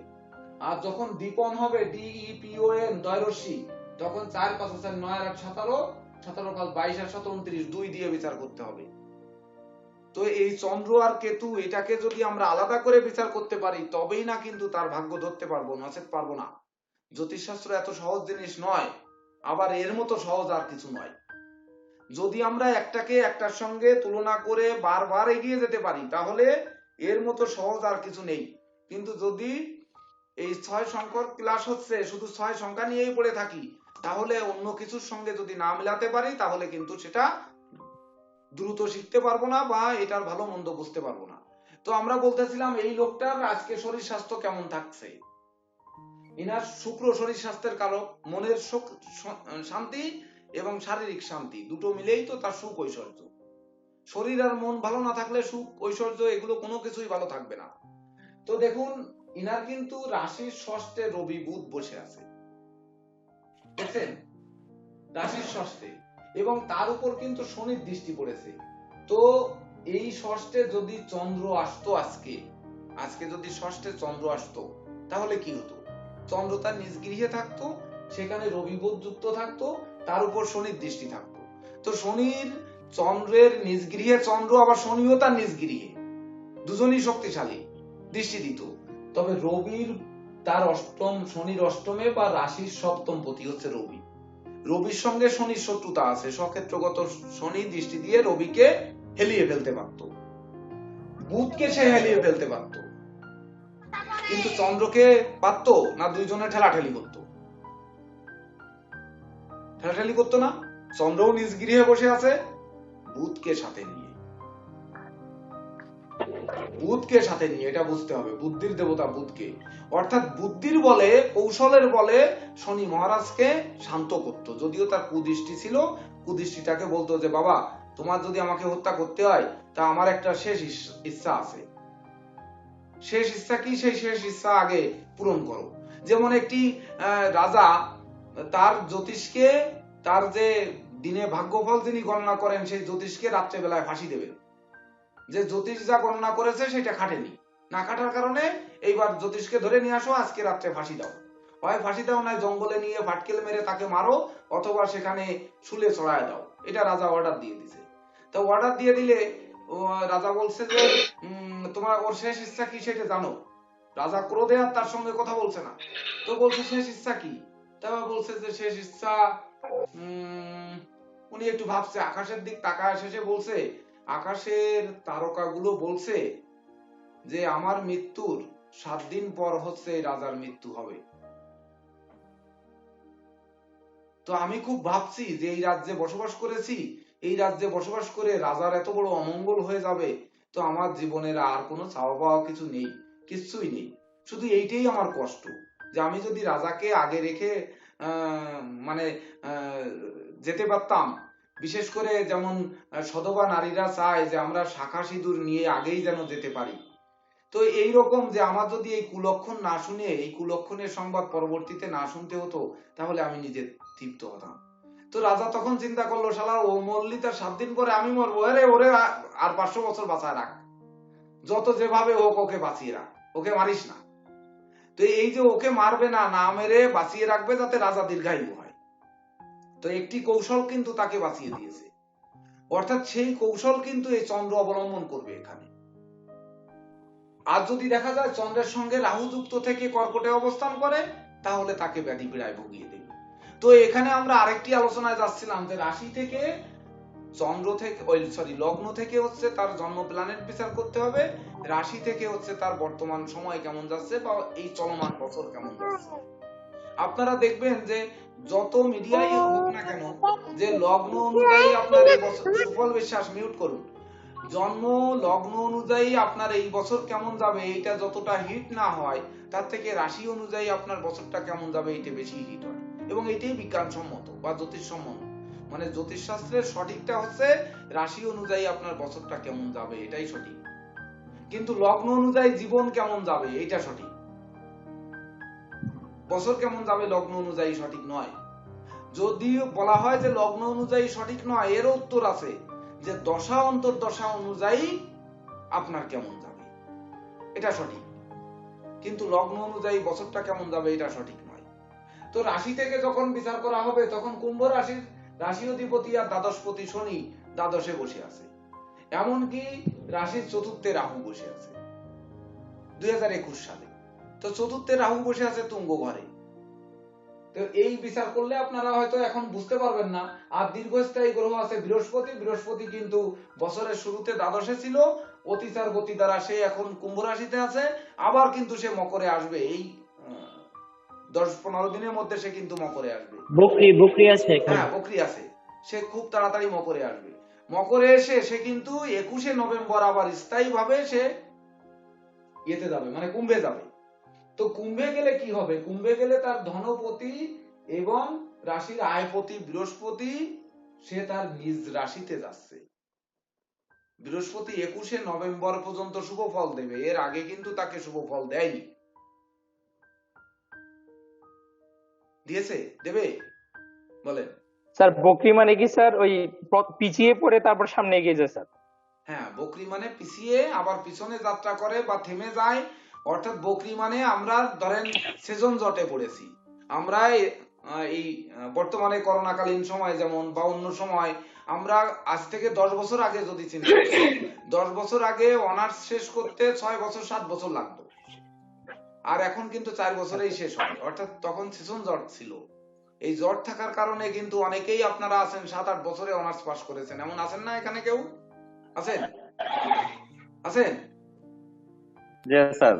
আর যখন দীপন হবে DEPON দয়রশ্মি, তখন 4 5 আছে 9 আর 8 17, 17 5 22 আর 7 29, 2 দিয়ে বিচার করতে হবে। তো এই চন্দ্র আর কেতু এটাকে যদি আমরা আলাদা করে বিচার করতে পারি তবেই না কিন্তু তার ভাগ্য ধরতে পারবো, নচেত পারবো না। জ্যোতিষশাস্ত্র এত সহজ জিনিস নয়, আবার এর মতো সহজ আর কিছু নয়। যদি আমরা একটাকে একটার সঙ্গে তুলনা করে বারবার এগিয়ে যেতে পারি তাহলে এর মতো সহজ আর কিছু নেই। কিন্তু যদি এই 6 সংখ্যক ক্লাস হচ্ছে শুধু 6 সংখ্যা নিয়েই পড়ে থাকি, তাহলে অন্য কিছুর সঙ্গে যদি না মিলাতে পারি তাহলে কিন্তু সেটা দ্রুত শিখতে পারবো না বা এটার ভালো মন্দ বুঝতে পারবো না। তো আমরা বলতেছিলাম এই লোকটার আজকে শরীর স্বাস্থ্য কেমন থাকছে। ইনার শুক্র শরীর স্বাস্থ্যের কারক, মনের সুখ শান্তি এবং শারীরিক শান্তি দুটো মিলেই তো তার সুখ ঐশ্বর্য। শরীর আর মন ভালো না থাকলে সুখ ঐশ্বর্য এগুলো কোনো কিছুই ভালো থাকবে না। তো দেখুন ইনার কিন্তু রাশির ষষ্ঠে রবি বুধ বসে আছে, দেখছেন, রাশির ষষ্ঠে, এবং তার উপর কিন্তু শনির দৃষ্টি পড়েছে। তো এই ষষ্ঠে যদি চন্দ্র আসতো, আজকে যদি ষষ্ঠে চন্দ্র আসতো তাহলে কি হতো? চন্দ্র তার নিজ গৃহে থাকতো, সেখানে রবি বুধ যুক্ত থাকতো, তার উপর শনির দৃষ্টি থাকতো। তো শনির চন্দ্রের নিজ গৃহে চন্দ্র, আবার শনিও তার নিজ গৃহে, দুজনই শক্তিশালী, দৃষ্টি দিত। তবে রবির তার অষ্টম, শনির অষ্টমে বা রাশির সপ্তম পতি হচ্ছে রবি। রবির সঙ্গে শনির শত্রুতা আছে, সক্ষেত্রগত শনি দৃষ্টি দিয়ে রবিকে হেলিয়ে ফেলতে পারত, বুধকে সে হেলিয়ে ফেলতে পারত, কিন্তু চন্দ্রকে পারতো না? দুইজনে ঠেলাঠেলি করতো, ঠেলাঠেলি করতো না? চন্দ্রও নিজ গৃহে বসে আছে বুধকে সাথে নিয়ে, বুধকে সাথে নিয়ে, এটা বুঝতে হবে, বুদ্ধির দেবতা বুধকে, অর্থাৎ বুদ্ধির বলে, কৌশলের বলে শনি মহারাজকে শান্ত করত। যদিও তার কুদৃষ্টি ছিল, কুদৃষ্টিটাকে বলতো যে বাবা তোমার যদি আমাকে হত্যা করতে হয় তা আমার একটা শেষ ইচ্ছা আছে। শেষ ইচ্ছা কি? সেই শেষ ইচ্ছা আগে পূরণ করো। যেমন একটি রাজা তার জ্যোতিষকে, তার যে দিনে ভাগ্যফল যিনি গণনা করেন সেই জ্যোতিষকে রাত্রে বেলায় ফাঁসি দেবেন, যে জ্যোতিষ যা গণনা করেছে সেটা খাটেনি, না খাটার কারণে এইবার জ্যোতিষকে ধরে নিয়ে আসো, আজকে রাত্রে ফাঁসি দাও। হয় ফাঁসি দাও, না জঙ্গলে নিয়ে ফাটকেল মেরে তাকে মারো, অথবা সেখানে শুলে চড়ায় দাও। এটা রাজা অর্ডার দিয়ে দিছে। তো অর্ডার দিয়ে দিলে রাজা বলছে যে তোমার ওর শেষ ইচ্ছা কি সেটা জানো? রাজা ক্রোধে আর তার সঙ্গে কথা বলছে না। তো বলছে শেষ ইচ্ছা কি? তা বলছে যে শেষ ইচ্ছা, উনি একটু ভাবছে, আকাশের দিক তাকায়, শেষে বলছে আকাশের তারকাগুলো বলছে যে আমার মৃত্যুর 7 দিন পর হচ্ছে রাজার মৃত্যু হবে। তো আমি খুব ভাবছি যে এই রাজ্যে বসবাস করেছি, এই রাজ্যে বসবাস করে রাজার এত বড় অমঙ্গল হয়ে যাবে, তো আমার জীবনের আর কোনো চাওয়া পাওয়া কিছু নেই, কিচ্ছুই নেই, শুধু এইটাই আমার কষ্ট যে আমি যদি রাজাকে আগে রেখে মানে যেতে পারতাম, বিশেষ করে যেমন সধবা নারীরা চায় যে আমরা শাখা সিঁদুর নিয়ে আগেই যেন যেতে পারি। তো এইরকম যে আমার যদি এই কুলক্ষণ না শুনে, এই কুলক্ষণের সংবাদ পরবর্তীতে না শুনতে হতো, তাহলে আমি নিজে তৃপ্ত হতাম। তো রাজা তখন চিন্তা করলো, শালা ও মরলি তার 7 দিন পরে আমি মরবো, আরে ওরে আর 500 বছর বাঁচায় রাখ, যত যেভাবে হোক ওকে বাঁচিয়ে রাখ, ওকে মারিস না। তো এই যে ওকে মারবে না, না মেরে বাঁচিয়ে রাখবে যাতে রাজা দীর্ঘায়ু হয়, তো একটি কৌশল কিন্তু তাকে বাঁচিয়ে দিয়েছে। অর্থাৎ সেই কৌশল কিন্তু এই চন্দ্র অবলম্বন করবে এখানে। আর যদি দেখা যায় চন্দ্রের সঙ্গে রাহু যুক্ত থেকে কর্কটে অবস্থান করে, তাহলে তাকে ব্যাধি পীড়ায় ভুগিয়ে দেবে। তো এখানে আমরা আরেকটি আলোচনায় যাচ্ছিলাম যে রাশি থেকে চন্দ্র থেকে লগ্ন থেকে হচ্ছে তার জন্ম প্ল্যানেট বিচার করতে হবে, রাশি থেকে হচ্ছে তার বর্তমান সময় কেমন যাচ্ছে বা এই চলমান বছর কেমন যাচ্ছে। আপনারা দেখবেন যে যত মিডিয়াই হোক না কেন, যে লগ্ন অনুযায়ী আপনার এই বছর, সুফল বিশ্বাস মিউট করুন, জন্ম লগ্ন অনুযায়ী আপনার এই বছর কেমন যাবে এইটা যতটা হিট না হয়, তার থেকে রাশি অনুযায়ী আপনার বছরটা কেমন যাবে এইটা বেশি হিট হয়। এবং এটাই বিজ্ঞানসম্মত বা জ্যোতিষসম্মত, মানে জ্যোতিষশাস্ত্রের সঠিকটা হচ্ছে রাশি অনুযায়ী আপনার বছরটা কেমন যাবে এটাই সঠিক, কিন্তু লগ্ন অনুযায়ী জীবন কেমন যাবে এইটা সঠিক। বছর কেমন যাবে লগ্ন অনুযায়ী সঠিক নয়। যদিও বলা হয় যে লগ্ন অনুযায়ী সঠিক নয়, এর উত্তর আছে যে দশা অন্তর্দশা অনুযায়ী আপনার কেমন যাবে এটা সঠিক, কিন্তু লগ্ন অনুযায়ী বছরটা কেমন যাবে এটা সঠিক নয়। তো রাশি থেকে যখন বিচার করা হবে, তখন কুম্ভ রাশির রাশি অধিপতি আর দ্বাদশপতি শনি দ্বাদশে বসে আছে, এমনকি রাশির চতুর্থে রাহু বসে আছে 2021 সালে। তো চতুর্থে রাহু বসে আছে তুঙ্গ ঘরে। তো এই বিচার করলে আপনারা হয়তো এখন বুঝতে পারবেন না। আর দীর্ঘস্থায়ী গ্রহ আছে বৃহস্পতি, বৃহস্পতি কিন্তু বছরের শুরুতে দ্বাদশে ছিল, অতিচার গতি দ্বারা সে এখন কুম্ভ রাশিতে আছে, আবার কিন্তু সে মকরে আসবে, এই 10-15 দিনের মধ্যে সে কিন্তু মকরে আসবে। বকরি আছে এখানে। হ্যাঁ, বকরি আছে, সে খুব তাড়াতাড়ি মকরে আসবে। মকরে এসে সে কিন্তু 21শে নভেম্বর আবার স্থায়ী ভাবে সে ইয়েতে যাবে, মানে কুম্ভে যাবে। তো কুম্ভে গেলে কি হবে, কুম্ভে গেলে তার ধনপতি এবং রাশির আয়পতি বৃহস্পতি সে তার নিজ রাশিতে যাচ্ছে। বৃহস্পতি 21শে নভেম্বর পর্যন্ত শুভ ফল দেবে, এর আগে কিন্তু তাকে শুভ ফল দেয়নি। দিয়েছে? দেবে? বলেন। স্যার বকরি মানে কি স্যার, ওই পিছিয়ে পড়ে তারপর সামনে এগিয়ে যায় স্যার? হ্যাঁ, বকরি মানে পিছিয়ে আবার পিছনে যাত্রা করে বা থেমে যায়। অর্থাৎ বকরি মানে আমরা ধরেন সেজন জটে পড়েছি, আমরা এই বর্তমানে করোনাকালীন সময় যেমন বা অন্য সময়, আমরা আজ থেকে 10 বছর আগে যদি চিন্তা করি, 10 বছর আগে অনার্স শেষ করতে 6 বছর 7 বছর লাগতো, আর এখন কিন্তু 4 বছরেই শেষ হয়। অর্থাৎ তখন সেশন জট ছিল। এই জট থাকার কারণে কিন্তু অনেকেই আপনারা আছেন 7-8 বছরে অনার্স পাস করেছেন, এমন আছেন না এখানে কেউ? আছেন? আছেন? জি স্যার,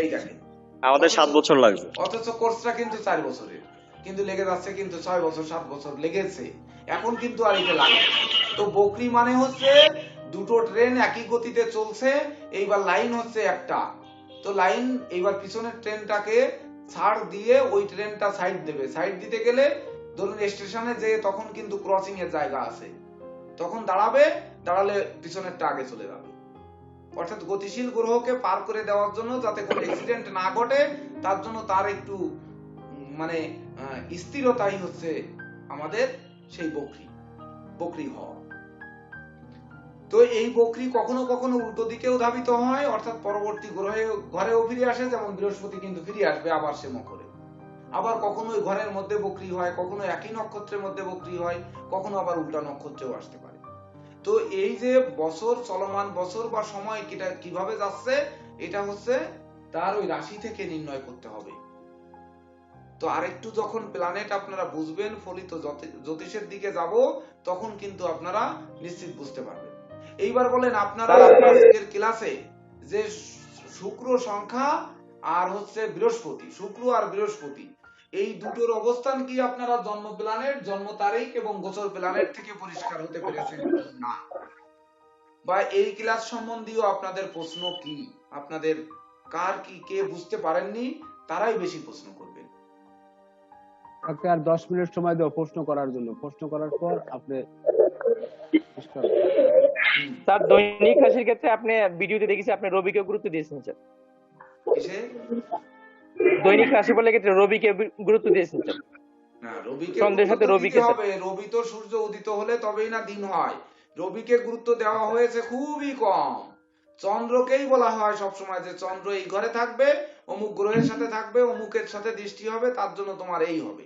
এই দেখেন, আমাদের 7 বছর লাগবে। অথচ কোর্সটা কিন্তু 4 বছরের, কিন্তু লেগে যাচ্ছে কিন্তু 6 বছর 7 বছর লেগেছে, এখন কিন্তু আর এটা লাগে। তো বকরি মানে হচ্ছে দুটো ট্রেন একই গতিতে চলছে, এইবার লাইন হচ্ছে একটা, তো লাইন এইবার পিছনের ট্রেনটাকে ছাড় দিয়ে ওই ট্রেনটা সাইড দেবে, সাইড দিতে গেলে ধরুন স্টেশনে যে তখন কিন্তু ক্রসিং এর জায়গা আছে, তখন দাঁড়াবে, দাঁড়ালে পিছনেরটা আগে চলে যাবে। অর্থাৎ গতিশীল গ্রহকে পার করে দেওয়ার জন্য, যাতে কোনো অ্যাক্সিডেন্ট না ঘটে, তার জন্য তার একটু মানে স্থিরতাই হচ্ছে আমাদের সেই বকরি হওয়া। তো এই বকরি কখনো কখনো উল্টো দিকেও ধাবিত হয়, অর্থাৎ পরবর্তী ঘরেও ফিরে আসে, যেমন বৃহস্পতি কিন্তু ফিরে আসবে আবার সে মকরে। আবার কখনো ওই ঘরের মধ্যে বকরি হয়, কখনো একই নক্ষত্রের মধ্যে বকরি হয়, কখনো আবার উল্টা নক্ষত্রেও আসতে পারে। তো এই যে বছর, চলমান বছর বা সময় কিভাবে যাচ্ছে, এটা হচ্ছে তার ওই রাশি থেকে নির্ণয় করতে হবে। তো আরেকটু যখন প্ল্যানেট আপনারা বুঝবেন, ফলিত জ্যোতিষের দিকে যাব, তখন কিন্তু আপনারা নিশ্চিত বুঝতে পারবেন। এইবার বলেন আপনারা আজকের ক্লাসে যে শুক্র সংখ্যা আর হচ্ছে বৃহস্পতি, শুক্র আর বৃহস্পতি, এই দুটোর অবস্থান কি আপনারা জন্ম প্ল্যানেট, জন্ম তারিখ এবং গোচর প্ল্যানেট থেকে পরিষ্কার হতে পেরেছেন না? বা এই ক্লাস সম্বন্ধীয় আপনাদের প্রশ্ন কি, আপনাদের কার কি, কে বুঝতে পারেননি তারাই বেশি প্রশ্ন করবেন। তাকে আর 10 মিনিট সময় দেবো প্রশ্ন করার জন্য। প্রশ্ন করার পর আপনি শেষ করবেন। স্যার দৈনিক রাশির ক্ষেত্রে আপনি ভিডিওতে দেখেছি আপনি রবিকে গুরুত্ব দিয়েছেন স্যার। কিসে? দৈনিক রাশি বলে ক্ষেত্রে রবিকে গুরুত্ব দিয়েছেন স্যার। না, রবিকে চন্দ্রের সাথে গুরুত্ব দিতে রবিকে স্যার। হবে। রবি তো সূর্য উদিত হলে তবেই না দিন হয়। রবিকে গুরুত্ব দেওয়া হয়েছে খুবই কম। চন্দ্রকেই বলা হয় সবসময় যে চন্দ্র এই ঘরে থাকবে, অমুক গ্রহের সাথে থাকবে, অমুকের সাথে দৃষ্টি হবে, তার জন্য তোমার এই হবে।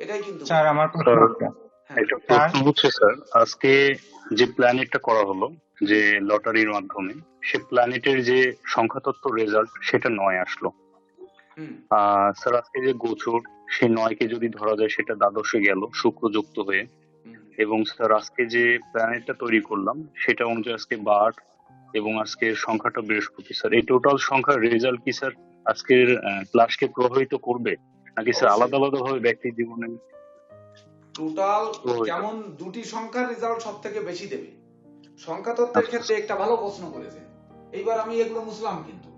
এটাই কিন্তু স্যার আমার প্রশ্ন স্যার একটা। হ্যাঁ। একটা প্রশ্ন হচ্ছে স্যার, আজকে যে প্ল্যানেটটা করা হলো যে লটারির মাধ্যমে, সে প্ল্যানেটের যে সংখ্যাতত্ত্ব রেজাল্ট সেটা 9 আসলো। হুম, স্যার আজকে যে গোচর, সেই 9কে যদি ধরা যায় সেটা দ্বাদশে গেল শুক্রযুক্ত হয়ে, হুম। এবং স্যার আজকে যে প্ল্যানেটটা তৈরি করলাম সেটা অনুযায়ী আজকে 12 এবং আজকের সংখ্যাটা বৃহস্পতি। স্যার এই টোটাল সংখ্যার রেজাল্ট কি স্যার আজকের ক্লাসকে প্রভাবিত করবে, নাকি স্যার অবশ্যই। আলাদা আলাদা ভাবে ব্যক্তির জীবনে টোটাল প্রভাবিত? যেমন দুটি সংখ্যার রেজাল্ট সব থেকে বেশি দেবে। সংখ্যা তত্ত্বের ক্ষেত্রে একটা ভালো প্রশ্ন করেছেন। এইবার আমি এগুলো মুসলাম কিন্তু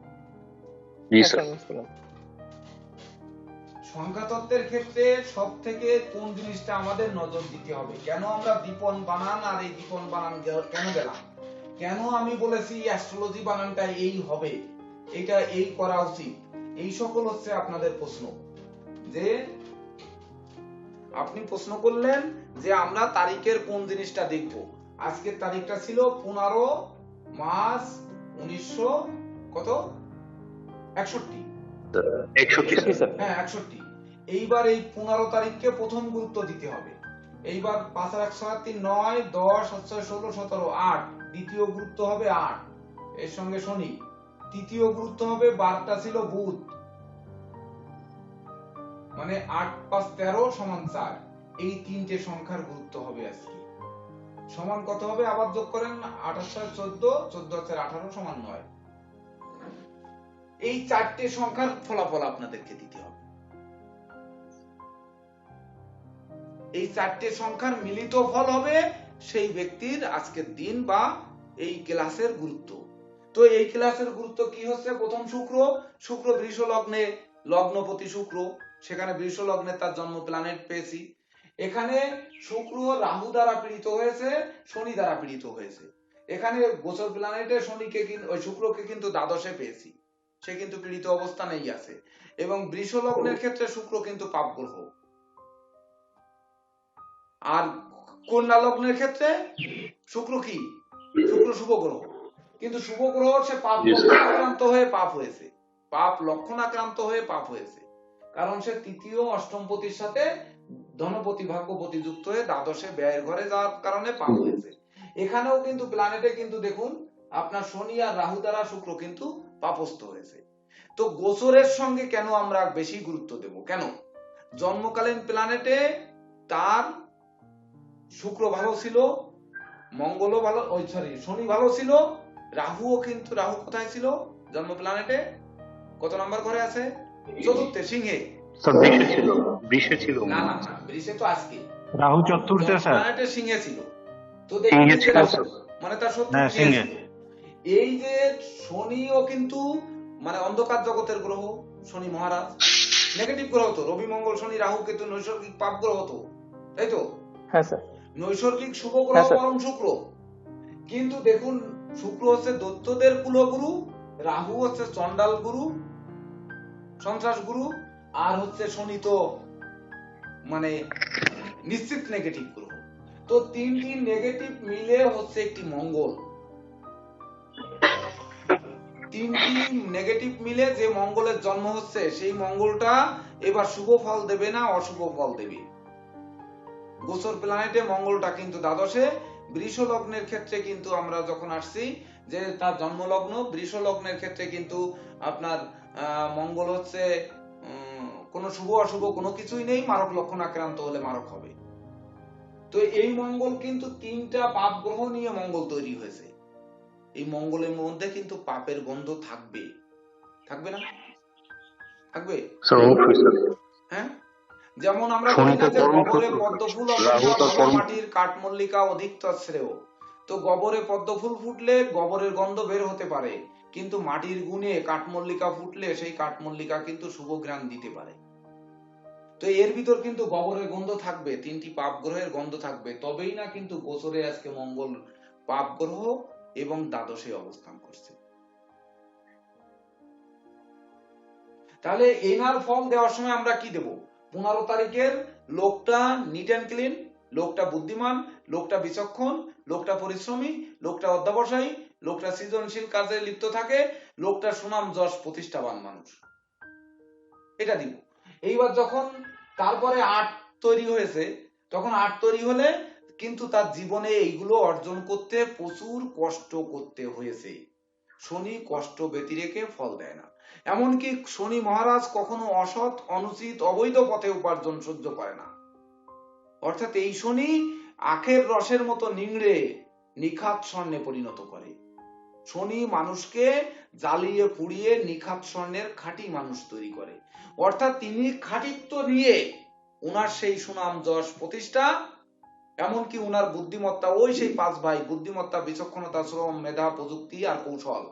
জি হ্যাঁ স্যার। স্যার বুঝতে পারলাম। সংখ্যা তত্ত্বের ক্ষেত্রে সব থেকে কোন জিনিসটা আমাদের নজর দিতে হবে, কেন আমরা দীপন বানান আর এই দীপন বানান কেন গেলাম, কেন আমি বলেছি অ্যাস্ট্রোলজি বানানটা এই হবে, এটা এই করা উচিত, এই সকল হচ্ছে আপনাদের প্রশ্ন। যে আপনি প্রশ্ন করলেন যে আমরা তারিখের কোন জিনিসটা দেখব। আজকের তারিখটা ছিল 15 মার্চ 1900 কত 61। 61 স্যার। হ্যাঁ 61। এইবার এই 15 তারিখকে প্রথম গুরুত্ব দিতে হবে। এইবার 5 আর 1 7 3 9 10 16 17 17 8, দ্বিতীয় গুরুত্ব হবে 8, এর সঙ্গে শনি। তৃতীয় গুরুত্ব হবে 12টা ছিল বুধ, মানে 8 5 13 সমান 4। এই তিনটে সংখ্যার গুরুত্ব হবে আজকে। সমান কত হবে আবার যোগ করেন, 8 আর 14 14 আর 18 সমান 9। এই চারটে সংখ্যার ফলাফল আপনাদেরকে দিতে হবে। এই চারটে সংখ্যার মিলিত ফল হবে সেই ব্যক্তির আজকের দিন বা এই ক্লাসের গুরুত্ব। তো এই ক্লাসের গুরুত্ব কি হচ্ছে, প্রথম শুক্র বৃষ লগ্নে, লগ্নপতি শুক্র, সেখানে বৃষ লগ্নে তার জন্ম প্ল্যানেট পেয়েছি। এখানে শুক্র রাহু দ্বারা পীড়িত হয়েছে, শনি দ্বারা পীড়িত হয়েছে। এখানে গোচর প্ল্যানেটে শনিকে ওই শুক্রকে কিন্তু দ্বাদশে পেয়েছি, সে কিন্তু পীড়িত অবস্থানেই আছে। এবং বৃষ লগ্নের ক্ষেত্রে শুক্র কিন্তু পাপ গ্রহ। আর কন্যা লগ্নের ক্ষেত্রে শুক্র কি, শুক্র শুভ গ্রহ, কিন্তু শুভ গ্রহ সে পাপ লক্ষণ আক্রান্ত হয়ে পাপ হয়েছে, পাপ লক্ষণ আক্রান্ত হয়ে পাপ হয়েছে, কারণ সে তৃতীয় অষ্টমপতির সাথে ধনপতি ভাগ্যপতি যুক্ত হয়ে দ্বাদশে ব্যয়ের ঘরে যাওয়ার কারণে পাপ হয়েছে। এখানেও কিন্তু প্ল্যানেটে কিন্তু দেখুন আপনার শনি আর রাহু দ্বারা শুক্র কিন্তু পাপস্থ হয়েছে। তো গোচরের সঙ্গে কেন আমরা বেশি গুরুত্ব দেব, কেন জন্মকালীন প্ল্যানেটে তার শুক্র ভালো ছিল, মঙ্গলও ভালো, শনি ভালো ছিল, রাহুও কিন্তু, রাহু কোথায় ছিল জন্ম প্ল্যানেটে, কত নাম্বার ঘরে আছে, চতুর্থে সিংহে। স্যার বৃষে ছিল না না না, বৃষে তো আজকে, রাহু চতুর্থে স্যার। প্ল্যানেটে সিংহে ছিল। তো সিংহে দেখুন ছিল স্যার। মানে তার শত্রু হ্যাঁ, কে সিংহে। ছিল। এই যে শনিও কিন্তু মানে অন্ধকার জগতের গ্রহ, শনি মহারাজ নেগেটিভ গ্রহ তো, রবি মঙ্গল শনি রাহু কেতু নৈসর্গিক পাপ গ্রহ তো, তাই তো, হ্যাঁ স্যার। নৈসর্গিক শুভ গ্রহ হ্যাঁ, স্যার। পরম শুক্র। কিন্তু দেখুন শুক্র হচ্ছে দৈত্যদের কুলগুরু, রাহু হচ্ছে চন্ডাল গুরু, সন্ত্রাস গুরু, আর হচ্ছে শনি তো মানে নিশ্চিত নেগেটিভ গ্রহ। তো তিনটি নেগেটিভ মিলে হচ্ছে একটি মঙ্গল, তিনটি নেগেটিভ মিলে যে মঙ্গলের জন্ম হচ্ছে সেই মঙ্গলটা এবার শুভ ফল দেবে না অশুভ ফল দেবে। গোচর প্ল্যানেটে মঙ্গলটা কিন্তু দ্বাদশে, বৃষ লগ্নের ক্ষেত্রে কিন্তু আমরা যখন আসছি যে তার জন্ম লগ্ন বৃষ লগ্নের ক্ষেত্রে কিন্তু আপনার মঙ্গল হচ্ছে কোনো শুভ অশুভ কোনো কিছুই নেই, মারক লক্ষণ আক্রান্ত হলে মারক হবে। তো এই মঙ্গল কিন্তু তিনটা পাপ গ্রহ নিয়ে মঙ্গল তৈরি হয়েছে। এই মঙ্গলের মধ্যে কিন্তু পাপের গন্ধ থাকবে, থাকবে না, থাকবে স্যার অবশ্যই স্যার। হ্যাঁ, যেমন আমরা শনি বলি না তো যে পরম গবরে শত্রু, পদ্ম ফুল রাহু অপেক্ষা তো ভালো পরম। মাটির কাঠমল্লিকা অধিকতর শ্রেয়। তো গবরে পদ্ম ফুল ফুটলে গবরের গন্ধ বের হতে পারে, কিন্তু মাটির গুণে কাঠমল্লিকা ফুটলে সেই কাঠমল্লিকা কিন্তু শুভ ঘ্রাণ দিতে পারে। তো এর ভিতর কিন্তু গবরের গন্ধ থাকবে, 3টি পাপ গ্রহের গন্ধ থাকবে, তবেই না কিন্তু গোচরে আজকে মঙ্গল পাপ গ্রহ এবং দ্বাদশে অবস্থান করছে। তাহলে এনার ফর্ম দেওয়ার সময় আমরা কি দেব? 15 তারিখের লোকটা নিট অ্যান্ড ক্লিন, লোকটা বুদ্ধিমান, লোকটা বিচক্ষণ, লোকটা পরিশ্রমী, লোকটা অধ্যবসায়ী, লোকটা সৃজনশীল কাজে লিপ্ত থাকে, লোকটা সুনাম যশ প্রতিষ্ঠাবান মানুষ, এটা দিব। এইবার যখন তারপরে 8 তৈরি হয়েছে, তখন 8 তৈরি হলে কিন্তু তার জীবনে এইগুলো অর্জন করতে প্রচুর কষ্ট করতে হয়েছে। শনি কষ্ট ব্যতিরেকে ফল দেয় না। এমনকি শনি মহারাজ কখনো অসৎ, অনুচিত, অবৈধ পথে উপার্জন সহ্য করে না। অর্থাৎ এই শনি আখের রসের মতো নিংড়ে নিখাত স্বর্ণে পরিণত করে। শনি মানুষকে জ্বালিয়ে পুড়িয়ে নিখাত স্বর্ণের খাঁটি মানুষ তৈরি করে। অর্থাৎ তিনি খাঁটিত্ব নিয়ে উনার সেই সুনাম যশ প্রতিষ্ঠা, এমনকি উনার বুদ্ধিমত্তা, ওই সেই 5 ভাই, বুদ্ধিমত্তা, বিচক্ষণতা, শ্রম, মেধা, প্রযুক্তি আর কৌশল,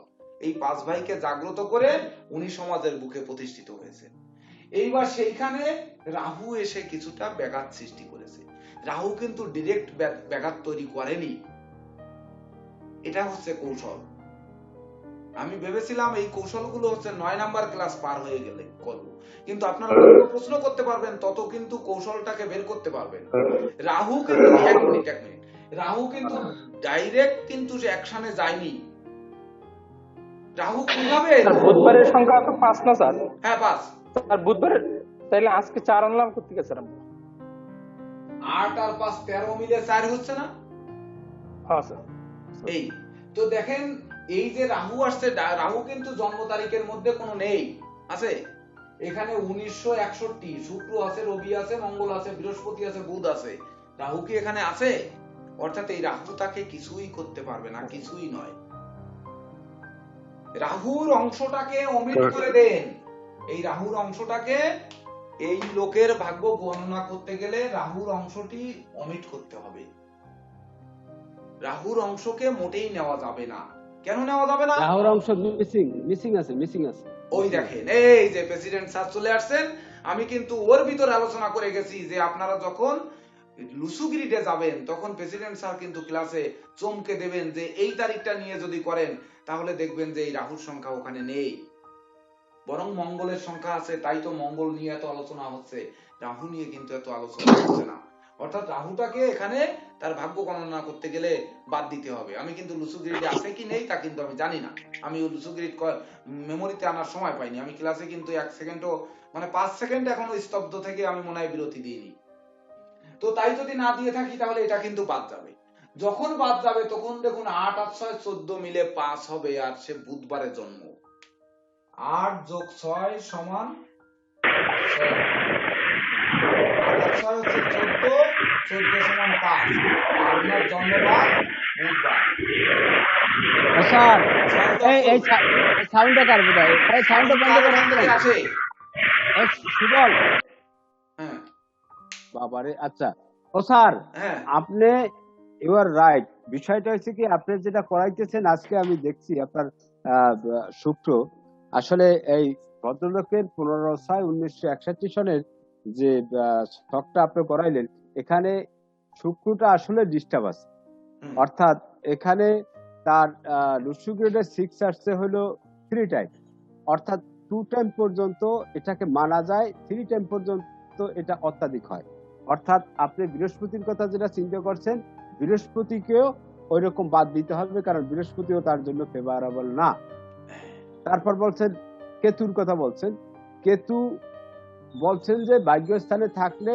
এই 5 ভাইকে জাগ্রত করে উনি সমাজের বুকে প্রতিষ্ঠিত হয়েছে। এইবার সেইখানে রাহু এসে কিছুটা ব্যাঘাত সৃষ্টি করেছে। রাহু কিন্তু ডিরেক্ট ব্যাঘাত তৈরি করেনি, এটা হচ্ছে কৌশল। আমি ভেবেছিলাম এই কৌশলগুলো হচ্ছে 9 নাম্বার ক্লাস পার হয়ে গেলে করব, কিন্তু আপনারা যত প্রশ্ন করতে পারবেন তত কিন্তু কৌশলটাকে বের করতে পারবেন। রাহু কিন্তু এক মিনিট রাহু কিন্তু ডাইরেক্ট কিন্তু অ্যাকশনে যায়নি। রাহু কিভাবে? বুধবারের সংখ্যা তো 5 না স্যার? হ্যাঁ 5। আর বুধবারের তাহলে আজকে 4 আনলাম করতে গেছে স্যার আমরা। 8 আর 5 13 মিলে 4 হচ্ছে না? হ্যাঁ স্যার। এই তো দেখেন, এই যে রাহু আসছে, রাহু কিন্তু জন্ম তারিখের মধ্যে কোনো নেই, আছে এখানে 1961, শুক্র আছে, রবি আছে, মঙ্গল আছে, বৃহস্পতি আছে, বুধ আছে, রাহু কি এখানে আছে? অর্থাৎ এই রাহু তাকে কিছুই করতে পারবে না, কিছুই নয়। রাহুর অংশটাকে অমিট করে দেন। এই রাহুর অংশটাকে, এই লোকের ভাগ্য গণনা করতে গেলে রাহুর অংশটি অমিট করতে হবে। রাহুর অংশকে মোটেই নেওয়া যাবে না। কেন নেওয়া যাবে না? রাহুর অংশ মিসিং আছে। ওই দেখেন, এই যে প্রেসিডেন্ট স্যার চলে আসছেন, আমি কিন্তু ওর ভিতরে আলোচনা করে গেছি যে আপনারা যখন লুসুগিরিতে যাবেন তখন প্রেসিডেন্ট স্যার কিন্তু ক্লাসে চমকে দেবেন যে এই তারিখটা নিয়ে যদি করেন তাহলে দেখবেন যে এই রাহুর সংখ্যা ওখানে নেই, বরং মঙ্গলের সংখ্যা আছে। তাই তো মঙ্গল নিয়ে এত আলোচনা হচ্ছে, রাহু নিয়ে কিন্তু এত আলোচনা হচ্ছে না। অর্থাৎ রাহুটাকে এখানে তার ভাগ্য গণনা করতে গেলে বাদ দিতে হবে। আমি কিন্তু লুসুগিরিটে আছে কি নেই তা কিন্তু আমি জানি না, আমি ওই লুসুগিরিট মেমোরিতে আনার সময় পাইনি। আমি ক্লাসে কিন্তু 1 সেকেন্ডও, মানে 5 সেকেন্ড এখনো স্তব্ধ থেকে আমি মনে হয় বিরতি দিইনি। তো তাই যদি না দিয়ে থাকি তাহলে এটা কিন্তু বাদ যাবে। যখন বাদ যাবে তখন দেখুন 8 আর 6 14 মিলে 5 হবে, আর সে বুধবারে জন্ম। 8 যোগ 6 সমান 6, 8 আর 6 হচ্ছে 14, 14 সমান 5, আপনার জন্মবার বুধবার। স্যার এই সাউন্ডটা কার বোধহয়? এই সাউন্ডটা বন্ধ করে আসে। সুবল, হ্যাঁ বাবারে। আচ্ছা ও স্যার, হ্যাঁ আপনি ইউ আর রাইট। বিষয়টা হচ্ছে কি, আপনি যেটা করাইতেছেন আজকে আমি দেখছি আপনার শুক্র, আসলে এই ভদ্রলোকের 15/6/1961 সনের যে ছকটা আপনি করাইলেন, এখানে শুক্রটা আসলে ডিস্টার্ব আছে। অর্থাৎ এখানে তার লুসু গ্রেডের 6 আসছে হলো 3 টাইম, অর্থাৎ 2 টাইম পর্যন্ত এটাকে মানা যায়, 3 টাইম পর্যন্ত এটা অত্যাধিক হয়। অর্থাৎ আপনি বৃহস্পতির কথা যেটা চিন্তা করছেন, বৃহস্পতিকেও ওই রকম বাদ দিতে হবে, কারণ বৃহস্পতিও তার জন্য ফেভারেবল না। তারপর বলছেন কেতুর কথা, কেতু বলছেন যে ভাগ্যস্থানে থাকলে,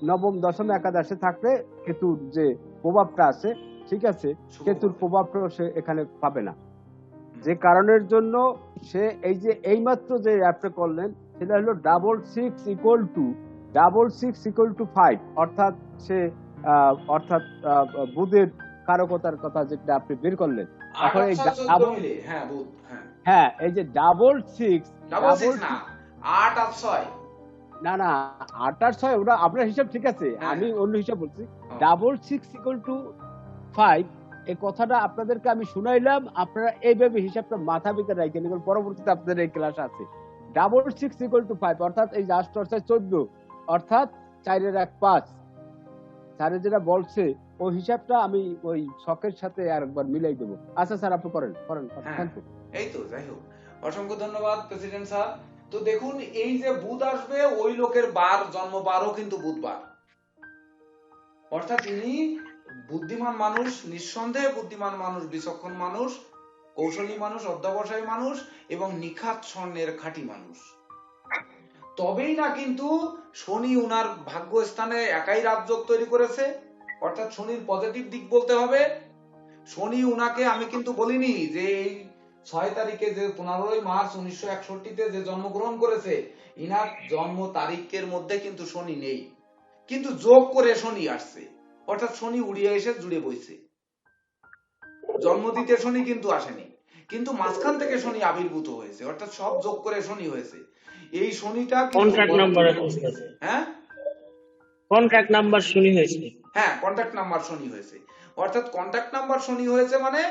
নবম, দশম, একাদশে থাকলে কেতুর যে প্রভাবটা আছে, ঠিক আছে, কেতুর প্রভাবটা সে এখানে পাবে না। যে কারণের জন্য সে এই যে এইমাত্র যে অ্যাপটা করলেন সেটা হলো 666 = 5, অর্থাৎ সে বুধের কারকতার কথা যেটা আপনি বের করলেন। এখন এই হ্যাঁ, এই যে 666 না 8 আর 6, না 8 আর 6 ওটা আপনার হিসাব ঠিক আছে, আমি অন্য হিসাব বলছি। 666 = 5, এই কথাটা আপনাদেরকে আমি শুনাইলাম, আপনারা এইভাবে হিসাবটা মাথা ভিতরে রাখেন, এবং পরবর্তীতে আপনাদের এই ক্লাস আছে। 666 = 5, অর্থাৎ এই 8 আর 6 14, অর্থাৎ 4-1-5, স্যার যেটা বলছে ওই হিসাবটা আমি ওই ছকের সাথে আরেকবার মিলাই দেবো। আচ্ছা স্যার, আপনি করেন করেন। হ্যাঁ, থ্যাংক ইউ। এই তো যাই হোক, অসংখ্য ধন্যবাদ প্রেসিডেন্ট স্যার। তো দেখুন, এই যে বুধ আসবে, ওই লোকের জন্ম বারও কিন্তু বুধবার, অর্থাৎ ইনি বুদ্ধিমান মানুষ, নিঃসন্দেহে বুদ্ধিমান মানুষ, বিচক্ষণ মানুষ, কৌশলী মানুষ, অধ্যবসায়ী মানুষ এবং নিখাত স্বর্ণের খাঁটি মানুষ। তবেই না কিন্তু শনি উনার ভাগ্যস্থানে একাই রাজযোগ তৈরি করেছে, অর্থাৎ শনির পজিটিভ দিক বলতে হবে। শনি উনাকে, আমি কিন্তু বলিনি যে এই 6 তারিখে যে 15ই মার্চ 1961-তে যে জন্মগ্রহণ করেছে, ইনার জন্ম তারিখের মধ্যে কিন্তু শনি নেই, কিন্তু যোগ করে শনি আসছে, অর্থাৎ শনি উড়িয়ে এসে জুড়ে বইছে। জন্ম দিতে শনি কিন্তু আসেনি, কিন্তু মাঝখান থেকে শনি আবির্ভূত হয়েছে, অর্থাৎ সব যোগ করে শনি হয়েছে। এই শনিটা কন্ট্রাক্ট নাম্বার, হ্যাঁ কন্ট্রাক্ট নাম্বার শুনি হয়েছে। হ্যাঁ, কন্ট্যাক্ট নাম্বার শনি হয়েছে, অর্থাৎ কন্ট্যাক্ট নাম্বার শনি হয়েছে মানে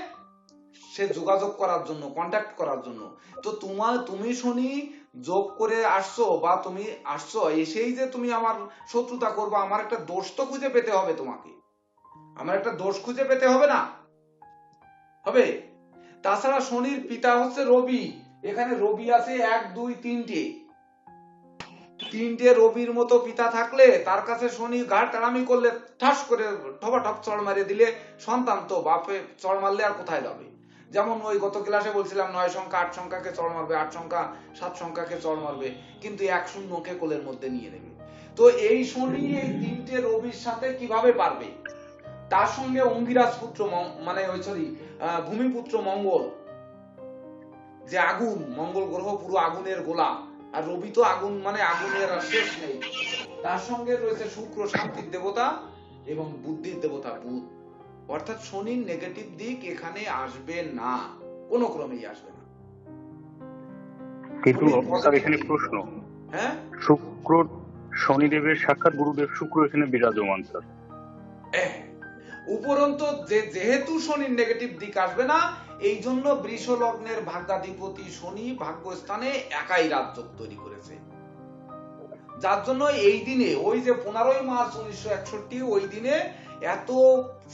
সে যোগাযোগ করার জন্য, কন্ট্যাক্ট করার জন্য। তো তুমি শনি যোগ করে আসছো, বা তুমি আসছো এসেই যে তুমি আমার শত্রুতা করবে, আমার একটা দোষ তো খুঁজে পেতে হবে, তোমাকে আমার একটা দোষ খুঁজে পেতে হবে না, হবে? তাছাড়া শনির পিতা হচ্ছে রবি, এখানে রবি আছে 1, 2, 3টে রবির মতো পিতা থাকলে তার কাছে শনি ঘাট টানামি করলে ঠাস করে ঠপাঠপ চড় মারিয়ে দিলে সন্তান তো বাপে চড় মারলে আর কোথায় যাবে? যেমন ওই গত ক্লাসে বলছিলাম 9 সংখ্যা 8 সংখ্যাকে চড় মারবে, 8 সংখ্যা 7 সংখ্যাকে চড় মারবে, কিন্তু 1 শূন্যকে কোলের মধ্যে নিয়ে নেবে। তো এই শনি এই 3টে রবির সাথে কিভাবে পারবে? তার সঙ্গে অঙ্গিরাজ পুত্র মানে ওই ভূমিপুত্র মঙ্গল, যে আগুন, মঙ্গল গ্রহ পুরো আগুনের গোলা, আর রবি তো আগুন, মানে আগুনের আর শেষ নেই। তার সঙ্গে রয়েছে শুক্র, শান্তির দেবতা এবং বুদ্ধির দেবতা বুধ, অর্থাৎ শনির নেগেটিভ দিক এখানে আসবে না, কোনো ক্রমেই আসবে না। কিন্তু স্যার এখানে প্রশ্ন, হ্যাঁ, শুক্র, শনিদেবের সাক্ষাৎ গুরুদেব শুক্র এখানে বিরাজমান স্যার। উপরন্ত যেহেতু শনির নেগেটিভ দিক আসবে না, এই জন্য বৃষ লগ্নের ভাগ্যাধিপতি শনি ভাগ্যস্থানে একাই রাজযোগ তৈরি করেছে, যার জন্য এই দিনে ওই যে 15ই মার্চ 1961 ওই দিনে এত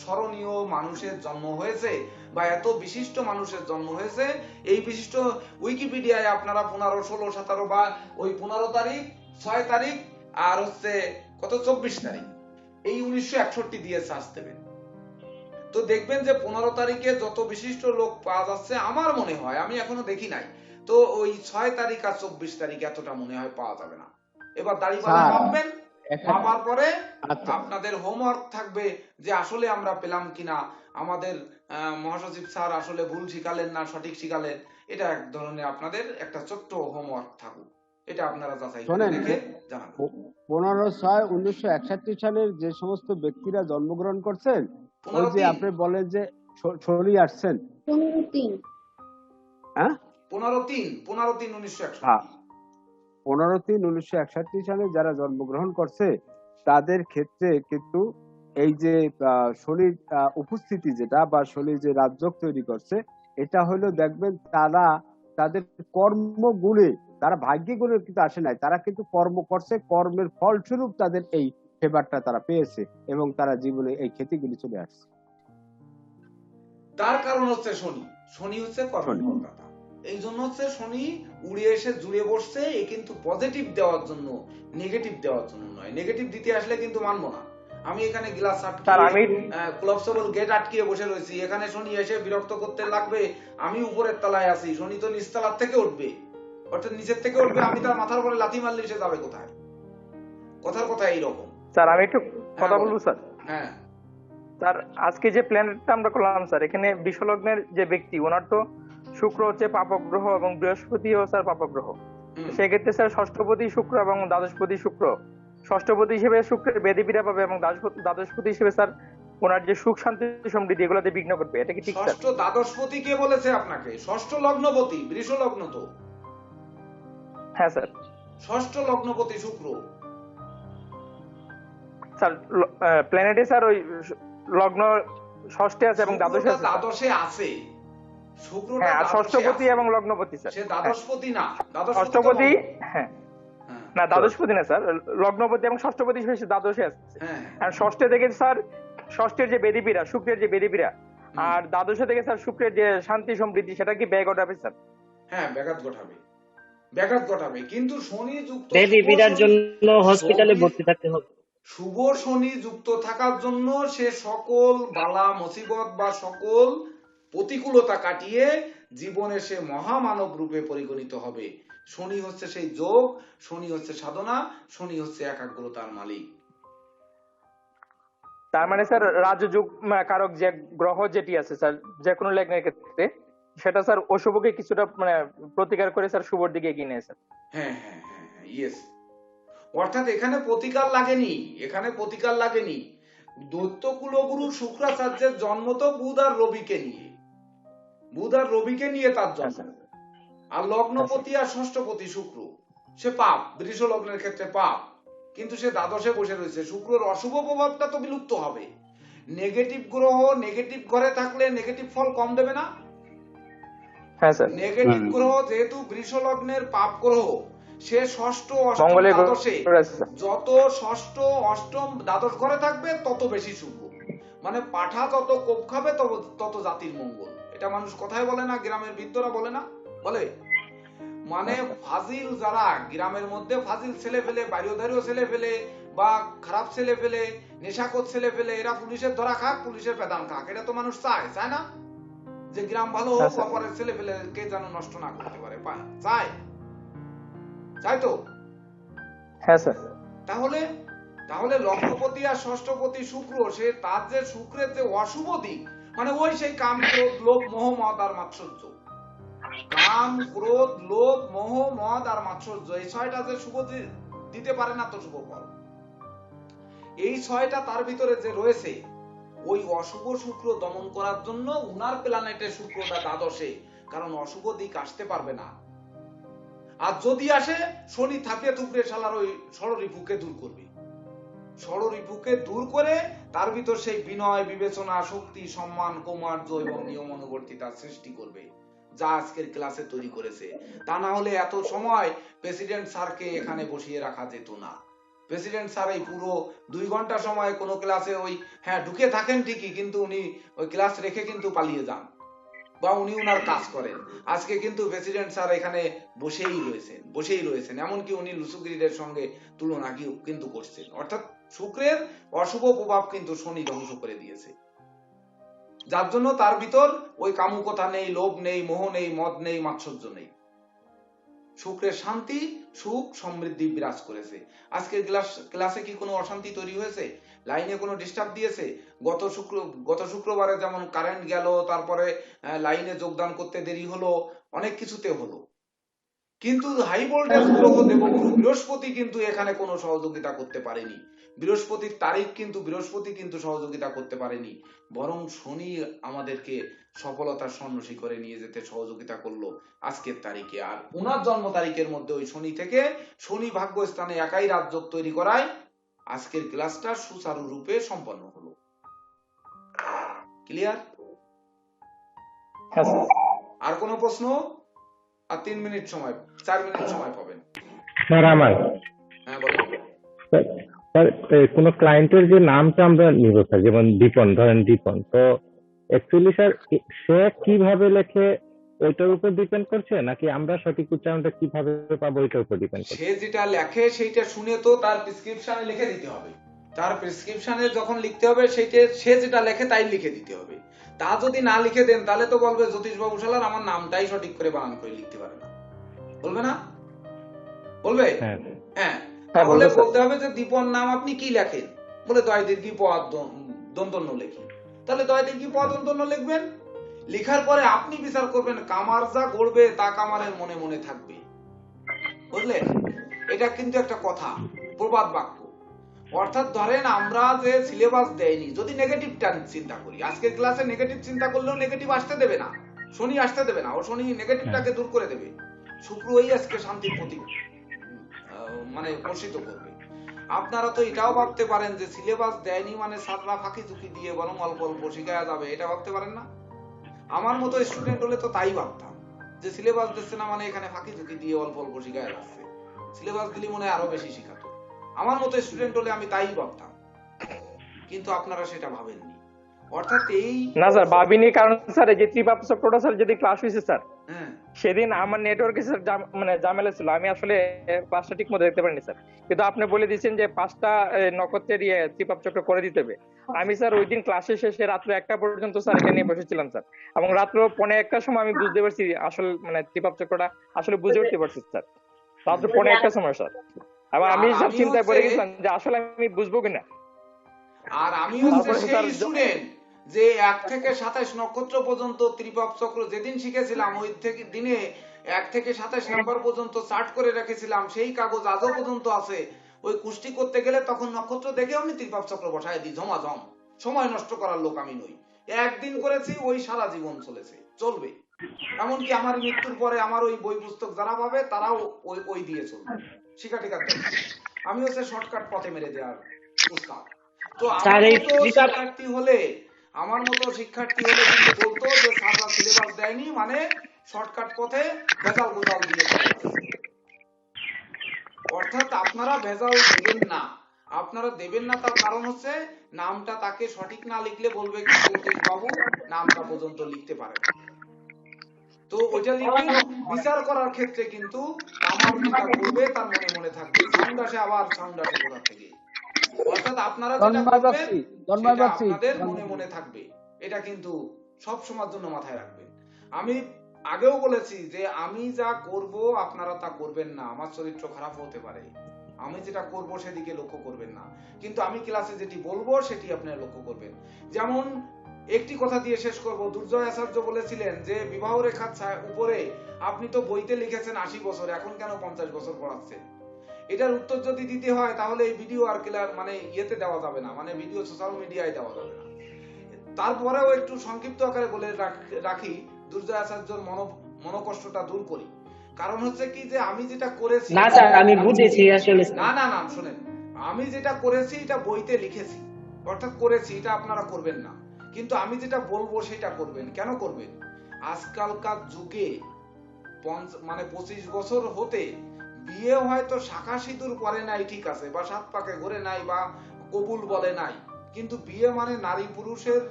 স্মরণীয় মানুষের জন্ম হয়েছে, বা এত বিশিষ্ট মানুষের জন্ম হয়েছে। এই বিশিষ্ট উইকিপিডিয়ায় আপনারা 15, 16, 17 বা ওই 15 তারিখ, 6 তারিখ আর হচ্ছে কত 24 তারিখ, এই 1961 দিয়ে সার্চ দেবেন, তো দেখবেন যে 15 তারিখে যত বিশিষ্ট লোক পাওয়া যাচ্ছে, আমার মনে হয়, আমি এখনো দেখি নাই, তো ওই 6 তারিখ আর 24 তারিখ এতটা মনে হয় পাওয়া যাবে না। এবার দাঁড়িপাল্লা ভাববেন, ভাবার পরে আপনাদের হোমওয়ার্ক থাকবে যে আসলে আমরা পেলাম কিনা, আমাদের মহাসচিব স্যার আসলে ভুল শিখালেন না সঠিক শিখালেন, এটা এক ধরনের আপনাদের একটা ছোট্ট হোমওয়ার্ক থাকুক, এটা আপনারা যাচাই করে দেখে জানাবেন। 15/6/1961 সালের যে সমস্ত ব্যক্তিরা জন্মগ্রহণ করছেন, ওই যে আপনি বলেন যে শনি আসছেন 15/3, হ্যাঁ 15/3/1961, হ্যাঁ 15/3/1961 সালে যারা জন্মগ্রহণ করছে তাদের ক্ষেত্রে কিন্তু এই যে শনির উপস্থিতি যেটা, বা শনি যে রাজযোগ তৈরি করছে, এটা হলো দেখবেন তারা তাদের কর্মগুণে, তারা ভাগ্যে গুণে কিন্তু আসে নাই, তারা কিন্তু কর্ম করছে, কর্মের ফলস্বরূপ তাদের এই ফেভারটা তারা পেয়েছে এবং তারা জীবনে এই ক্ষতিগুলি চলে আসছে। তার কারণ হচ্ছে শনি হচ্ছে কর্মফলদাতা, এই জন্য হচ্ছে শনি উড়ে এসে জুড়ে বসছে, এ কিন্তু পজিটিভ দেওয়ার জন্য, নেগেটিভ দেওয়ার জন্য নয়। নেগেটিভ দিতে আসলে কিন্তু মানবো না। আমি এখানে গ্লাস ক্লোজেবল গেট আটকিয়ে বসে রয়েছি, এখানে শনি এসে বিরক্ত করতে লাগবে, আমি উপরের তলায় আছি, শনি তো নিচতলার থেকে উঠবে, অর্থাৎ নিচের থেকে উঠবে, আমি তার মাথার উপরে লাথি মারলে সে যাবে কোথায়? কথার কথা এইরকম। স্যার আমি একটু কথা বলবো স্যার। হ্যাঁ স্যার, আজকে যে প্ল্যানেটটা আমরা করলাম স্যার, এখানে বৃষলগ্নের যে ব্যক্তি, ওনার তো শুক্র হচ্ছে পাপক গ্রহ এবং বৃহস্পতিও স্যার পাপক গ্রহ। সেক্ষেত্রে স্যার ষষ্ঠপতি শুক্র এবং দ্বাদশপতি শুক্র, ষষ্ঠপতি হিসেবে শুক্রের বেদি পীড়া পাবে এবং দ্বাদশপতি হিসেবে স্যার ওনার যে সুখ শান্তি সমৃদ্ধি এগুলোতে বিঘ্ন করবে, এটা কি ঠিক স্যার? ষষ্ঠ দ্বাদশপতি কে বলেছে আপনাকে? ষষ্ঠ লগ্নপতি বৃষ লগ্ন তো। হ্যাঁ স্যার, ষষ্ঠ লগ্নপতি শুক্র স্যার প্ল্যানেটে স্যার ওই লগ্ন ষষ্ঠে আছে এবং দ্বাদশে আছে। শুক্রটা হ্যাঁ, আর ষষ্ঠপতি এবং লগ্নপতি স্যার, সে দ্বাদশপতি না, ষষ্ঠপতি। হ্যাঁ না দ্বাদশপতি না স্যার, লগ্নপতি এবং ষষ্ঠপতি হিসেবে দ্বাদশে আছে। হ্যাঁ আর ষষ্ঠে থেকে স্যার ষষ্ঠের যে বেদিপীড়া, শুক্রের যে বেদিপীড়া, আর দ্বাদশে থেকে স্যার শুক্রের যে শান্তি সমৃদ্ধি, সেটা কি ব্যয় ঘটাবে স্যার? হ্যাঁ, ব্যাঘাত ঘটাবে, ব্যাঘাত ঘটাবে। কিন্তু শনি যুক্ত বেবি বিরার জন্য হসপিটালে ভর্তি থাকতে হবে। শুভ শনি যুক্ত থাকার জন্য সে সকল বালা মুসিবত বা সকল প্রতিকূলতা কাটিয়ে জীবনে সে মহামানব রূপে পরিগণিত হবে। শনি হচ্ছে সেই যোগ, শনি হচ্ছে সাধনা, শনি হচ্ছে একাগ্রতার মালিক। তার মানে স্যার রাজযোগ কারক যে গ্রহ যেটি আছে স্যার যে কোনো লগ্নের ক্ষেত্রে, সেটা স্যার অশুভকে কিছুটা প্রতিকার করে স্যার শুভর দিকে এগিয়ে নেয় স্যার। হ্যাঁ হ্যাঁ হ্যাঁ, ইয়েস। অর্থাৎ এখানে প্রতিকার লাগেনি, এখানে প্রতিকার লাগেনি। দৈত্য কুলগুরু শুক্রাচার্যের জন্ম তো বুধ আর রবিকে নিয়ে, বুধ আর রবিকে নিয়ে তার জন্ম। আর লগ্নপতি আর ষষ্ঠপতি শুক্র, সে পাপ, বৃষ লগ্নের ক্ষেত্রে পাপ, কিন্তু সে দ্বাদশে বসে রয়েছে। শুক্রের অশুভ প্রভাবটা তো বিলুপ্ত হবে। নেগেটিভ গ্রহ নেগেটিভ ঘরে থাকলে নেগেটিভ ফল কম দেবে না? হ্যাঁ স্যার। নেগেটিভ গ্রহ যেহেতু বৃষ লগ্নের পাপ গ্রহ, সে ষষ্ঠ অষ্টম মঙ্গলের দ্বাদশে, গ্রহ আছে স্যার। যত ষষ্ঠ অষ্টম দ্বাদশ ঘরে থাকবে তত বেশি শুভ। মানে পাঠা তত কোপ খাবে তত জাতির মঙ্গল। এটা মানুষ কথায় বলে না, গ্রামের বৃদ্ধরা বলে না, বলে মানে ফাজিল যারা গ্রামের মধ্যে ফাজিল ছেলে ফেলে, বাড়িওধারীয় ছেলে ফেলে বা খারাপ ছেলে ফেলে, নেশাখোর ছেলে ফেলে, এরা পুলিশের ধরা খাক, পুলিশের পেদান খাক। এটা তো মানুষ চায়, চায় না? যে গ্রাম ভালো হোক, অপরের ছেলে ফেলে কে যেন নষ্ট না করতে পারে, চায়, চাই তো? হ্যাঁ স্যার। তাহলে তাহলে লগ্নপতি আর ষষ্ঠপতি শুক্র, সে তার যে শুক্রের যে অশুভ দিক, মানে ওই সেই কাম, ক্রোধ, লোভ, মোহ, মদ আর মাৎসর্য। কাম, ক্রোধ, লোভ, মোহ, মদ আর মাৎসর্য, এই ছয়টা যে শুভ দিতে পারে না তো শুভ ফল, এই ছয়টা তার ভিতরে যে রয়েছে, ওই অশুভ শুক্র দমন করার জন্য উনার প্ল্যানেটে শুক্রটা দ্বাদশে, কারণ অশুভ দিক আসতে পারবে না। আর যদি আসে, শনি থাপিয়ে থুপড়ে শালার ওই ষড়রিপুকে দূর করবে। ষড়রিপুকে দূর করে তার ভিতর সেই বিনয়, বিবেচনা, শক্তি, সম্মান, কৌমার্য এবং নিয়ম অনুবর্তিতার সৃষ্টি করবে, যা আজকের ক্লাসে তৈরি করেছে। তা না হলে এত সময় প্রেসিডেন্ট স্যারকে এখানে বসিয়ে রাখা যেত না। প্রেসিডেন্ট স্যার এই পুরো 2 ঘন্টা সময় কোনো ক্লাসে ওই ঢুকে থাকেন ঠিকই, কিন্তু উনি ওই ক্লাস রেখে কিন্তু পালিয়ে যান, বা উনি উনার কাজ করেন। আজকে কিন্তু প্রেসিডেন্ট স্যার এখানে বসেই রয়েছেন, এমনকি উনি লুসুগিরিদের সঙ্গে তুলনা কিন্তু করছেন। অর্থাৎ শুক্রের অশুভ প্রভাব কিন্তু শনি ধ্বংস করে দিয়েছে, যার জন্য তার ভিতর ওই কামুকতা নেই, লোভ নেই, মোহ নেই, মদ নেই, মাৎসর্য নেই। শুক্রের শান্তি, সুখ, সমৃদ্ধি বিরাজ করেছে। আজকের ক্লাসে কি কোনো অশান্তি তৈরি হয়েছে? লাইনে কোনো ডিস্টার্ব দিয়েছে? গত শুক্রবারে যেমন কারেন্ট গেল, তারপরে লাইনে যোগদান করতে দেরি হলো, অনেক কিছুতে হলো, কিন্তু হাই ভোল্টেজ গ্রহ দেবগুরু বৃহস্পতি কিন্তু এখানে কোনো সহযোগিতা করতে পারেনি। বৃহস্পতির তারিখ কিন্তু বৃহস্পতি কিন্তু সহযোগিতা করতে পারেনি, বরং শনি আমাদেরকে সফলতার স্বর্ণশিখরে নিয়ে যেতে সহযোগিতা করলো আজকের তারিখে। আর ওনার জন্ম তারিখের মধ্যে ওই শনি থেকে, শনি ভাগ্যস্থানে একাই রাজযোগ তৈরি করায় আজকের ক্লাসটা সুচারুরূপে সম্পন্ন হলো। ক্লিয়ার? আর কোনো প্রশ্ন? আর 3 মিনিট সময়, 4 মিনিট সময় পাবেন। স্যার আমার হ্যাঁ বলেন। স্যার কোন ক্লায়েন্টের যে নামটা আমরা নিব স্যার, যেমন দীপন, ধরেন দীপন, তো অ্যাকচুয়ালি স্যার সে কিভাবে লেখে ওইটার উপর ডিপেন্ড করছে, নাকি আমরা সঠিক উচ্চারণটা কিভাবে পাবো ওইটার উপর ডিপেন্ড করছে? সে যেটা লেখে সেইটা শুনে তো তার প্রেসক্রিপশনে লিখে দিতে হবে। তার প্রেসক্রিপশনে যখন লিখতে হবে, সেইটা সে যেটা লেখে তাই লিখে দিতে হবে। তা যদি না লিখে দেন, তাহলে তো বলবে জ্যোতিষবাবু শালার আমার নামটাই সঠিক করে বানান করে লিখতে পারে না। বলবে না? বলবে? হ্যাঁ। তাহলে বলতে হবে যে দীপন নাম আপনি কি লেখেন? বলে দয় দীর্ঘি প দন্তন্য লেখি। তাহলে দয় দীর্ঘি প দন্তন্য লিখবেন। লেখার পরে আপনি বিচার করবেন, কামার যা গড়বে তা কামারের মনে মনে থাকবে। বুঝলেন? এটা কিন্তু একটা কথা, প্রবাদ বাক্য। অর্থাৎ ধরেন আমরা যে সিলেবাস দেয়নি, যদি নেগেটিভ চিন্তা করি, আজকের ক্লাসে নেগেটিভ চিন্তা করলেও নেগেটিভ আসতে দেবে না, শনি আসতে দেবে না, ও শনি নেগেটিভটাকে দূর করে দেবে। শুক্রই আজকে শান্তির প্রতীক মানে পোষিত করবে। আপনারা তো এটাও ভাবতে পারেন যে সিলেবাস দেয়নি মানে ছাত্ররা ফাঁকি ঝুঁকি দিয়ে বরং অল্প অল্প শিখায়া যাবে, এটা ভাবতে পারেন না? আমার মতো স্টুডেন্ট হলে তো তাই ভাবতাম যে সিলেবাস দিচ্ছে না মানে এখানে ফাঁকি ঝুঁকি দিয়ে অল্প অল্প শিখায়া যাচ্ছে। সিলেবাস দিলে মনে হয় আরো বেশি শিখাতো। আমার মতো স্টুডেন্ট হলে আমি তাই ভাবতাম, কিন্তু আপনারা সেটা ভাবেননি। অর্থাৎ এই না স্যার ভাবিনি, কারণ স্যার এই যে ত্রিপাপ চক্রটা স্যার যদি ক্লাস হয়েছে স্যার, হ্যাঁ সেদিন আমার নেটওয়ার্কে স্যার মানে ঝামেলা ছিল, আমি আসলে ক্লাসটা ঠিক মতো দেখতে পারিনি স্যার। কিন্তু আপনি বলে দিচ্ছেন যে 5টা নক্ষত্রের ত্রিপাপ চক্র করে দিতে হবে। আমি স্যার ওই দিন ক্লাসে শেষে রাত্র 1টা পর্যন্ত স্যার এটা নিয়ে বসেছিলাম স্যার, এবং রাত্র 1:45টার সময় আমি বুঝতে পারছি আসলে মানে ত্রিপাপ চক্রটা আসলে বুঝে উঠতে পারছি স্যার, রাত্র 1:45টার সময় স্যার। এবং আমি সব আমি চিন্তায় পড়ে হচ্ছে গেছিলাম যে আসলে আমি বুঝবো কিনা। আর আমি হচ্ছে তারপরে সেই স্যার স্টুডেন্ট যে 1 থেকে 27 নক্ষত্র পর্যন্ত ত্রিপাপ চক্র যেদিন শিখেছিলাম, ওই থেকে দিনে 1 থেকে 27 নাম্বার পর্যন্ত চার্ট করে রেখেছিলাম, সেই কাগজ আজও পর্যন্ত আছে। ওই কুষ্টি করতে গেলে তখন নক্ষত্র দেখে আমি ত্রিপাপ চক্র বসায় দিই ঝমাঝম। সময় নষ্ট করার লোক আমি নই। একদিন করেছি, ওই সারা জীবন চলবে। এমনকি আমার মৃত্যুর পরে আমার ওই বই পুস্তক যারা পাবে তারাও ওই দিয়ে চলবে, শিক্ষা টিকা দেবে। আমি হচ্ছে শর্টকাট পথে মেরে দেওয়ার উস্তাদ। তো স্যার এই আমার মতো শিক্ষার্থী হলে কিন্তু বলতো যে স্যাররা সিলেবাস দেয়নি, মানে শর্টকাট পথে ভেজাল গোজাল দিয়ে চলে আসছে। অর্থাৎ আপনারা ভেজাল দেবেন না, তার কারণ হচ্ছে নামটা তাকে সঠিক না লিখলে বলবে কি জ্যোতিষ বাবু নামটা পর্যন্ত লিখতে পারে না। তো ওইটা লিখে বিচার করার ক্ষেত্রে কিন্তু আমার যেটা করবে তার মনে মনে থাকবে, সাউন্ড আসে কোথা থেকে। অর্থাৎ আপনারা যেটা করবেন সেটা আপনাদের মনে মনে থাকবে, এটা কিন্তু সব সময়ের জন্য মাথায় রাখবেন। আমি আগেও বলেছি যে আমি যা করব আপনারা তা করবেন না, আমার চরিত্র খারাপ হতে পারে, আমি যেটা করব সেদিকে লক্ষ্য করবেন না, কিন্তু আমি ক্লাসে যেটি বলবো সেটি আপনারা লক্ষ্য করবেন। যেমন একটি কথা দিয়ে শেষ করব, দুর্জয় আচার্য বলেছিলেন যে বিবাহ রেখার উপরে আপনি তো বইতে লিখেছেন 80 বছর, এখন কেন 50 বছর পড়াচ্ছেন? এটার উত্তর যদি দিতে হয় তাহলে এই ভিডিও আর মানে ইয়েতে দেওয়া যাবে না, মানে ভিডিও সোশ্যাল মিডিয়ায় দেওয়া যাবে না। তারপরেও একটু সংক্ষিপ্ত আকারে বলে রাখি, দুর্জয় আচার্যর মনোকষ্টটা দূর করি। কারণ হচ্ছে কি যে আমি যেটা করেছি, না স্যার আমি বুঝেছি আসলে। না শুনেন, আমি যেটা করেছি এটা বইতে লিখেছি, অর্থাৎ করেছি, এটা আপনারা করবেন না, কিন্তু আমি যেটা বলবো সেটা করবেন। কেন করবেন? আজকালকার যুগে মানে 25 বছর হতে বিয়ে হয়তো শাখা সিঁদুর পরে নাই, ঠিক আছে, বা 7 পাকে ঘুরে নাই, বা কবুল বলে নাই, কিন্তু বিয়ে মানে নারী পুরুষের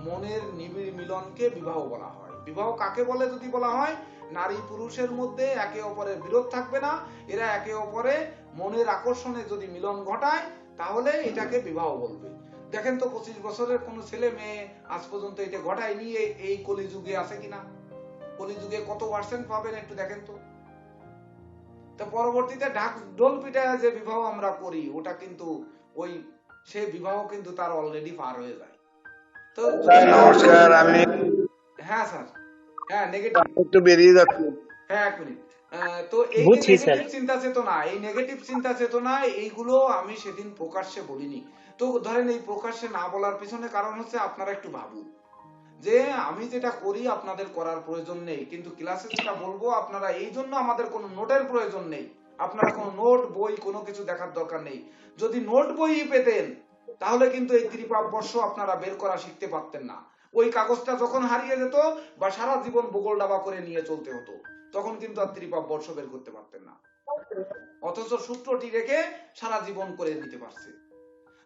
মনের নিবিড় মিলনকে বিবাহ বলা হয়। বিবাহ কাকে বলে যদি বলা হয়, নারী পুরুষের মধ্যে একে অপরের বিরোধ থাকবে না, এরা একে অপরে মনের আকর্ষণে যদি মিলন ঘটায় তাহলে এটাকে বিবাহ বলবে। দেখেন তো 25 বছরের কোন ছেলে মেয়ে আজ পর্যন্ত এটা ঘটায়নি, এই কলিযুগে আছে কিনা? কলিযুগে কত পার্সেন্ট পাবেন একটু দেখেন তো। পরবর্তীতে ঢাক ঢোল পিটায় যে বিবাহ আমরা করি, ওটা কিন্তু ওই সে বিবাহ কিন্তু তার অলরেডি পার হয়ে যায়। তো নমস্কার, আমি হ্যাঁ স্যার, হ্যাঁ নেগেটিভ একটু বেরিয়ে যাচ্ছি। হ্যাঁ 1 মিনিট। তো এই নেগেটিভ চিন্তা চেতনা এইগুলো আমি সেদিন প্রকাশ্যে বলিনি। তো ধরেন এই প্রকাশ্যে না বলার পিছনে কারণ হচ্ছে আপনারা একটু ভাবুন যে আমি যেটা করি আপনাদের করার প্রয়োজন নেই, কিন্তু ক্লাসে যেটা বলবো আপনারা এই জন্য আমাদের কোনো নোটের প্রয়োজন নেই, আপনারা কোনো নোট বই কোনো কিছু দেখার দরকার নেই। যদি নোট বই পেতেন তাহলে কিন্তু এই ত্রিপাপ বর্ষ আপনারা বের করা শিখতে পারতেন না। ওই কাগজটা যখন হারিয়ে যেত বা সারা জীবন বগল ডাবা করে নিয়ে চলতে হতো, তখন কিন্তু আর ত্রিপাপ বর্ষ বের করতে পারতেন না, অথচ সূত্রটি রেখে সারা জীবন করে দিতে পারছে।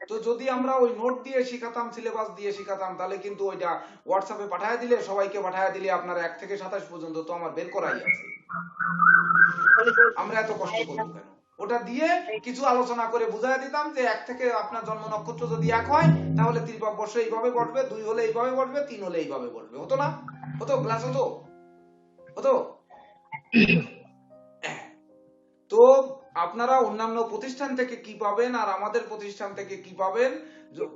তো যদি আমরা ওই নোট দিয়ে শিখাতাম, সিলেবাস দিয়ে শিখাতাম, তাহলে কিন্তু ওইটা হোয়াটসঅ্যাপে পাঠায় দিলে, সবাইকে পাঠায় দিলে আপনার 1 থেকে 27 পর্যন্ত তো আমার বের করাই আছে, আমরা এত কষ্ট করবো কেন? ওটা দিয়ে কিছু আলোচনা করে বুঝাই দিতাম যে 1 থেকে আপনার জন্ম নক্ষত্র যদি 1 হয় তাহলে ত্রিপাপ বর্ষ এইভাবে বসবে, 2 হলে এইভাবে বসবে, 3 হলে এইভাবে বসবে। হতো না? হতো? ক্লাস হতো? তো আপনারা অন্যান্য প্রতিষ্ঠান থেকে কি পাবেন আর আমাদের প্রতিষ্ঠান থেকে কি পাবেন,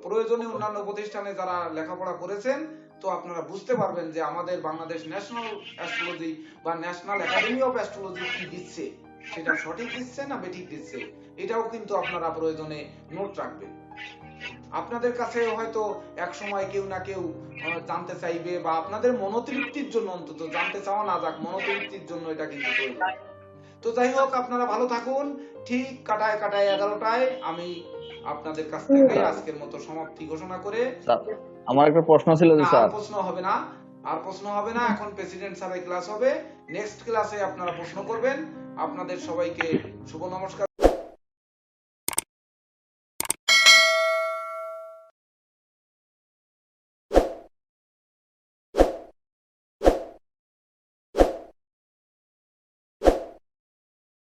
প্রয়োজনে অন্যান্য প্রতিষ্ঠানে যারা লেখাপড়া করেছেন তো আপনারা বুঝতে পারবেন যে আমাদের বাংলাদেশ ন্যাশনাল অ্যাস্ট্রোলজি বা ন্যাশনাল একাডেমি অফ অ্যাস্ট্রোলজি কি দিচ্ছে, সেটা সঠিক দিচ্ছে না বেঠিক দিচ্ছে, এটাও কিন্তু আপনারা প্রয়োজনে নোট রাখবেন। আপনাদের কাছে হয়তো এক সময় কেউ না কেউ জানতে চাইবে, বা আপনাদের মনোতৃপ্তির জন্য, অন্তত জানতে চাওয়া না যাক, মনোতৃপ্তির জন্য এটা কিন্তু প্রয়োজন। তো যাই হোক, আপনারা ভালো থাকুন। ঠিক কাটায় 11টায় আমি আপনাদের কাছ থেকে আজকের মতো সমাপ্তি ঘোষণা করে, আমার একটা প্রশ্ন ছিল যে স্যার, প্রশ্ন হবে না, আর প্রশ্ন হবে না, এখন প্রেসিডেন্ট স্যারের ক্লাস হবে। নেক্সট ক্লাসে আপনারা প্রশ্ন করবেন। আপনাদের সবাইকে শুভ নমস্কার।